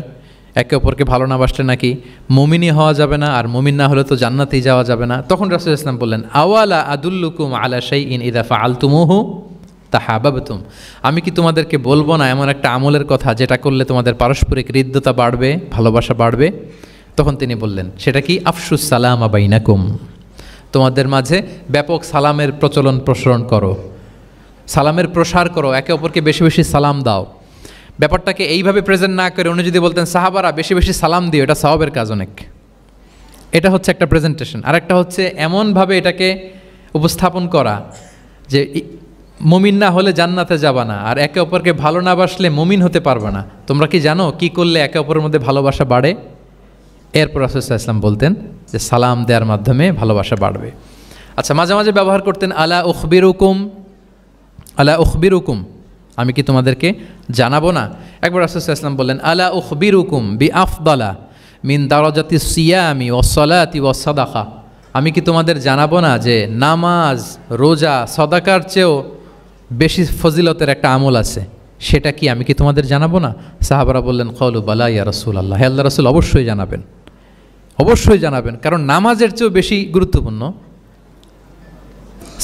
একে অপরকে ভালো না বাসলে নাকি মুমিনই হওয়া যাবে না, আর মুমিন না হলে তো জান্নাতেই যাওয়া যাবে না। তখন রাসূল সাল্লাল্লাহু আলাইহি ওয়াসাল্লাম বললেন আওয়ালা আদুল্লুকুম আলা শাইইন ইযা ফাআলতুমুহু তাহাবাবতুম, আমি কি তোমাদেরকে বলবো না এমন একটা আমলের কথা যেটা করলে তোমাদের পারস্পরিক হৃদ্যতা বাড়বে, ভালোবাসা বাড়বে? তখন তিনি বললেন সেটা কি? আফশুস সালামা বাইনাকুম, তোমাদের মাঝে ব্যাপক সালামের প্রসারণ করো, সালামের প্রসার করো, একে অপরকে বেশি বেশি সালাম দাও। ব্যাপারটাকে এইভাবে প্রেজেন্ট না করে উনি যদি বলতেন সাহাবারা বেশি বেশি সালাম দিও, এটা সওয়াবের কাজ অনেক। এটা হচ্ছে একটা প্রেজেন্টেশন। আর একটা হচ্ছে এমনভাবে এটাকে উপস্থাপন করা যে মুমিন না হলে জান্নাতে যাবা না, আর একে অপরকে ভালো না বাসলে মুমিন হতে পারবে না। তোমরা কি জানো কি করলে একে অপরের মধ্যে ভালোবাসা বাড়ে? এরপর রাসূল সাল্লাল্লাহু আলাইহি ওয়াসাল্লাম বলতেন যে সালাম দেওয়ার মাধ্যমে ভালোবাসা বাড়বে। আচ্ছা, মাঝে মাঝে ব্যবহার করতেন আলা উখবিরুকুম, আলা উখবিরুকুম, আমি কি তোমাদেরকে জানাবো না? একবার রাসূল সাল্লাল্লাহু আলাইহি ওয়াসাল্লাম বললেন আলা উখবিরুকুম বিআফদালা মিন দারাজাতি সিয়ামি ওয়াস সালাতি ওয়াস সাদাকা, আমি কি তোমাদের জানাবো না যে নামাজ, রোজা, সাদাকার চেয়েও বেশি ফজিলতের একটা আমল আছে, সেটা কি আমি কি তোমাদের জানাবো না? সাহাবারা বললেন ক্বালু বালা ইয়া রাসূলুল্লাহ, হে আল্লাহর রাসূল অবশ্যই জানাবেন, অবশ্যই জানাবেন, কারণ নামাজের চেয়েও বেশি গুরুত্বপূর্ণ,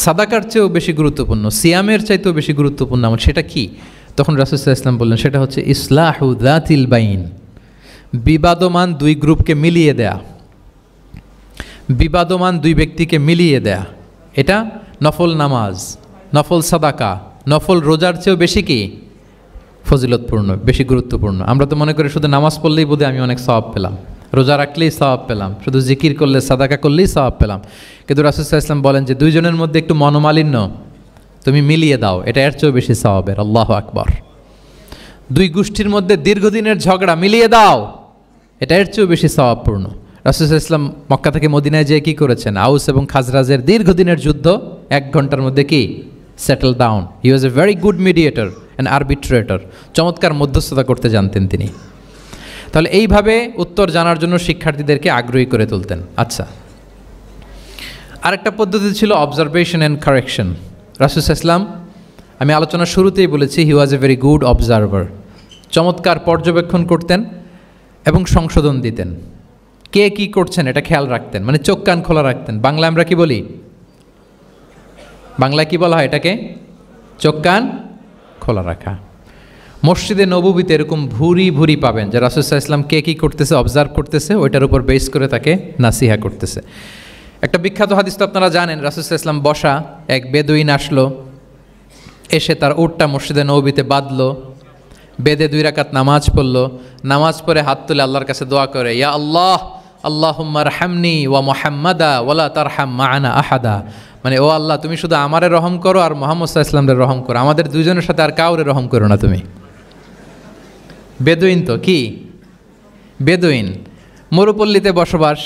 সাদাকার চেয়েও বেশি গুরুত্বপূর্ণ, সিয়ামের চাইতেও বেশি গুরুত্বপূর্ণ আমল। সেটা কি? তখন রাসূল সাল্লাল্লাহু আলাইহি ওয়াসাল্লাম বললেন সেটা হচ্ছে ইসলাহু যাতিল বাইন, বিবাদমান দুই গ্রুপকে মিলিয়ে দেয়া। বিবাদমান দুই ব্যক্তিকে মিলিয়ে দেয়া, এটা নফল নামাজ, নফল সাদাকা, নফল রোজার চেয়েও বেশি কি ফজিলতপূর্ণ, বেশি গুরুত্বপূর্ণ। আমরা তো মনে করি শুধু নামাজ পড়লেই বোধহয় আমি অনেক সওয়াব পেলাম, রোজা রাখলেই সওয়াব পেলাম, শুধু জিকির করলে সাদাকা করলেই সওয়াব পেলাম। কিন্তু রাসূল সাল্লাল্লাহু আলাইহি ওয়াসাল্লাম বলেন যে দুইজনের মধ্যে একটু মনোমালিন্য তুমি মিলিয়ে দাও, এটা এর চেয়েও বেশি সওয়াবের। আল্লাহু আকবার। দুই গোষ্ঠীর মধ্যে দীর্ঘদিনের ঝগড়া মিলিয়ে দাও, এটা এর চেয়েও বেশি সওয়াবপূর্ণ। রাসূল সাল্লাল্লাহু আলাইহি ওয়াসাল্লাম মক্কা থেকে মদিনায় যেয়ে কী করেছেন? আউস এবং খাজরাজের দীর্ঘদিনের যুদ্ধ 1 ঘন্টার মধ্যে কি settle down. He was a very good mediator and arbitrator. চমৎকার মধ্যস্থতা করতে জানতেন তিনি। তাহলে এইভাবে উত্তর জানার জন্য শিক্ষার্থীদেরকে আগ্রহী করে তুলতেন। আচ্ছা, আরেকটা পদ্ধতি ছিল অবজারভেশন অ্যান্ড কারেকশন। রাসূল সাল্লাল্লাহু আলাইহি ওয়াসাল্লাম, আমি আলোচনার শুরুতেই বলেছি, হি was a very good observer. চমৎকার পর্যবেক্ষণ করতেন এবং সংশোধন দিতেন। কে কি করছেন এটা খেয়াল রাখতেন, মানে চোখ কান খোলা রাখতেন। বাংলায় আমরা কি বলি? বাংলায় কি বলা হয় এটাকে? চোখ কান খোলা রাখা। মসজিদে নববীতে এরকম ভুরি ভুরি পাবেন যে রাসূল সাল্লাল্লাহু আলাইহি ওয়াসাল্লাম কে কী করতেছে অবজার্ভ করতেছে, ওইটার উপর বেস করে তাকে নাসিহা করতেছে। একটা বিখ্যাত হাদিস তো আপনারা জানেন, রাসূল সাল্লাল্লাহু আলাইহি ওয়াসাল্লাম বসা, এক বেদুইন আসলো, এসে তার উটটা মসজিদে নববীতে বাঁধলো, বেদে 2 রাকাত নামাজ পড়লো, নামাজ পড়ে হাত তুলে আল্লাহর কাছে দোয়া করে, ইয়া আল্লাহ আল্লাহুম্মা রহামনি ওয়া মুহাম্মাদা ওয়ালা তারহাম মা'ানা আহাদা। মানে ও আল্লাহ, তুমি শুধু আমারে রহম করো আর মুহাম্মদ সাল্লাল্লাহু আলাইহি ওয়াসাল্লামের রহম করো, আমাদের দুজনের সাথে আর কাউরে রহম করো না তুমি। বেদুইন তো কি, বেদুইন, মরুপল্লীতে বসবাস।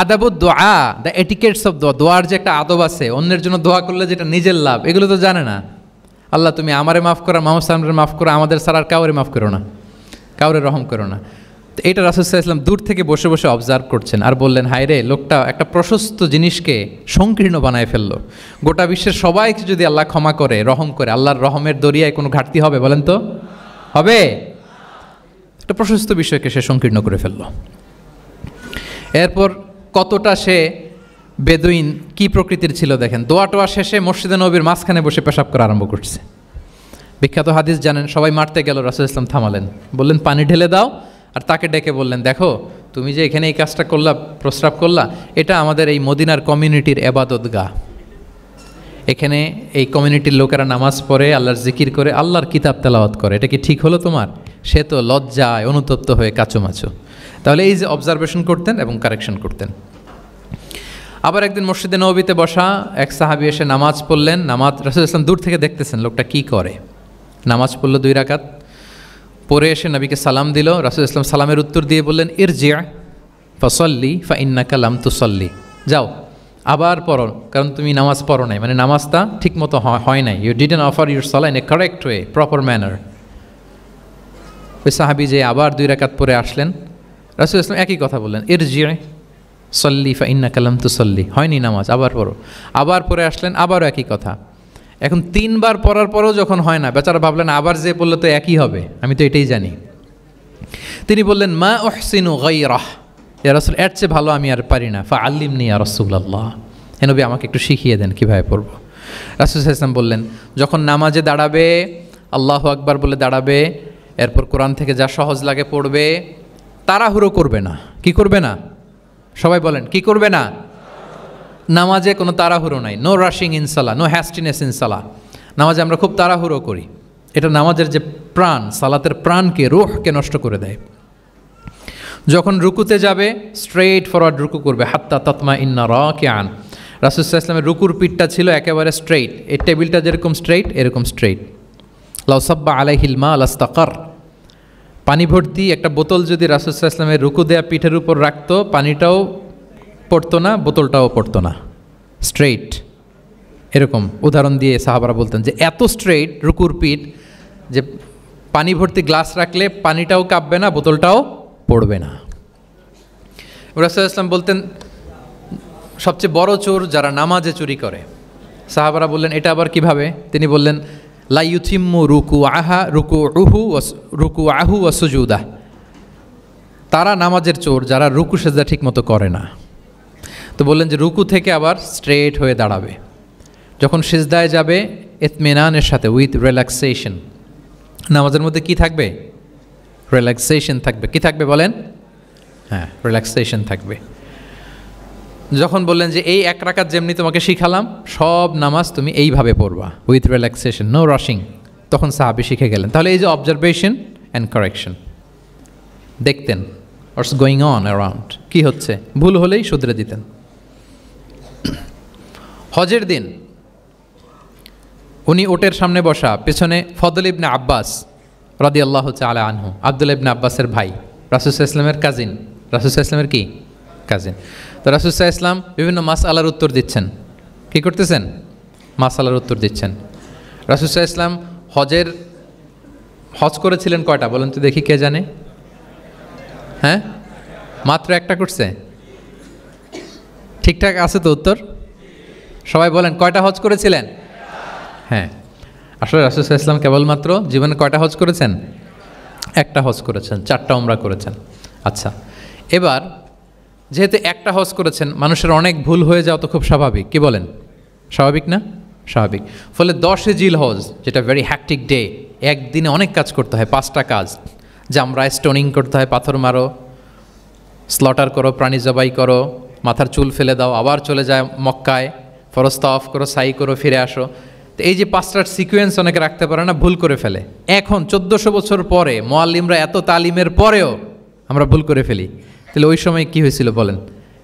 আদাবুদ দোয়া, দ্য এটিকেটস অফ দোয়া, দোয়ার যে একটা আদব আছে, অন্যের জন্য দোয়া করলে যেটা নিজের লাভ, এগুলো তো জানে না। আল্লাহ তুমি আমারে মাফ করো, মুহাম্মদ সাল্লাল্লাহু আলাইহি ওয়াসাল্লামকে মাফ করো, আমাদের ছাড়া আর কাউরে মাফ করো না, কাউরে রহম করো না। তো এটা রাসূল সাল্লাল্লাহু আলাইহি ওয়াসাল্লাম দূর থেকে বসে বসে অবজার্ভ করছেন আর বললেন, হায় রে, লোকটা একটা প্রশস্ত জিনিসকে সংকীর্ণ বানায় ফেললো। গোটা বিশ্বের সবাইকে যদি আল্লাহ ক্ষমা করে, রহম করে, আল্লাহর রহমের দরিয়ায় কোনো ঘাটতি হবে বলেন তো? হবে? একটা প্রশস্ত বিষয়কে সে সংকীর্ণ করে ফেললো। এরপর কতটা সে বেদুইন কি প্রকৃতির ছিল দেখেন। দোয়া টোয়া শেষে মসজিদে নববীর মাঝখানে বসে পেশাব করা আরম্ভ করছে। বিখ্যাত হাদিস জানেন, সবাই মারতে গেল, রাসূল সাল্লাল্লাহু আলাইহি ওয়াসাল্লাম থামালেন, বললেন পানি ঢেলে দাও, আর তাকে ডেকে বললেন, দেখো তুমি যে এখানে এই কাজটা করলা, প্রস্রাব করলা, এটা আমাদের এই মদিনার কমিউনিটির এবাদতগাহ। এখানে এই কমিউনিটির লোকেরা নামাজ পড়ে, আল্লাহর জিকির করে, আল্লাহর কিতাব তেলাওয়াত করে, এটা কি ঠিক হলো তোমার? সে তো লজ্জায় অনুতপ্ত হয়ে কাচুমাচু। তাহলে এই যে অবজারভেশন করতেন এবং কারেকশন করতেন। আবার একদিন মসজিদে নববীতে বসা এক সাহাবী এসে নামাজ পড়লেন। নামাজ রাসূল সাল্লাল্লাহু আলাইহি ওয়াসাল্লাম দূর থেকে দেখতেছেন লোকটা কি করে। নামাজ পড়লো 2 রাকাত, পরে এসে নবীকে সালাম দিল। রাসূল সাল্লাল্লাহু আলাইহি ওয়াসাল্লাম সালামের উত্তর দিয়ে বললেন, ইরজি' ফাসাল্লি ফাইন্নাকা লাম তুসাল্লি, যাও আবার পড়ো, কারণ তুমি নামাজ পড়ো নাই, মানে নামাজটা ঠিক মতো হয় নাই। ইউ ডিডন্ট অফার ইউর সালাহ in a correct way, proper manner. ওই সাহাবী যে আবার 2 রাকাত পরে আসলেন, রাসূল সাল্লাল্লাহু আলাইহি ওয়াসাল্লাম একই কথা বললেন, ইরজি' সল্লি ফাইন্নাকা লাম তুসাল্লি, হয়নি নামাজ, আবার পড়ো। আবার পরে আসলেন, আবারও একই কথা। এখন 3 বার পড়ার পরেও যখন হয় না, বেচারা ভাবলেন আবার যে বললে তো একই হবে, আমি তো এটাই জানি। তিনি বললেন, মা উহসিনু গায়রাহ, ইয়া রাসূল, এর চেয়ে ভালো আমি আর পারি না, ফাআল্লিমনি ইয়া রাসূলুল্লাহ, হে নবী আমাকে একটু শিখিয়ে দেন কীভাবে পড়ব। রাসূল সাল্লাল্লাহু আলাইহি ওয়াসাল্লাম বললেন, যখন নামাজে দাঁড়াবে, আল্লাহু আকবার বলে দাঁড়াবে, এরপর কোরআন থেকে যা সহজ লাগে পড়বে, তাড়াহুড়ো করবে না। কি করবে না? সবাই বলেন, কি করবে না? নামাজে কোনো তাড়াহুড়ো নাই, নো রাশিং ইন সালাহ, নো হ্যাস্টিনেস ইন সালাহ। নামাজে আমরা খুব তাড়াহুড়ো করি, এটা নামাজের যে প্রাণ, সালাতের প্রাণকে, রূহকে নষ্ট করে দেয়। যখন রুকুতে যাবে, স্ট্রেইট ফরওয়ার্ড রুকু করবে, হাত্তা তাতমা ইন্না রাকিআন। রাসূল সাল্লাল্লাহু আলাইহি ওয়াসাল্লামের রুকুর পিঠটা ছিল একেবারে স্ট্রেইট, এই টেবিলটা যেরকম স্ট্রেইট, এরকম স্ট্রেইট। লাউ সাব্বা আলাইহিল মা লাস্তাকার, পানি ভর্তি একটা বোতল যদি রাসূল সাল্লাল্লাহু আলাইহি ওয়াসাল্লামের রুকু দেয়া পিঠের উপর রাখতো, পানিটাও পড়তো না, বোতলটাও পড়তো না, স্ট্রেইট। এরকম উদাহরণ দিয়ে সাহাবারা বলতেন যে এত স্ট্রেইট রুকুর পিঠ যে পানি ভর্তি গ্লাস রাখলে পানিটাও কাঁপবে না, বোতলটাও পড়বে না। রাসূল সাল্লাল্লাহু আলাইহি ওয়াসাল্লাম বলতেন, সবচেয়ে বড় চোর যারা নামাজে চুরি করে। সাহাবারা বললেন, এটা আবার কিভাবে? তিনি বললেন, লা ইউতিম্মু রুকুআহু ওয়া সুজুদাহ, তারা নামাজের চোর যারা রুকু সেজদা ঠিক মতো করে না। তো বললেন যে রুকু থেকে আবার স্ট্রেট হয়ে দাঁড়াবে, যখন সিজদায় যাবে ইতমিনানের সাথে, উইথ রিল্যাক্সেশন। নামাজের মধ্যে কি থাকবে? রিল্যাক্সেশন থাকবে। কি থাকবে বলেন? হ্যাঁ, রিল্যাক্সেশন থাকবে। যখন বললেন যে এই 1 রাকাত যেমনি তোমাকে শিখালাম সব নামাজ তুমি এইভাবে পড়বা উইথ রিল্যাক্সেশন, নো রাশিং, তখন সাহাবী শিখে গেলেন। তাহলে এই যে অবজারভেশন অ্যান্ড কারেকশন, দেখতেন হোয়াটস গোয়িং অন অ্যারাউন্ড, কী হচ্ছে, ভুল হলেই শুধরে দিতেন। হজের দিন উনি ওটের সামনে বসা, পেছনে ফদল ইবনে আব্বাস রাদিয়াল্লাহু তাআলা আনহু, আব্দুল্লাহ ইবনে আব্বাসের ভাই, রাসূল সাল্লাল্লাহু আলাইহি ওয়াসাল্লামের কাজিন, রাসূল সাল্লাল্লাহু আলাইহি ওয়াসাল্লামের কি কাজিন। তো রাসূল সাল্লাল্লাহু আলাইহি ওয়াসাল্লাম বিভিন্ন মাসআলার উত্তর দিচ্ছেন। কি করতেছেন? মাসআলার উত্তর দিচ্ছেন। রাসূল সাল্লাল্লাহু আলাইহি ওয়াসাল্লাম হজ করেছিলেন কয়টা বলেন তো দেখি, কে জানে? হ্যাঁ, মাত্র একটা করছে। ঠিকঠাক আছে তো উত্তর? সবাই বলেন কয়টা হজ করেছিলেন? হ্যাঁ, আসলে রাসূল সাল্লাল্লাহু আলাইহি ওয়াসাল্লাম কেবলমাত্র জীবনে কয়টা হজ করেছেন? একটা হজ করেছেন, 4টা উমরা করেছেন। আচ্ছা, এবার যেহেতু একটা হজ করেছেন, মানুষের অনেক ভুল হয়ে যাওয়া তো খুব স্বাভাবিক, কি বলেন? স্বাভাবিক না? স্বাভাবিক। ফলে 10 জিলহজ, যেটা ভেরি হ্যাকটিক ডে, একদিনে অনেক কাজ করতে হয়, 5টা কাজ। জামরায় স্টোনিং করতে হয়, পাথর মারো, স্লটার করো, প্রাণী জবাই করো, মাথার চুল ফেলে দাও, আবার চলে যায় মক্কায়, ফরজ তাওয়াফ করো, সাই করো, ফিরে আসো। তো এই যে 5টার সিকোয়েন্স অনেকে রাখতে পারে না, ভুল করে ফেলে। এখন 1400 বছর পরে মুআল্লিমরা এত তালিমের পরেও আমরা ভুল করে ফেলি। তাহলে ওই সময় কি হয়েছিল বলেন?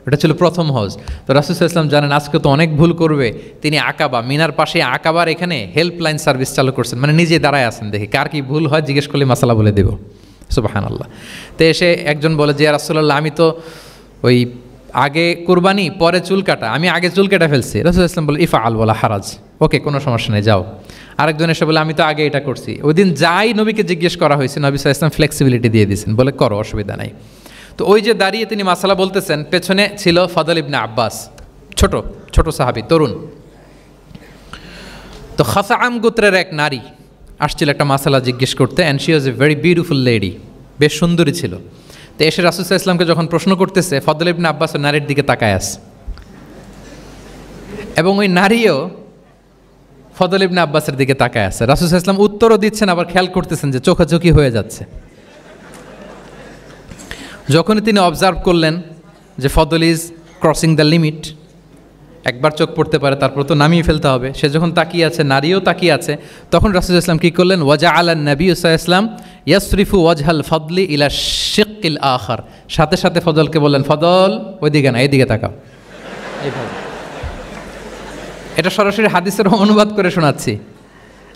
ওটা ছিল প্রথম হজ। তো রাসূল সাল্লাল্লাহু আলাইহি ওয়াসাল্লাম জানেন আজকে তো অনেক ভুল করবে, তিনি আকাবা, মিনার পাশে আকাবার এখানে হেল্পলাইন সার্ভিস চালু করছেন, মানে নিজে দাঁড়ায় আছেন, দেখি কার কি ভুল হয় জিজ্ঞেস করলে মাসালা বলে দেব। সুবহানাল্লাহ। তো এসে একজন বলে যে রাসূলুল্লাহ, আমি তো ওই আগে কুরবানি পরে চুল কাটা, আমি আগে চুল কেটে ফেলছি। রাসূল সাল্লাল্লাহু আলাইহি ওয়াসাল্লাম বলে ইফআল ওয়ালা হারাজ, ওকে কোনো সমস্যা নেই, যাও। আরেকজন এসে বলে আমি তো আগে এটা করছি। ওই দিন যাই নবীকে জিজ্ঞেস করা হয়েছে, নবী সাল্লাল্লাহু আলাইহি ওয়াসাল্লাম ফ্লেক্সিবিলিটি দিয়ে দিয়েছেন, বলে করো, অসুবিধা নাই। তো ওই যে দাঁড়িয়ে তিনি মাসালা বলতেছেন, পেছনে ছিল ফদল ইবনে আব্বাস, ছোট ছোট সাহাবী, তরুণ। তো খাসাআম গোত্রের এক নারী আসছিল একটা মাসালা জিজ্ঞেস করতে, and she was a very beautiful lady, বেশ সুন্দরী ছিল। তো এসে রাসূল সাল্লাল্লাহু আলাইহি ওয়াসাল্লামকে যখন প্রশ্ন করতেছে, ফদল ইবনে আব্বাস ওই নারীর দিকে তাকায় আছে, এবং ওই নারীও ফদল ইবনে আব্বাসের দিকে তাকায় আছে। রাসূল সাল্লাল্লাহু আলাইহি ওয়াসাল্লাম উত্তরও দিচ্ছেন, আবার খেয়াল করতেছেন যে চোখাচোখি হয়ে যাচ্ছে। যখনই তিনি অবজার্ভ করলেন যে ফদল ইজ ক্রসিং দ্য লিমিট, একবার চোখ পড়তে পারে, তারপর তো নামিয়ে ফেলতে হবে, সে যখন তাকিয়ে আছে, নারীও তাকিয়ে আছে, তখন রাসূল সাল্লাল্লাহু আলাইহি ওয়াসাল্লাম কী করলেন? ওয়াজআলান নবী সাল্লাল্লাহু আলাইহি ওয়াসাল্লাম ইয়াসরিফু ওয়াজহাল ফদলি ইলা শিক্কিল আখার, সাথে সাথে ফদলকে বললেন, ফদল ওইদিকে না, এইদিকে তাকাও, এইভাবে। এটা সরাসরি হাদিসের অনুবাদ করে শোনাচ্ছি,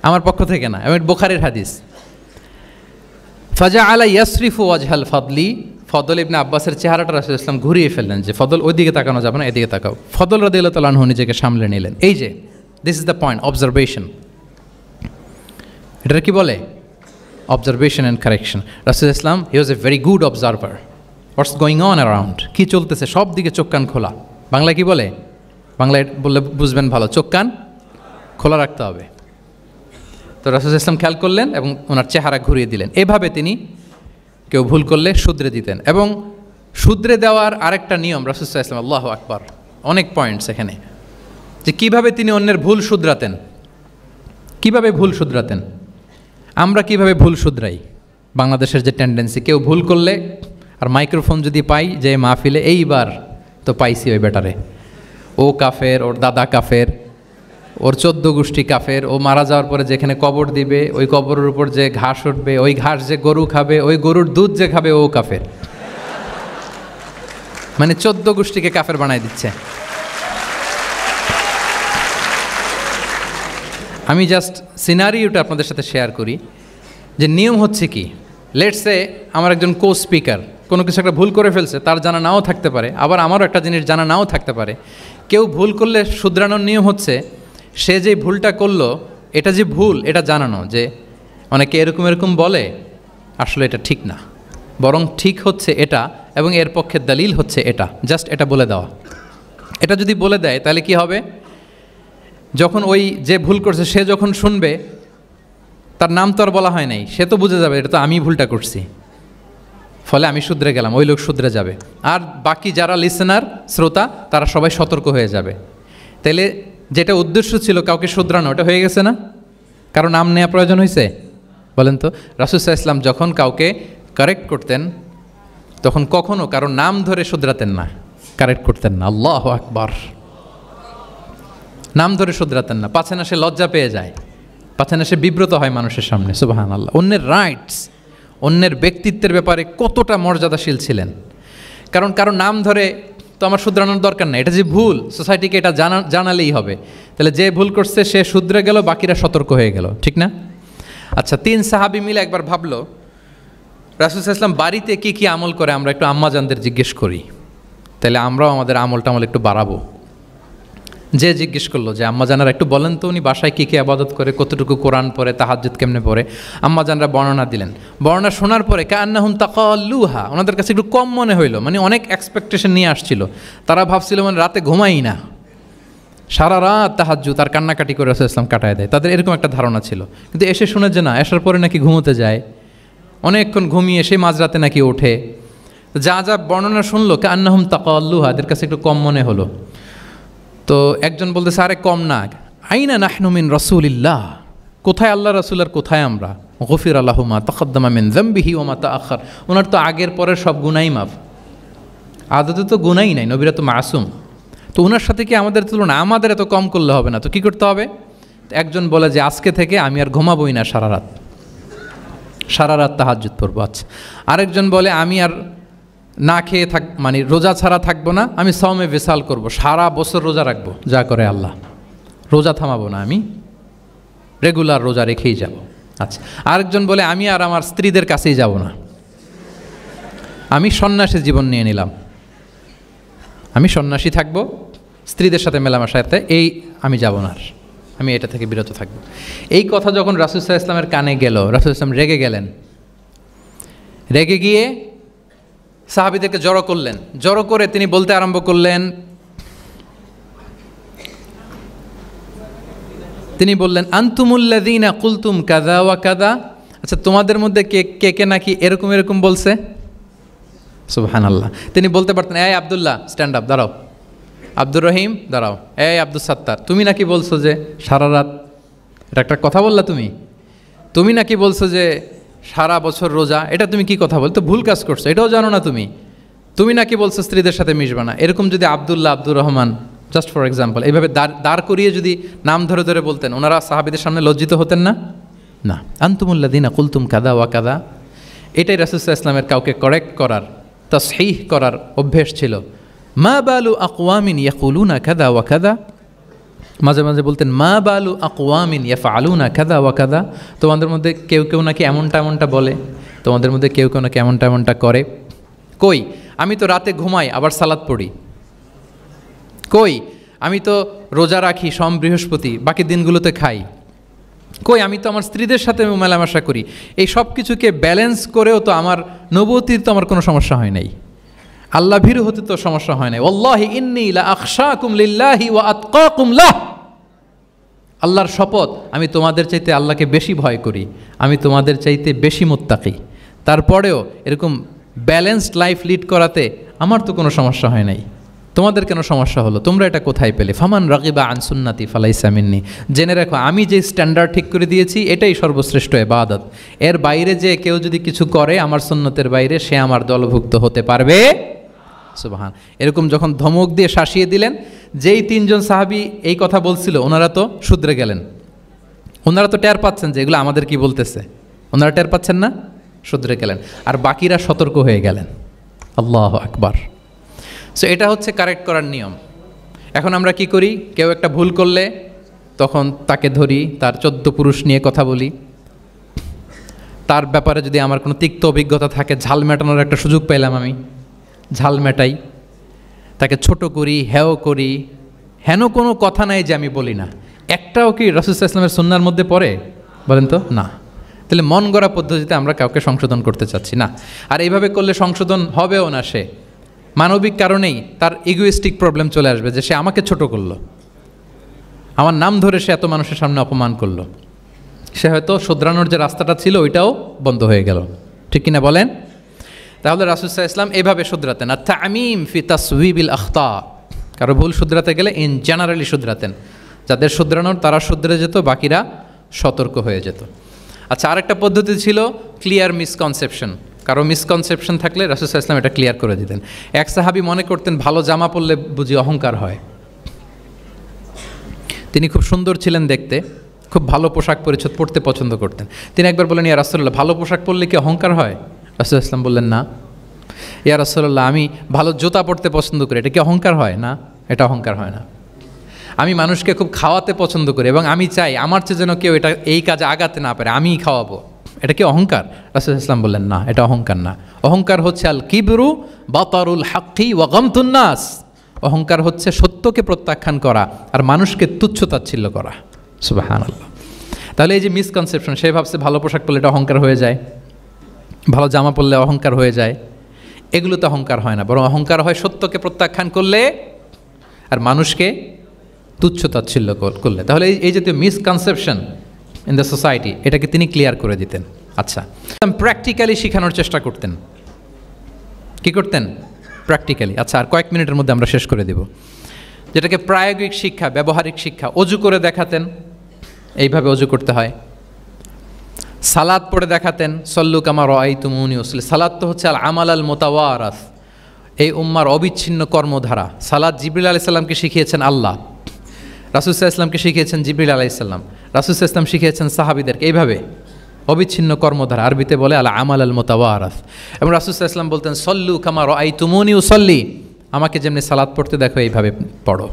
আমার পক্ষ থেকে না, এবং বুখারীর হাদিস। ফাজআলা ইয়াসরিফু ওয়াজহাল ফদলি, ফদল ইবনে আব্বাসের চেহারাটা রাসূল সাল্লাল্লাহু আলাইহি ওয়াসাল্লাম ঘুরিয়ে ফেললেন যে ফদল ওইদিকে তাকানো যাবে না, এদিকে তাকাও। ফদল রাদিয়াল্লাহু তাআলা আনহু নিজেকে সামলে নিলেন। এই যে this is the point, observation. এটা কি বলে? Observation and correction. রাসূল সাল্লাল্লাহু আলাইহি ওয়াসাল্লাম he was a very good observer, what's going on around, কী চলতেছে সব দিকে চোখ কান খোলা। বাংলায় কি বলে? বাংলায় বললে বুঝবেন ভালো, চোখ কান খোলা রাখতে হবে। তো রাসূল সাল্লাল্লাহু আলাইহি ওয়াসাল্লাম খেয়াল করলেন এবং ওনার চেহারা ঘুরিয়ে দিলেন। এভাবে তিনি কেউ ভুল করলে শুধরে দিতেন। এবং শুধরে দেওয়ার আরেকটা নিয়ম রাসূল সাল্লাল্লাহু আলাইহি ওয়াসাল্লাম, আল্লাহু আকবার, অনেক পয়েন্টস এখানে, যে কীভাবে তিনি অন্যের ভুল শুধরাতেন, কীভাবে ভুল শুধরাতেন। আমরা কিভাবে ভুল শুধরাই? বাংলাদেশের যে টেন্ডেন্সি, কেউ ভুল করলে আর মাইক্রোফোন যদি পাই যে মাহফিলে, এইবার তো পাইছি ওই বেটারে, ও কাফের, ওর দাদা কাফের, ওর 14 গোষ্ঠী কাফের, ও মারা যাওয়ার পরে যেখানে কবর দিবে ওই কবরের উপর যে ঘাস উঠবে, ওই ঘাস যে গরু খাবে, ওই গরুর দুধ যে খাবে ও কাফের। মানে 14 গোষ্ঠীকে কাফের বানাই দিচ্ছে। আমি জাস্ট সিনারিওটা আপনাদের সাথে শেয়ার করি যে নিয়ম হচ্ছে কি। লেটস সে আমার একজন কো স্পিকার কোনো কিছু একটা ভুল করে ফেলছে, তার জানা নাও থাকতে পারে, আবার আমারও একটা জিনিস জানা নাও থাকতে পারে। কেউ ভুল করলে শুধরানোর নিয়ম হচ্ছে সে যে ভুলটা করলো এটা যে ভুল এটা জানানো, যে অনেকে এরকম এরকম বলে, আসলে এটা ঠিক না, বরং ঠিক হচ্ছে এটা এবং এর পক্ষে দলিল হচ্ছে এটা, জাস্ট এটা বলে দেওয়া। এটা যদি বলে দেয় তাহলে কি হবে, যখন ওই যে ভুল করছে সে যখন শুনবে, তার নাম তো আর বলা হয় নাই, সে তো বুঝে যাবে এটা তো আমি ভুলটা করছি, ফলে আমি শুধরে গেলাম, ওই লোক শুধরে যাবে, আর বাকি যারা লিসেনার শ্রোতা তারা সবাই সতর্ক হয়ে যাবে। তাহলে যেটা উদ্দেশ্য ছিল কাউকে শুধরানো, ওটা হয়ে গেছে না? কারো নাম নেওয়া প্রয়োজন হয়েছে? বলেন তো। রাসূল সাল্লাল্লাহু আলাইহি ওয়াসাল্লাম যখন কাউকে কারেক্ট করতেন তখন কখনও কারো নাম ধরে শুধরাতেন না, কারেক্ট করতেন না। আল্লাহু আকবার। নাম ধরে শুধরাতেন না, পাছে না সে লজ্জা পেয়ে যায়, পাছে না সে বিব্রত হয় মানুষের সামনে। সুবহানাল্লাহ। অন্যের রাইটস, অন্যের ব্যক্তিত্বের ব্যাপারে কতটা মর্যাদাশীল ছিলেন। কারণ নাম ধরে তো আমার শুধরানোর দরকার নেই, এটা যে ভুল সোসাইটিকে এটা জানালেই হবে। তাহলে যে ভুল করছে সে শুধরে গেল, বাকিরা সতর্ক হয়ে গেল, ঠিক না? আচ্ছা, 3 সাহাবী মিলে একবার ভাবলো রাসূল সাল্লাল্লাহু আলাইহি ওয়াসাল্লাম বাড়িতে কি কি আমল করে, আমরা একটু আম্মাজানদের জিজ্ঞেস করি, তাহলে আমরাও আমাদের আমল একটু বাড়াবো। যে জিজ্ঞেস করলো যে আম্মাজানারা একটু বলেন তো উনি বাসায় কী কী আবাদত করে, কতটুকু কোরআন পড়ে, তাহাজ্জুদ কেমনে পড়ে। আম্মাজানরা বর্ণনা দিলেন। বর্ণনা শোনার পরে কান্নাহুম তাকাল্লুহা, ওনাদের কাছে একটু কম মনে হইলো, মানে অনেক এক্সপেকটেশন নিয়ে আসছিল। তারা ভাবছিল মানে রাতে ঘুমাই না, সারা রাত তাহাজ্জুদ আর কান্নাকাটি করে রাসূল ইসলাম কাটায় দেয়, তাদের এরকম একটা ধারণা ছিল। কিন্তু এসে শুনে যে না, আসার পরে নাকি ঘুমোতে যায়, অনেকক্ষণ ঘুমিয়ে সেই মাঝরাতে নাকি ওঠে। যা যা বর্ণনা শুনলো কান্নাহুম তাকাল্লুহা, এদের কাছে একটু কম মনে হলো। তো একজন বলতেছে আরে কম না, আইনা নাহনু মিন রাসূলিল্লাহ, কোথায় আল্লাহ রাসূল আর কোথায় আমরা। গফির লাহু মা তাকাদ্দামা মিন যামবিহি ওয়া মা তাআখার, ওনার তো আগের পরের সব গুনাহই মাফ। আদতে তো গুনাহই নাই, নবীরা তো মাসুম। তো ওনার সাথে কি আমাদের তুলনা, আমাদের এত কম করলে হবে না, তো কী করতে হবে? একজন বলে যে আজকে থেকে আমি আর ঘুমাবোই না সারা রাত তাহাজ্জুদ পড়বো। আচ্ছা, আরেকজন বলে আমি আর না খেয়ে মানে রোজা ছাড়া থাকবো না, আমি সাওমে ভিসাল করব, সারা বছর রোজা রাখবো, যা করে আল্লাহ, রোজা থামাবো না, আমি রেগুলার রোজা রেখেই যাব। আচ্ছা, আরেকজন বলে আমি আর আমার স্ত্রীদের কাছেই যাব না, আমি সন্ন্যাসী জীবন নিয়ে নিলাম, আমি সন্ন্যাসী থাকবো, স্ত্রীদের সাথে মেলামেশাতে এই আমি যাব না, আমি এটা থেকে বিরত থাকবো। এই কথা যখন রাসূল সাল্লাল্লাহু আলাইহি ওয়াসাল্লামের কানে গেল, রাসূল সাল্লাল্লাহু আলাইহি ওয়াসাল্লাম রেগে গেলেন। রেগে গিয়ে সাহাবীদেরকে জড়ো করলেন। জড়ো করে তিনি বলতে আরম্ভ করলেন, তিনি বললেন আনতুমুল্লাযীনা কুলতুম কাযা ওয়া কাযা, আচ্ছা তোমাদের মধ্যে কে নাকি এরকম বলছে। সুবহানাল্লাহ। তিনি বলতে পারতেন এই আব্দুল্লাহ স্ট্যান্ড আপ, দাঁড়াও, আব্দুর রহিম দাঁড়াও, এই আব্দুল সাত্তার তুমি নাকি বলছো যে সারা রাত, এটা একটা কথা বললা তুমি নাকি বলছো যে সারা বছর রোজা, এটা তুমি কি কথা বলতো, ভুল কাজ করছো, এটাও জানো না তুমি নাকি বলছো স্ত্রীদের সাথে মিশবা না। এরকম যদি Abdullah, Abdur Rahman, just for example, এইভাবে দাঁড় করিয়ে যদি নাম ধরে বলতেন, ওনারা সাহাবীদের সামনে লজ্জিত হতেন না? না। আনতুমুল্লাযীনা কুলতুম কাযা ওয়া কাযা, এটাই রাসূল সাল্লাল্লাহু আলাইহি ওয়াসাল্লামের কাউকে কারেক্ট করার, তাসহিহ করার অভ্যেস ছিল। মা বালু আকওয়ামিন ইয়াকুলুনা কাযা ওয়া কাযা, মাঝে মাঝে বলতেন মা বালু আকওয়ামিন ইয়াফআলুনা কাযা ওয়া কাযা, তোমাদের মধ্যে কেউ নাকি এমনটা বলে, তোমাদের মধ্যে কেউ নাকি এমনটা করে। কই আমি তো রাতে ঘুমাই আবার সালাত পড়ি, কই আমি তো রোজা রাখি সোম বৃহস্পতি, বাকি দিনগুলোতে খাই, কই আমি তো আমার স্ত্রীদের সাথে মেলামেশা করি, এই সব কিছুকে ব্যালেন্স করেও তো আমার নবুয়তির তো আমার কোনো সমস্যা হয় নাই, আল্লাহ ভীরু হতে তো সমস্যা হয় নাই। ওয়াল্লাহি ইন্নী লা আখশাকুম লিল্লাহি ওয়া আতকাকুম লাহ, আল্লাহর শপথ আমি তোমাদের চাইতে আল্লাহকে বেশি ভয় করি, আমি তোমাদের চাইতে বেশি মুত্তাকি। তারপরেও এরকম ব্যালেন্সড লাইফ লিড করাতে আমার তো কোনো সমস্যা হয় নাই, তোমাদের কেন সমস্যা হলো, তোমরা এটা কোথায় পেলে? ফামান রাগিবা আন সুন্নতি ফালাইসা মিন্নি, জেনে রাখো আমি যে স্ট্যান্ডার্ড ঠিক করে দিয়েছি এটাই সর্বশ্রেষ্ঠ ইবাদত, এর বাইরে যে কেউ যদি কিছু করে আমার সুন্নতের বাইরে, সে আমার দলভুক্ত হতে পারবে। সুবহান। এরকম যখন ধমক দিয়ে শাসিয়ে দিলেন, যেই 3 জন সাহাবী এই কথা বলছিল ওনারা তো শুধরে গেলেন, ওনারা তো টের পাচ্ছেন যে এগুলো আমাদের কি বলতেছে, ওনারা টের পাচ্ছেন না, শুধরে গেলেন, আর বাকিরা সতর্ক হয়ে গেলেন। আল্লাহু আকবার। সো এটা হচ্ছে কারেক্ট করার নিয়ম। এখন আমরা কি করি, কেউ একটা ভুল করলে তখন তাকে ধরি, তার 14 পুরুষ নিয়ে কথা বলি, তার ব্যাপারে যদি আমার কোনো তিক্ত অভিজ্ঞতা থাকে, ঝাল মেটানোর একটা সুযোগ পেলাম, আমি ঝাল মেটাই, তাকে ছোট করি, হেয় করি, হেন কোনো কথা নাই যে আমি বলি না। একটাও কি রাসূল সাল্লাল্লাহু আলাইহি ওয়াসাল্লামের সুন্নাহর মধ্যে পড়ে বলেন তো? না। তাহলে মন গড়া পদ্ধতিতে আমরা কাউকে সংশোধন করতে চাচ্ছি না, আর এইভাবে করলে সংশোধন হবেও না। সে মানবিক কারণেই তার ইগোইস্টিক প্রবলেম চলে আসবে, যে সে আমাকে ছোট করলো, আমার নাম ধরে সে এত মানুষের সামনে অপমান করলো, সে হয়তো শুধরানোর যে রাস্তাটা ছিল ওইটাও বন্ধ হয়ে গেল, ঠিক কিনা বলেন? তাহলে রাসূল সাল্লাল্লাহু আলাইহি ওয়াসাল্লাম এভাবে শুধরাতেন। আর তামিম ফি তাসওয়িবিল আখতা, কারো ভুল শুধরাতে গেলে ইন জেনারেলি শুধরাতেন, যাদের শুধরানোর তারা শুধরে যেত, বাকিরা সতর্ক হয়ে যেত। আচ্ছা, আরেকটা পদ্ধতি ছিল ক্লিয়ার মিসকনসেপশন, কারো মিসকনসেপশন থাকলে রাসূল সাল্লাল্লাহু আলাইহি ওয়াসাল্লাম এটা ক্লিয়ার করে দিতেন। এক সাহাবী মনে করতেন ভালো জামা পরলে বুঝি অহংকার হয়। তিনি খুব সুন্দর ছিলেন দেখতে, খুব ভালো পোশাক পরিচ্ছদ পরতে পছন্দ করতেন। তিনি একবার বললেন, ইয়া রাসূলুল্লাহ, ভালো পোশাক পরলে কি অহংকার হয়? রাসূল সাল্লাল্লাহু আলাইহি ওয়াসাল্লাম বললেন, না। ইয়া রাসূলুল্লাহ, আমি ভালো জুতা পরতে পছন্দ করি, এটা কি অহংকার হয়? না, এটা অহংকার হয় না। আমি মানুষকে খুব খাওয়াতে পছন্দ করি এবং আমি চাই আমার চেয়ে যেন কেউ এটা এই কাজে আগাতে না পারে, আমিই খাওয়াবো, এটা কি অহংকার? রাসূল সাল্লাল্লাহু আলাইহি ওয়াসাল্লাম বললেন, না, এটা অহংকার না। অহংকার হচ্ছে আল কিবরু বাতারুল হাক্কি ওয়া গামতুন নাস। অহংকার হচ্ছে সত্যকে প্রত্যাখ্যান করা আর মানুষকে তুচ্ছ-তাচ্ছিল্য করা। সুবহানাল্লাহ। তাহলে এই যে মিসকনসেপশন, সে ভাবছে ভালো পোশাক পরলে এটা অহংকার হয়ে যায়, ভালো জামা পরলে অহংকার হয়ে যায়, এগুলো তো অহংকার হয় না, বরং অহংকার হয় সত্যকে প্রত্যাখ্যান করলে আর মানুষকে তুচ্ছ-তাচ্ছিল্য করলে। তাহলে এই জাতীয় মিসকনসেপশন ইন দ্য সোসাইটি, এটাকে তিনি ক্লিয়ার করে দিতেন। আচ্ছা, প্র্যাকটিক্যালি শেখানোর চেষ্টা করতেন। কি করতেন? প্র্যাকটিক্যালি। আচ্ছা, আর কয়েক মিনিটের মধ্যে আমরা শেষ করে দেব। যেটাকে প্রায়োগিক শিক্ষা, ব্যবহারিক শিক্ষা, অজু করে দেখাতেন, এইভাবে অজু করতে হয়। সালাত পড়ে দেখাতেন, সল্লু কামা রাআইতুমুনি উসাল্লি। সালাত তো হচ্ছে আল আমাল আল মুতাওয়ারাস, এই উম্মার অবিচ্ছিন্ন কর্মধারা। সালাত জিবরিল আলাইহিস সালামকে শিখিয়েছেন আল্লাহ, রাসূল সাল্লাল্লাহু আলাইহি ওয়াসাল্লামকে শিখিয়েছেন জিবরিল আলাইহিস সালাম, রাসূল সাল্লাল্লাহু আলাইহি ওয়াসাল্লাম শিখিয়েছেন সাহাবীদেরকে। এইভাবে অবিচ্ছিন্ন কর্মধারা, আরবিতে বলে আল আমাল আল মুতাওয়ারাস। এবং রাসূল সাল্লাল্লাহু আলাইহি ওয়াসাল্লাম বলতেন, সল্লু কামা রাআইতুমুনি উসাল্লি, আমাকে যেমনি সালাত পড়তে দেখো এইভাবে পড়ো।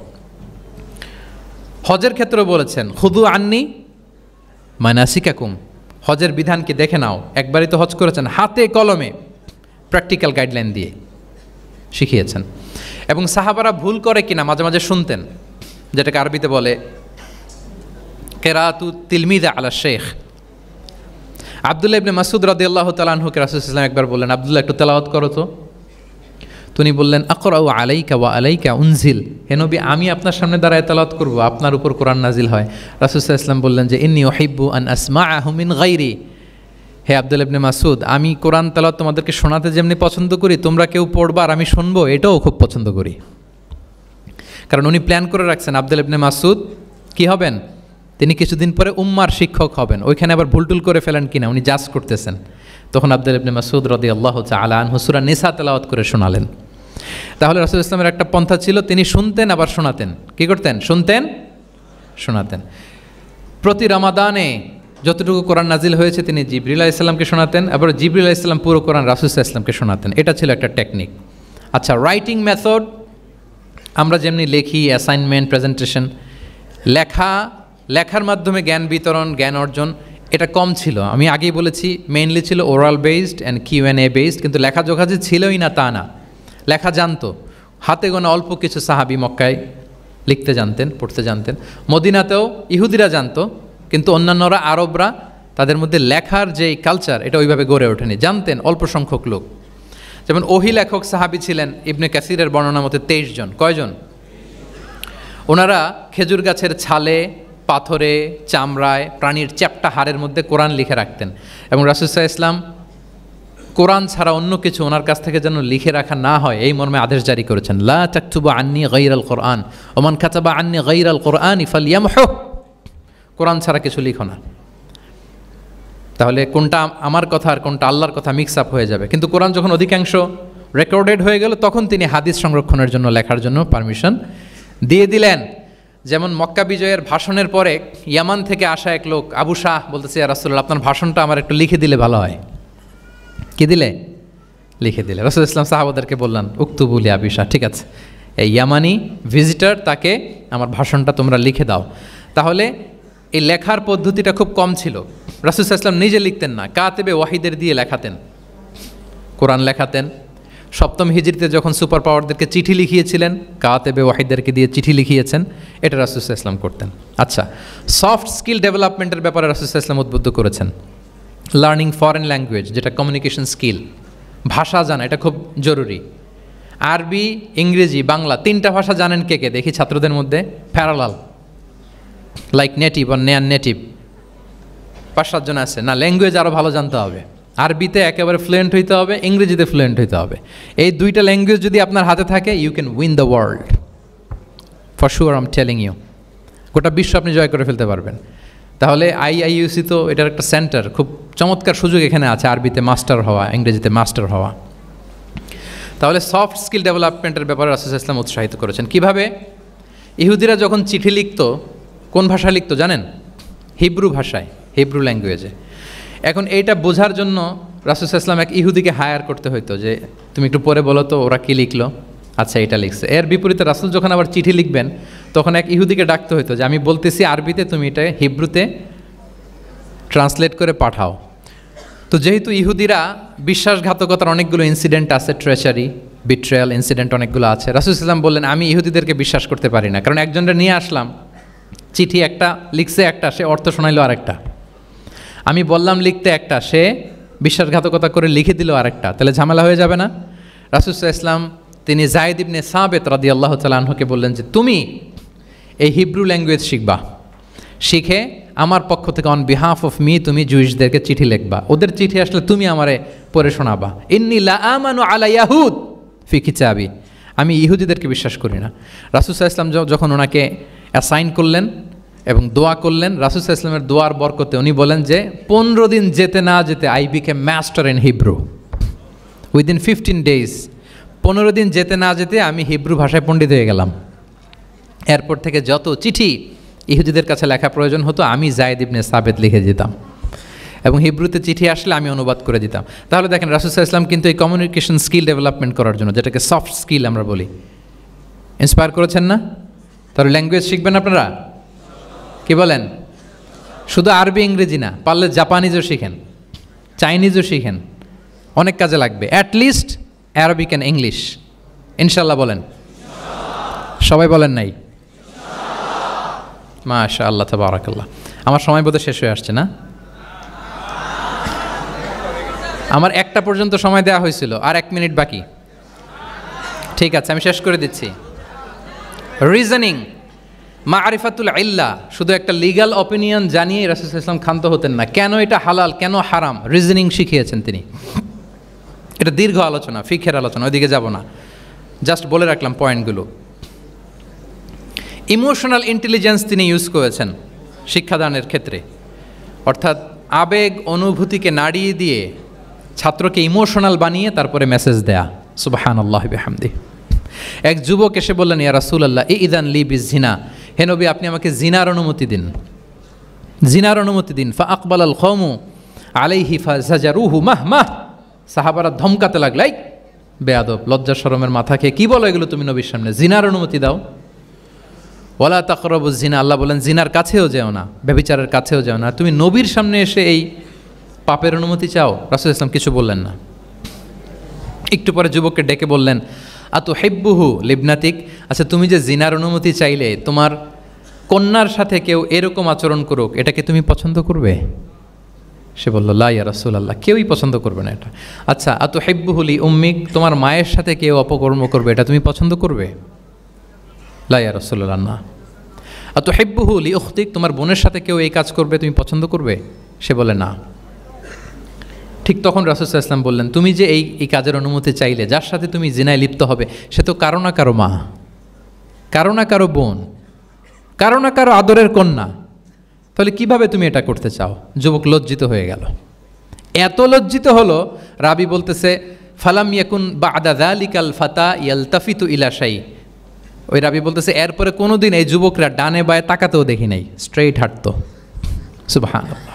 হজের ক্ষেত্রেও বলেছেন, খুদু আন্নি মানাসিকাকুম, হজের বিধানকে দেখে নাও। একবারই তো হজ করেছেন, হাতে কলমে প্র্যাকটিক্যাল গাইডলাইন দিয়ে শিখিয়েছেন। এবং সাহাবারা ভুল করে কিনা মাঝে মাঝে শুনতেন, যেটাকে আরবিতে বলে কেরাতু তিলমিদা আলা শেখ। আব্দুল্লাহ ইবনে মাসউদ রাদিয়াল্লাহু তাআলা আনহুকে রাসূল সাল্লাল্লাহু আলাইহি ওয়াসাল্লাম একবার বললেন, আব্দুল্লাহ একটু তেলাওয়াত করো তো। তিনি বললেন, আকরাউ আলাইকা ওয়া আলাইকা উনজিল, হে নবী, আমি আপনার সামনে দাঁড়ায় তেলাওয়াত করব, আপনার উপর কোরআন নাজিল হয়। রাসূল সাল্লাল্লাহু আলাইহি ওয়াসাল্লাম বললেন যে, ইন্নী উহিব্বু আন আসমাআহু মিন গায়রি, হে আব্দুল্লাহ ইবনে মাসউদ, আমি কোরআন তেলাওয়াত তোমাদেরকে শোনাতে যেমনি পছন্দ করি, তোমরা কেউ পড়বা আর আমি শুনবো, এটাও খুব পছন্দ করি। কারণ উনি প্ল্যান করে রাখছেন আব্দুল্লাহ ইবনে মাসউদ কি হবেন, তিনি কিছুদিন পরে উম্মার শিক্ষক হবেন। ওইখানে আবার ভুলটুল করে ফেলেন কিনা উনি জাজ করতেছেন। তখন আব্দুল্লাহ ইবনে মাসউদ রাদিয়াল্লাহু তাআলা আনহু সূরা নিসা তেলাওয়াত করে শোনালেন। তাহলে রাসূল ইসলামের একটা পন্থা ছিল, তিনি শুনতেন আবার শোনাতেন। কি করতেন? শুনতেন, শোনাতেন। প্রতি রমাদানে যতটুকু কোরআন নাজিল হয়েছে তিনি জিবরিল আলাইহিস সালামকে শোনাতেন, আবার জিবরিল আলাইহিস সালাম পুরো কোরআন রাসূল সাল্লাল্লাহু আলাইহি ওয়াসাল্লামকে শোনাতেন। এটা ছিল একটা টেকনিক। আচ্ছা, রাইটিং মেথড, আমরা যেমনি লেখি, অ্যাসাইনমেন্ট, প্রেজেন্টেশন, লেখার মাধ্যমে জ্ঞান বিতরণ, জ্ঞান অর্জন, এটা কম ছিল। আমি আগেই বলেছি, মেইনলি ছিল oral based and Q and A based, কিন্তু লেখাজোখা যে ছিলই না তা না, লেখা জানতো। হাতে গোনা অল্প কিছু সাহাবী মক্কায় লিখতে জানতেন, পড়তে জানতেন। মদিনাতেও ইহুদিরা জানতো, কিন্তু অন্যান্যরা, আরবরা, তাদের মধ্যে লেখার যে কালচার, এটা ওইভাবে গড়ে ওঠেনি, জানতেন অল্প সংখ্যক লোক। যেমন ওহী লেখক সাহাবী ছিলেন ইবনে কাসিরের বর্ণনা মতে 23 জন। কয়জন? ওনারা খেজুর গাছের ছালে, পাথরে, চামড়ায়, প্রাণীর চ্যাপ্টা হাড়ের মধ্যে কোরআন লিখে রাখতেন। এবং রাসূল সাল্লাল্লাহু আলাইহি ওয়াসাল্লাম কোরআন ছাড়া অন্য কিছু ওনার কাছ থেকে যেন লিখে রাখা না হয়, এই মর্মে আদেশ জারি করেছেন, লা তাকতুবু আন্নি গায়রাল কোরআন ওমান কাতাবা আন্নি গায়রাল কোরআনি ফালইয়ামহু, কোরআন ছাড়া কিছু লিখো না। তাহলে কোনটা আমার কথা আর কোনটা আল্লাহর কথা মিক্স আপ হয়ে যাবে। কিন্তু কোরআন যখন অধিকাংশ রেকর্ডেড হয়ে গেল, তখন তিনি হাদিস সংরক্ষণের জন্য, লেখার জন্য পারমিশন দিয়ে দিলেন। যেমন মক্কা বিজয়ের ভাষণের পরে ইয়ামান থেকে আসা এক লোক আবু শাহ বলতেছে, ইয়া রাসূলুল্লাহ, আপনার ভাষণটা আমার একটু লিখে দিলে ভালো হয়। কি দিলে? লিখে দিলে। রাসূল ইসলাম সাহাবাদেরকে বললেন, উক্তুবু লি আবি শাহ, ঠিক আছে, এই ইয়ামানি ভিজিটর, তাকে আমার ভাষণটা তোমরা লিখে দাও। তাহলে এই লেখার পদ্ধতিটা খুব কম ছিল। রাসূল ইসলাম নিজে লিখতেন না, কাতেবে ওয়াহিদের দিয়ে লেখাতেন, কোরআন লেখাতেন। সপ্তম হিজরিতে যখন সুপার পাওয়ারদেরকে চিঠি লিখিয়েছিলেন, কাতেবে ওয়াহিদদেরকে দিয়ে চিঠি লিখিয়েছেন, এটা রাসূল ইসলাম করতেন। আচ্ছা, সফট স্কিল ডেভেলপমেন্টের ব্যাপারে রাসূল ইসলাম উদ্বুদ্ধ করেছেন। লার্নিং ফরেন ল্যাঙ্গুয়েজ, যেটা কমিউনিকেশন স্কিল, ভাষা জানা, এটা খুব জরুরি। আরবি, ইংরেজি, বাংলা, 3টা ভাষা জানেন কে কে? দেখি ছাত্রদের মধ্যে প্যারালাল, লাইক নেটিভ আর নেয়ার নেটিভ, 5-7 জন আছে। না, ল্যাঙ্গুয়েজ আরও ভালো জানতে হবে। আরবিতে একেবারে ফ্লুয়েন্ট হইতে হবে, ইংরেজিতে ফ্লুয়েন্ট হইতে হবে। এই 2টা ল্যাঙ্গুয়েজ যদি আপনার হাতে থাকে, you can win the world for sure, I am telling you. গোটা বিশ্ব আপনি জয় করে ফেলতে পারবেন। তাহলে আইইউসি তো এটার একটা সেন্টার, খুব চমৎকার সুযোগ এখানে আছে আরবিতে মাস্টার হওয়া, ইংরেজিতে মাস্টার হওয়া। তাহলে সফট স্কিল ডেভেলপমেন্টের ব্যাপারে রাসূল সাল্লাল্লাহু আলাইহি ওয়াসাল্লাম উৎসাহিত করেছেন। কিভাবে? ইহুদিরা যখন চিঠি লিখত, কোন ভাষায় লিখত জানেন? হিব্রু ভাষায়, হিব্রু ল্যাঙ্গুয়েজে। এখন এইটা বোঝার জন্য রাসূল সাল্লাল্লাহু আলাইহি ওয়াসাল্লাম এক ইহুদিকে হায়ার করতে হইতো, যে তুমি একটু পরে বলো তো ওরা কী লিখলো, আচ্ছা এটা লিখছে। এর বিপরীতে রাসূল যখন আবার চিঠি লিখবেন তখন এক ইহুদিকে ডাকতে হইতো যে আমি বলতেছি আরবিতে, তুমি এটা হিব্রুতে ট্রান্সলেট করে পাঠাও। তো যেহেতু ইহুদিরা বিশ্বাসঘাতকতার অনেকগুলো ইনসিডেন্ট আছে, ট্রেচারি, বিট্রেয়াল ইনসিডেন্ট অনেকগুলো আছে, রাসূল সাল্লাল্লাহু আলাইহি ওয়াসাল্লাম বললেন আমি ইহুদিদেরকে বিশ্বাস করতে পারি না, কারণ একজনটা নিয়ে আসলাম, চিঠি একটা লিখছে একটা, সে অর্থ শোনাইলো আরেকটা। আমি বললাম লিখতে একটা, সে বিশ্বাসঘাতকতা করে লিখে দিল আরেকটা, তাহলে ঝামেলা হয়ে যাবে না? রাসূল সাল্লাল্লাহু আলাইহি ওয়াসাল্লাম তিনি যায়েদ ইবনে সাবিত রাদিয়াল্লাহু তাআলা আনহুকে বললেন যে তুমি এই হিব্রু ল্যাঙ্গুয়েজ শিখবা, শিখে আমার পক্ষ থেকে অন বিহাফ অফ মি তুমি জুইশদেরকে চিঠি লিখবা, ওদের চিঠি আসলে তুমি আমারে পড়ে শোনাবা। ইন্নী লা আমানু আলা ইয়াহুদ ফি কিতাবি, আমি ইহুদিদেরকে বিশ্বাস করি না। রাসূল সাল্লাল্লাহু আলাইহি ওয়াসাল্লাম যখন ওনাকে অ্যাসাইন করলেন এবং দোয়া করলেন, রাসূল সাল্লাল্লাহু আলাইহি ওয়াসাল্লামের দোয়ার বরকতে উনি বলেন যে 15 দিন যেতে না যেতে I became master in Hebrew within 15 days, 15 দিন যেতে না যেতে আমি হিব্রু ভাষায় পণ্ডিত হয়ে গেলাম। এরপর থেকে যত চিঠি ইহুদিদের কাছে লেখা প্রয়োজন হতো আমি যায়েদ ইবনে সাবিত লিখে দিতাম, এবং হিব্রুতে চিঠি আসলে আমি অনুবাদ করে দিতাম। তাহলে দেখেন রাসূল সাল্লাল্লাহু আলাইহি ওয়াসাল্লাম কিন্তু এই কমিউনিকেশন স্কিল ডেভেলপমেন্ট করার জন্য, যেটাকে সফট স্কিল আমরা বলি, ইন্সপায়ার করেছেন না? তাহলে ল্যাঙ্গুয়েজ শিখবেন আপনারা, কি বলেন? শুধু আরবি ইংরেজি না, পারলে জাপানিজও শিখেন, চাইনিজও শিখেন, অনেক কাজে লাগবে। অ্যাটলিস্ট অ্যারাবিক অ্যান্ড ইংলিশ, ইনশাল্লাহ বলেন। সবাই বলেন নাই? মাশাআল্লাহ তাবারাকাল্লাহ। আমার সময় বোধহয় শেষ হয়ে আসছে না? আমার 1টা পর্যন্ত সময় দেওয়া হয়েছিল, আর 1 মিনিট বাকি। ঠিক আছে, আমি শেষ করে দিচ্ছি। রিজনিং, মারিফাতুল ইল্লা, শুধু একটা লিগ্যাল অপিনিয়ন জানিয়ে রাসূল সাল্লাল্লাহু আলাইহি ওয়াসাল্লাম ক্ষান্ত হতেন না। কেন এটা হালাল, কেন হারাম, রিজনিং শিখিয়েছেন তিনি। এটা দীর্ঘ আলোচনা, ফিকহের আলোচনা, ওইদিকে যাব না, জাস্ট বলে রাখলাম পয়েন্টগুলো। ইমোশনাল ইন্টেলিজেন্স তিনি ইউজ করেছেন শিক্ষাদানের ক্ষেত্রে, অর্থাৎ আবেগ অনুভূতিকে নাড়িয়ে দিয়ে ছাত্রকে ইমোশনাল বানিয়ে তারপরে মেসেজ দেয়া। সুবহানাল্লাহি বিহামদিহি। এক যুবক এসে বললেন ইয়া রাসূলুল্লাহ ইযান লি বিজিনা, হে নবী আপনি আমাকে জিনার অনুমতি দিন, জিনার অনুমতি দিন। ফা আকবালাল কওমু আলাইহি ফাজাজারুহু মাহমাহ, সাহাবারা ধমকাতে লাগলাই, বেয়াদব, লজ্জা শরমের মাথা খেয়ে কি বলো এগুলো তুমি নবীর সামনে, জিনার অনুমতি দাও। ওয়ালা তাকরাবুজ জিনা, আল্লাহ বলেন জিনার কাছেও যেও না, ব্যভিচারের কাছেও যেও না। তুমি নবীর সামনে এসে এই পাপের অনুমতি চাও? রাসূল ইসলাম কিছু বললেন না। একটু পরে যুবককে ডেকে বললেন আতু হিব্বুহু লিবনাতিক, আচ্ছা তুমি যে জিনার অনুমতি চাইলে তোমার কন্যার সাথে কেউ এরকম আচরণ করুক, এটাকে তুমি পছন্দ করবে? সে বলল লা ইয়া রাসূলুল্লাহ, কেউই পছন্দ করবে না এটা। আচ্ছা আতু হিব্বুহু লি উম্মিক, তোমার মায়ের সাথে কেউ অপকর্ম করবে, এটা তুমি পছন্দ করবে? লা ইয়া রাসূলুল্লাহ, না। আতু হিব্বুহু লি উখতিক, তোমার বোনের সাথে কেউ এই কাজ করবে, তুমি পছন্দ করবে? সে বলে না। ঠিক তখন রাসূল সাল্লাল্লাহু আলাইহি ওয়াসাল্লাম বললেন তুমি যে এই কাজের অনুমতি চাইলে, যার সাথে তুমি জিনায় লিপ্ত হবে সে তো কারো না কারো মা, কারো না কারো বোন, কারো না কারো আদরের কন্যা, তাহলে কিভাবে তুমি এটা করতে চাও? যুবক লজ্জিত হয়ে গেল, এত লজ্জিত হলো, রাবি বলতেছে ফালাম ইয়াকুন বা'দা যালিকাল ফাতা ইয়ালতাফিতু ইলা শাই, ওই রাবি বলতেছে এরপরে কোনোদিন এই যুবকরা ডানে বায়ে তাকাতেও দেখি নাই, স্ট্রেইট হাঁটতো। সুবহানাল্লাহ।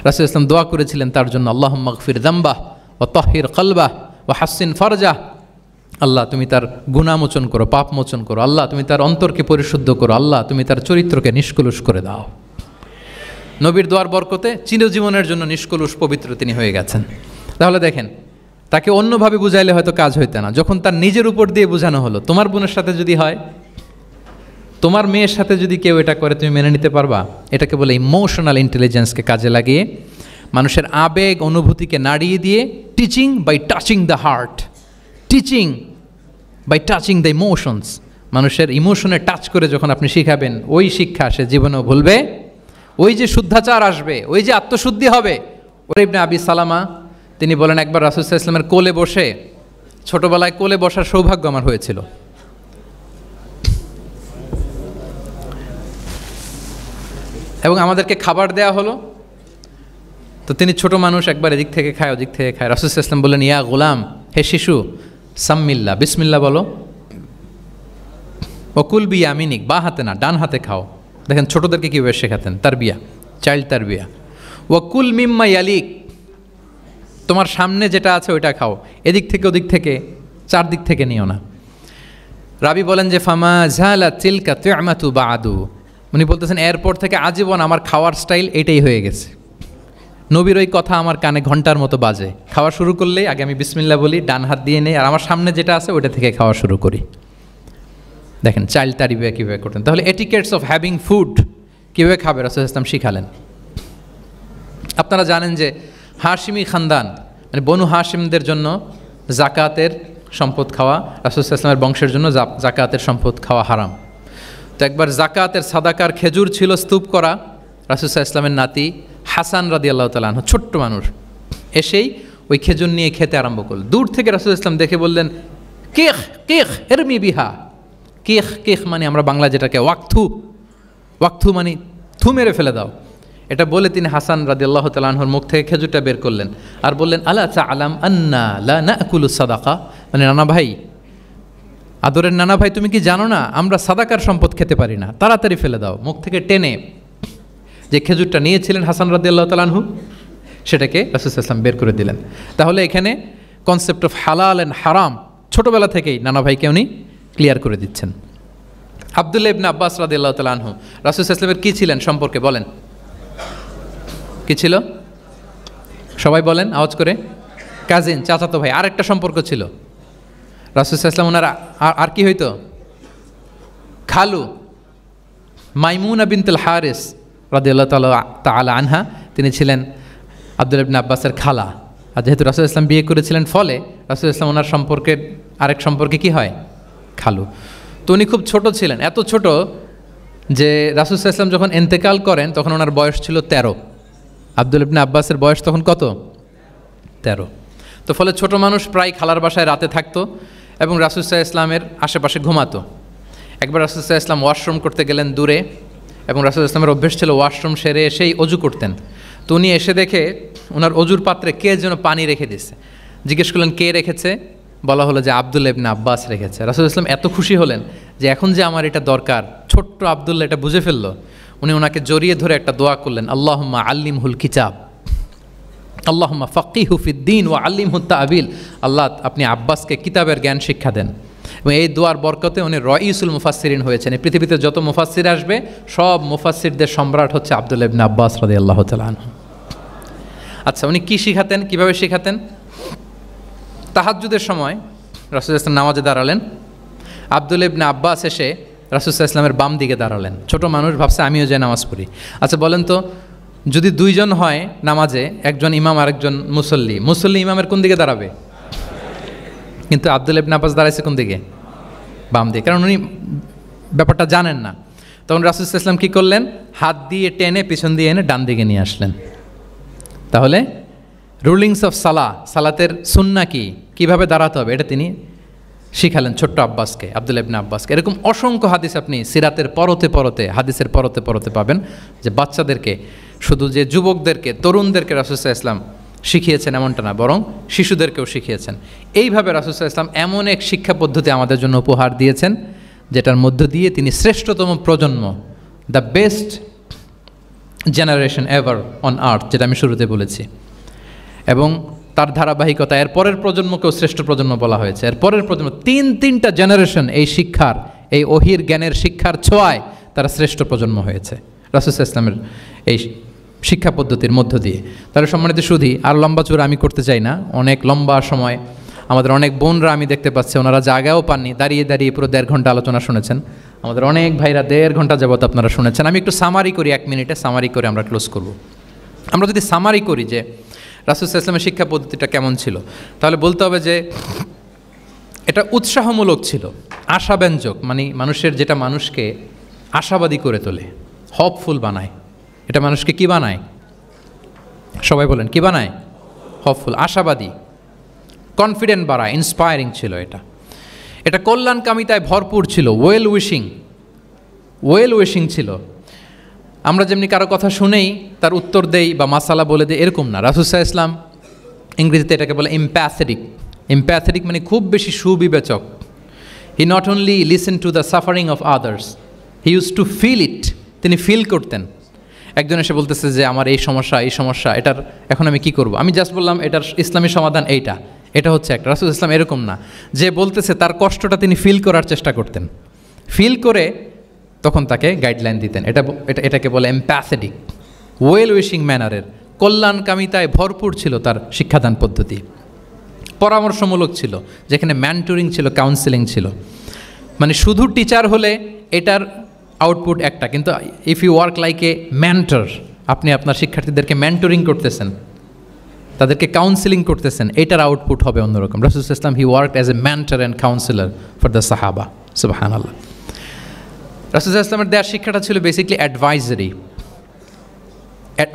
রাসূল ইসলাম দোয়া করেছিলেন তার জন্য, আল্লাহুম্মা গফির যামবাহ ওয়া তাহহির কলবাহ ওয়া হাসসিন ফারজাহ, আল্লাহ তুমি তার গুনাহ মোচন করো, পাপ মোচন করো, আল্লাহ তুমি তার অন্তরকে পরিশুদ্ধ করো, আল্লাহ তুমি তার চরিত্রকে নিষ্কলুষ করে দাও। নবীর দোয়ার বরকতে চিরজীবনের জন্য নিষ্কলুষ পবিত্র তিনি হয়ে গেছেন। তাহলে দেখেন, তাকে অন্যভাবে বুঝাইলে হয়তো কাজ হইতো না, যখন তার নিজের উপর দিয়ে বোঝানো হলো, তোমার বোনের সাথে যদি হয়, তোমার মেয়ের সাথে যদি কেউ এটা করে তুমি মেনে নিতে পারবা? এটাকে বলে ইমোশনাল ইন্টেলিজেন্সকে কাজে লাগিয়ে মানুষের আবেগ অনুভূতিকে নাড়িয়ে দিয়ে teaching by touching the heart, teaching by touching the emotions, মানুষের ইমোশনে টাচ করে যখন আপনি শিখাবেন, ওই শিক্ষা সে জীবনেও ভুলবে, ওই যে শুদ্ধাচার আসবে, ওই যে আত্মশুদ্ধি হবে। ওর ইবনে আবি সালামা তিনি বলেন একবার রাসূল সাল্লাল্লাহু আলাইহি ওয়াসাল্লামের কোলে বসে, ছোটবেলায় কোলে বসার সৌভাগ্য আমার হয়েছিল, এবং আমাদেরকে খাবার দেয়া হলো। তো তিনি ছোট মানুষ, একবার এদিক থেকে খায় ওদিক থেকে খায়। রাসূল সাল্লাল্লাহু আলাইহি ওয়াসাল্লাম বললেন, ইয়া গোলাম, হে শিশু, সাম্মিল্লাহ, বিসমিল্লাহ বলো। ওকুল বিয়ামিনিক, বা হাতে না ডান হাতে খাও। দেখেন ছোটদেরকে কীভাবে শেখাতেন, তারবিয়া, চাইল্ড তারবিয়া। ওয়াকুল মিম্মা ইয়ালিক, তোমার সামনে যেটা আছে ওইটা খাও, এদিক থেকে ওদিক থেকে চারদিক থেকে নিও না। রাবি বলেন যে ফামা ঝালা তিলকা তু'মাতু বাদু, উনি বলতেছেন এরপর থেকে আজীবন আমার খাওয়ার স্টাইল এটাই হয়ে গেছে। নবীর ওই কথা আমার কানে ঘন্টার মতো বাজে। খাওয়া শুরু করলেই আগে আমি বিসমিল্লাহ বলি, ডান হাত দিয়ে নেই, আর আমার সামনে যেটা আছে ওইটা থেকে খাওয়া শুরু করি। দেখেন চাইল্ড তারিবিয়া কীভাবে করতেন। তাহলে এটিকেটস অফ হ্যাভিং ফুড কীভাবে খাবে রাসূল ইসলাম শিখালেন। আপনারা জানেন যে হাশিমি খানদান মানে বনু হাশিমদের জন্য জাকাতের সম্পদ খাওয়া, রাসূল ইসলামের বংশের জন্য জাকাতের সম্পদ খাওয়া হারাম। তো একবার জাকাতের সাদাকার খেজুর ছিল স্তূপ করা, রাসূল ইসলামের নাতি হাসান রাদিয়াল্লাহু তাআলা আনহু ছোট্ট মানুষ এসেই ওই খেজুর নিয়ে খেতে আরম্ভ করল। দূর থেকে রাসূল ইসলাম দেখে বললেন, কেখ কেখ এরমি বিহা। কেখ কেখ মানে আমরা বাংলা যেটাকে ওয়াক্থু, ওয়াক্থু মানে থু মেরে ফেলে দাও। এটা বলে তিনি হাসান রাদিয়াল্লাহু তাআলা আনহুর মুখ থেকে খেজুরটা বের করলেন আর বললেন, আলা তা'লাম আন্না লা নাকুলু সাদাকা, মানে নানা ভাই, আদরের নানা ভাই, তুমি কি জানো না আমরা সাদাকার সম্পদ খেতে পারি না, তাড়াতাড়ি ফেলে দাও। মুখ থেকে টেনে যে খেজুরটা নিয়েছিলেন হাসান রাদিয়াল্লাহু তাআলা আনহু সেটাকে রাসূল সাল্লাল্লাহু আলাইহি ওয়াসাল্লাম বের করে দিলেন। তাহলে এখানে কনসেপ্ট অফ হালাল অ্যান্ড হারাম ছোটোবেলা থেকেই নানা ভাইকে উনি ক্লিয়ার করে দিচ্ছেন। আব্দুল্লাহ ইবনে আব্বাস রাদিয়াল্লাহু তাআলা আনহু রাসূল সাল্লাল্লাহু আলাইহি ওয়াসাল্লামের কী ছিলেন সম্পর্কে বলেন, কী ছিল? সবাই বলেন আওয়াজ করে। কাজিন, চাচাতো ভাই। আরেকটা সম্পর্ক ছিল রাসূল সাল্লাল্লাহু আলাইহি ওয়াসাল্লাম ওনার আর কি হইতো? খালু মাইমুনা বিনতুল হারিস রাদিয়াল্লাহু তাআলা আনহা, তিনি ছিলেন আব্দুল্লাহ ইবনে আব্বাসের খালা। আর যেহেতু রাসূল ইসলাম বিয়ে করেছিলেন, ফলে রাসূল ইসলাম ওনার সম্পর্কের আরেক সম্পর্কে কি হয়? খালু। তো উনি খুব ছোট ছিলেন, এত ছোট যে রাসূল ইসলাম যখন ইন্তেকাল করেন তখন ওনার বয়স ছিল 13। আব্দুল্লাহ ইবনে আব্বাসের বয়স তখন কত? 13। তো ফলে ছোট মানুষ প্রায় খালার বাসায় রাতে থাকতো এবং রাসূল ইসলামের আশেপাশে ঘুমাতো। একবার রাসূল ইসলাম ওয়াশরুম করতে গেলেন দূরে, এবং রাসূল ইসলামের অভ্যেস ছিল ওয়াশরুম সেরে এসেই অজু করতেন। তো উনি এসে দেখে ওনার অজুর পাত্রে কে যেন পানি রেখে দিচ্ছে। জিজ্ঞেস করলেন কে রেখেছে? বলা হলো যে আব্দুল্লাহ ইবনে আব্বাস রেখেছে। রাসূল ইসলাম এত খুশি হলেন যে এখন যে আমার এটা দরকার, ছোট্ট আব্দুল্লাহ এটা বুঝে ফেললো। উনি ওনাকে জড়িয়ে ধরে একটা দোয়া করলেন, আল্লাহুম্মা আল্লিমহুল কিতাব, আল্লাহুম্মা ফাক্কিহু ফিদ্দীন ওয়া আল্লিমহু তা'বীল। আল্লাহ আপনি আব্বাসকে কিতাবের জ্ঞান শিক্ষা দেন। এবং এই দোয়ার বরকতে উনি রাইসুল মুফাসসিরিন হয়েছেন। এই পৃথিবীতে যত মুফাসসির আসবে সব মুফাসসিরদের সম্রাট হচ্ছে আব্দুল্লাহ ইবনে আব্বাস রাদিয়াল্লাহু তাআলা আনহু। আচ্ছা, উনি কি শিখাতেন, কিভাবে শিখাতেন? তাহাজ্জুদের সময় রাসূল ইসলাম নামাজে দাঁড়ালেন, আব্দুল্লাহ ইবনে আব্বাস এসে রাসূল ইসলামের বাম দিকে দাঁড়ালেন। ছোট মানুষ ভাবছে আমিও যে নামাজ পড়ি। আচ্ছা বলেন তো, যদি দুইজন হয় নামাজে, একজন ইমাম আরেকজন মুসল্লি, মুসল্লি ইমামের কোন দিকে দাঁড়াবে? কিন্তু আব্দুল্লাহ ইবনে আব্বাস দাঁড়াইছে কোন দিকে? বাম দিকে, কারণ উনি ব্যাপারটা জানেন না। তখন রাসূল ইসলাম কী করলেন? হাত দিয়ে টেনে পিছন দিয়ে এনে ডান দিকে নিয়ে আসলেন। তাহলে রুলিংস অফ সালাতের সুন্নাহ কি, কীভাবে দাঁড়াতে হবে, এটা তিনি শিখালেন ছোট্ট আব্বাসকে, আব্দুল্লাহ ইবনে আব্বাসকে। এরকম অসংখ্য হাদিস আপনি সিরাতের পরতে পরতে, হাদিসের পরতে পরতে পাবেন, যে বাচ্চাদেরকে, শুধু যে যুবকদেরকে, তরুণদেরকে রাসূল সাল্লাল্লাহু আলাইহি ওয়াসাল্লাম শিখিয়েছেন এমনটা না, বরং শিশুদেরকেও শিখিয়েছেন। এইভাবে রাসূল সাল্লাল্লাহু আলাইহি ওয়াসাল্লাম এমন এক শিক্ষা পদ্ধতি আমাদের জন্য উপহার দিয়েছেন, যেটার মধ্য দিয়ে তিনি শ্রেষ্ঠতম প্রজন্ম, the best generation ever on আর্থ, যেটা আমি শুরুতে বলেছি, এবং তার ধারাবাহিকতা এর পরের প্রজন্মকেও শ্রেষ্ঠ প্রজন্ম বলা হয়েছে। এর পরের প্রজন্ম তিনটা জেনারেশন এই শিক্ষার, এই ওহির জ্ঞানের শিক্ষার ছোঁয়ায় তারা শ্রেষ্ঠ প্রজন্ম হয়েছে রাসূল সাল্লাল্লাহু আলাইহি ওয়াসাল্লামের এই শিক্ষা পদ্ধতির মধ্য দিয়ে। তাহলে সম্মানিত সুধী, আর লম্বা চূড়া আমি করতে চাই না, অনেক লম্বা সময় আমাদের অনেক বোনরা আমি দেখতে পাচ্ছি ওনারা জায়গাও পাননি, দাঁড়িয়ে দাঁড়িয়ে পুরো 1.5 ঘন্টা আলোচনা শুনেছেন। আমাদের অনেক ভাইরা 1.5 ঘন্টা যাবত আপনারা শুনেছেন। আমি একটু সামারি করি, 1 মিনিটে সামারি করে আমরা ক্লোজ করব। আমরা যদি সামারি করি যে রাসূল সাল্লাল্লাহু আলাইহি ওয়াসাল্লামের শিক্ষা পদ্ধতিটা কেমন ছিল, তাহলে বলতে হবে যে এটা উৎসাহমূলক ছিল, আশাব্যঞ্জক, মানে মানুষের, যেটা মানুষকে আশাবাদী করে তোলে, হপফুল বানায়। এটা মানুষকে কি বানায়? সবাই বলেন, কি বানায়? হপফুল, আশাবাদী, কনফিডেন্ট বাড়ায়, ইন্সপায়ারিং ছিল এটা। এটা কল্যাণকামিতায় ভরপুর ছিল, ওয়েল উইশিং ছিল। আমরা যেমনি কারো কথা শুনেই তার উত্তর দেই বা মাসালা বলে দেই, এরকম না। রাসূল সাল্লাল্লাহু আলাইহি ওয়াসাল্লাম, ইংরেজিতে এটাকে বলে এমপ্যাথেটিক, মানে খুব বেশি সুবিবেচক। He not only listen to the suffering of others, he use to feel it. তিনি ফিল করতেন। একজন এসে বলতেছে যে আমার এই সমস্যা, এটার এখন আমি কি করব? আমি জাস্ট বললাম এটার ইসলামী সমাধান এটা হচ্ছে একটা। রাসূল ইসলাম এরকম না, যে বলতেছে তার কষ্টটা তিনি ফিল করার চেষ্টা করতেন, ফিল করে তখন তাকে গাইডলাইন দিতেন। এটাকে বলে এমপ্যাথেটিক, ওয়েল উইশিং ম্যানারের, কল্যাণকামিতায় ভরপুর ছিল তার শিক্ষাদান পদ্ধতি। পরামর্শমূলক ছিল, যেখানে ম্যান্টরিং ছিল, কাউন্সেলিং ছিল। মানে শুধু টিচার হলে এটার আউটপুট একটা, কিন্তু if you work like a mentor, আপনি আপনার শিক্ষার্থীদেরকে মেন্টরিং করতেছেন, তাদেরকে কাউন্সেলিং করতেছেন, এটার আউটপুট হবে অন্যরকম। রাসূল সাল্লাল্লাহু আলাইহি ওয়াসাল্লাম হি worked as a mentor and councillor for the সাহাবা। সুবহানাল্লাহ। রাসূল সাল্লাল্লাহু আলাইহি ওয়াসাল্লামের দেওয়ার শিক্ষাটা ছিল বেসিক্যালি অ্যাডভাইজারি।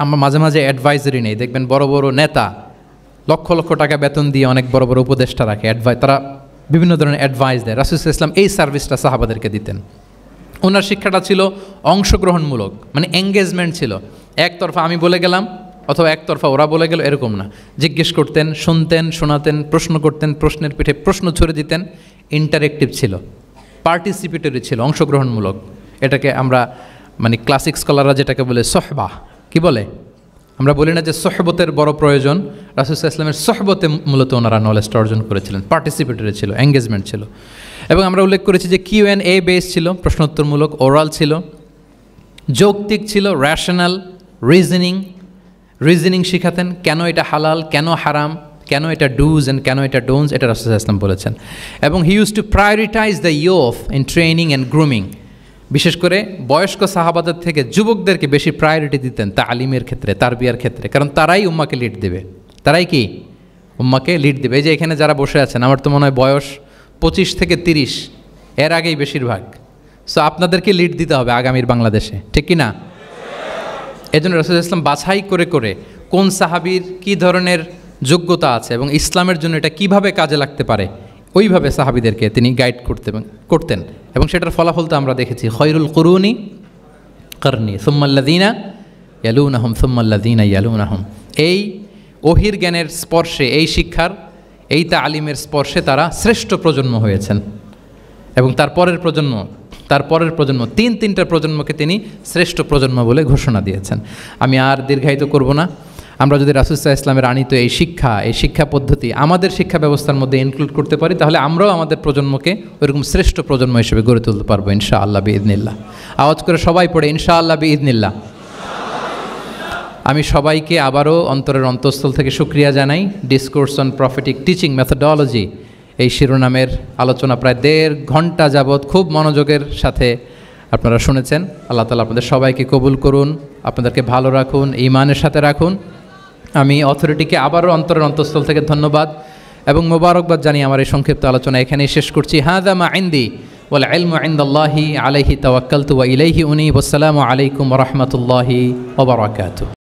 আমরা মাঝে মাঝে অ্যাডভাইজারি নেই, দেখবেন বড় বড় নেতা লক্ষ লক্ষ টাকা বেতন দিয়ে অনেক বড় বড় উপদেষ্টা রাখে, তারা বিভিন্ন ধরনের অ্যাডভাইস দেয়। রাসূল সাল্লাল্লাহু আলাইহি ওয়াসাল্লাম এই সার্ভিসটা সাহাবাদেরকে দিতেন। ওনার শিক্ষাটা ছিল অংশগ্রহণমূলক, মানে এঙ্গেজমেন্ট ছিল। একতরফা আমি বলে গেলাম অথবা একতরফা ওরা বলে গেল, এরকম না। জিজ্ঞেস করতেন, শুনতেন, শোনাতেন, প্রশ্ন করতেন, প্রশ্নের পিঠে প্রশ্ন ছড়ে দিতেন। ইন্টারেক্টিভ ছিল, পার্টিসিপেটরি ছিল, অংশগ্রহণমূলক। এটাকে আমরা মানে ক্লাসিক স্কলাররা যেটাকে বলে সোহবাহ, কি বলে? আমরা বলি না যে সোহবতের বড় প্রয়োজন? রাসূল সাল্লাল্লাহু আলাইহি ওয়াসাল্লামের সোহবতে মূলত ওনারা নলেজটা অর্জন করেছিলেন। পার্টিসিপেটরি ছিল, এঙ্গেজমেন্ট ছিল। এবং আমরা উল্লেখ করেছি যে Q&A বেস ছিল, প্রশ্নোত্তরমূলক, ওরাল ছিল, যৌক্তিক ছিল, র্যাশনাল, রিজনিং শিখাতেন। কেন এটা হালাল, কেন হারাম, কেন এটা ডুজ অ্যান্ড কেন এটা ডোন্টস, এটা রাসূল সাল্লাল্লাহু আলাইহি ওয়াসাল্লাম বলেছেন। এবং হি use two prioritise the youth in training and grooming. বিশেষ করে বয়স্ক সাহাবাদের থেকে যুবকদেরকে বেশি প্রায়োরিটি দিতেন তালিমের ক্ষেত্রে, তারবিয়ার ক্ষেত্রে, কারণ তারাই উম্মাকে লিড দেবে। তারাই কি উম্মাকে লিড দেবে। এই যে এখানে যারা বসে আছেন, আমার তো মনে হয় বয়স 25 থেকে 30, এর আগেই বেশিরভাগ। সো আপনাদেরকে লিড দিতে হবে আগামীর বাংলাদেশে, ঠিক কি না? এই জন্য রাসূল সাল্লাল্লাহু আলাইহি ওয়াসাল্লাম বাছাই করে করে কোন সাহাবীর কী ধরনের যোগ্যতা আছে এবং ইসলামের জন্য এটা কিভাবে কাজে লাগতে পারে, ওইভাবে সাহাবীদেরকে তিনি গাইড করতেন। এবং সেটার ফলাফল তো আমরা দেখেছি, খয়রুল কুরুনি করনি সুম্মাল্লাযীনা ইয়ালুনাহুম সুম্মাল্লাযীনা ইয়ালুনাহুম। এই ওহির জ্ঞানের স্পর্শে, এই শিক্ষার, এই তালিমের স্পর্শে তারা শ্রেষ্ঠ প্রজন্ম হয়েছেন। এবং তারপরের প্রজন্ম 3টা প্রজন্মকে তিনি শ্রেষ্ঠ প্রজন্ম বলে ঘোষণা দিয়েছেন। আমি আর দীর্ঘায়িত করব না। আমরা যদি রাসূল সাল্লাল্লাহু আলাইহি ওয়াসাল্লামের আনিত এই শিক্ষা পদ্ধতি আমাদের শিক্ষা ব্যবস্থার মধ্যে ইনক্লুড করতে পারি, তাহলে আমরাও আমাদের প্রজন্মকে ওইরকম শ্রেষ্ঠ প্রজন্ম হিসেবে গড়ে তুলতে পারবো ইনশাআল্লাহ বিইذনিল্লাহ। আওয়াজ করে সবাই পড়ে ইনশাআল্লাহ বিইذনিল্লাহ। আমি সবাইকে আবারও অন্তরের অন্তঃস্থল থেকে শুকরিয়া জানাই। Discourse on prophetic teaching methodology, এই শিরোনামের আলোচনা প্রায় 1.5 ঘন্টা যাবৎ খুব মনোযোগের সাথে আপনারা শুনেছেন। আল্লাহ তাআলা আপনাদের সবাইকে কবুল করুন, আপনাদেরকে ভালো রাখুন, ঈমানের সাথে রাখুন। আমি অথরিটিকে আবারও অন্তরের অন্তঃস্থল থেকে ধন্যবাদ এবং মোবারকবাদ জানিয়ে আমার এই সংক্ষিপ্ত আলোচনা এখানেই শেষ করছি। হাযা মা ইনদি ওয়াল ইলমু ইনদাল্লাহি আলাইহি তাওয়াক্কালতু ওয়া ইলাইহি উনীব। আসসালামু আলাইকুম ওয়া রাহমাতুল্লাহি ওয়া বারাকাতুহু।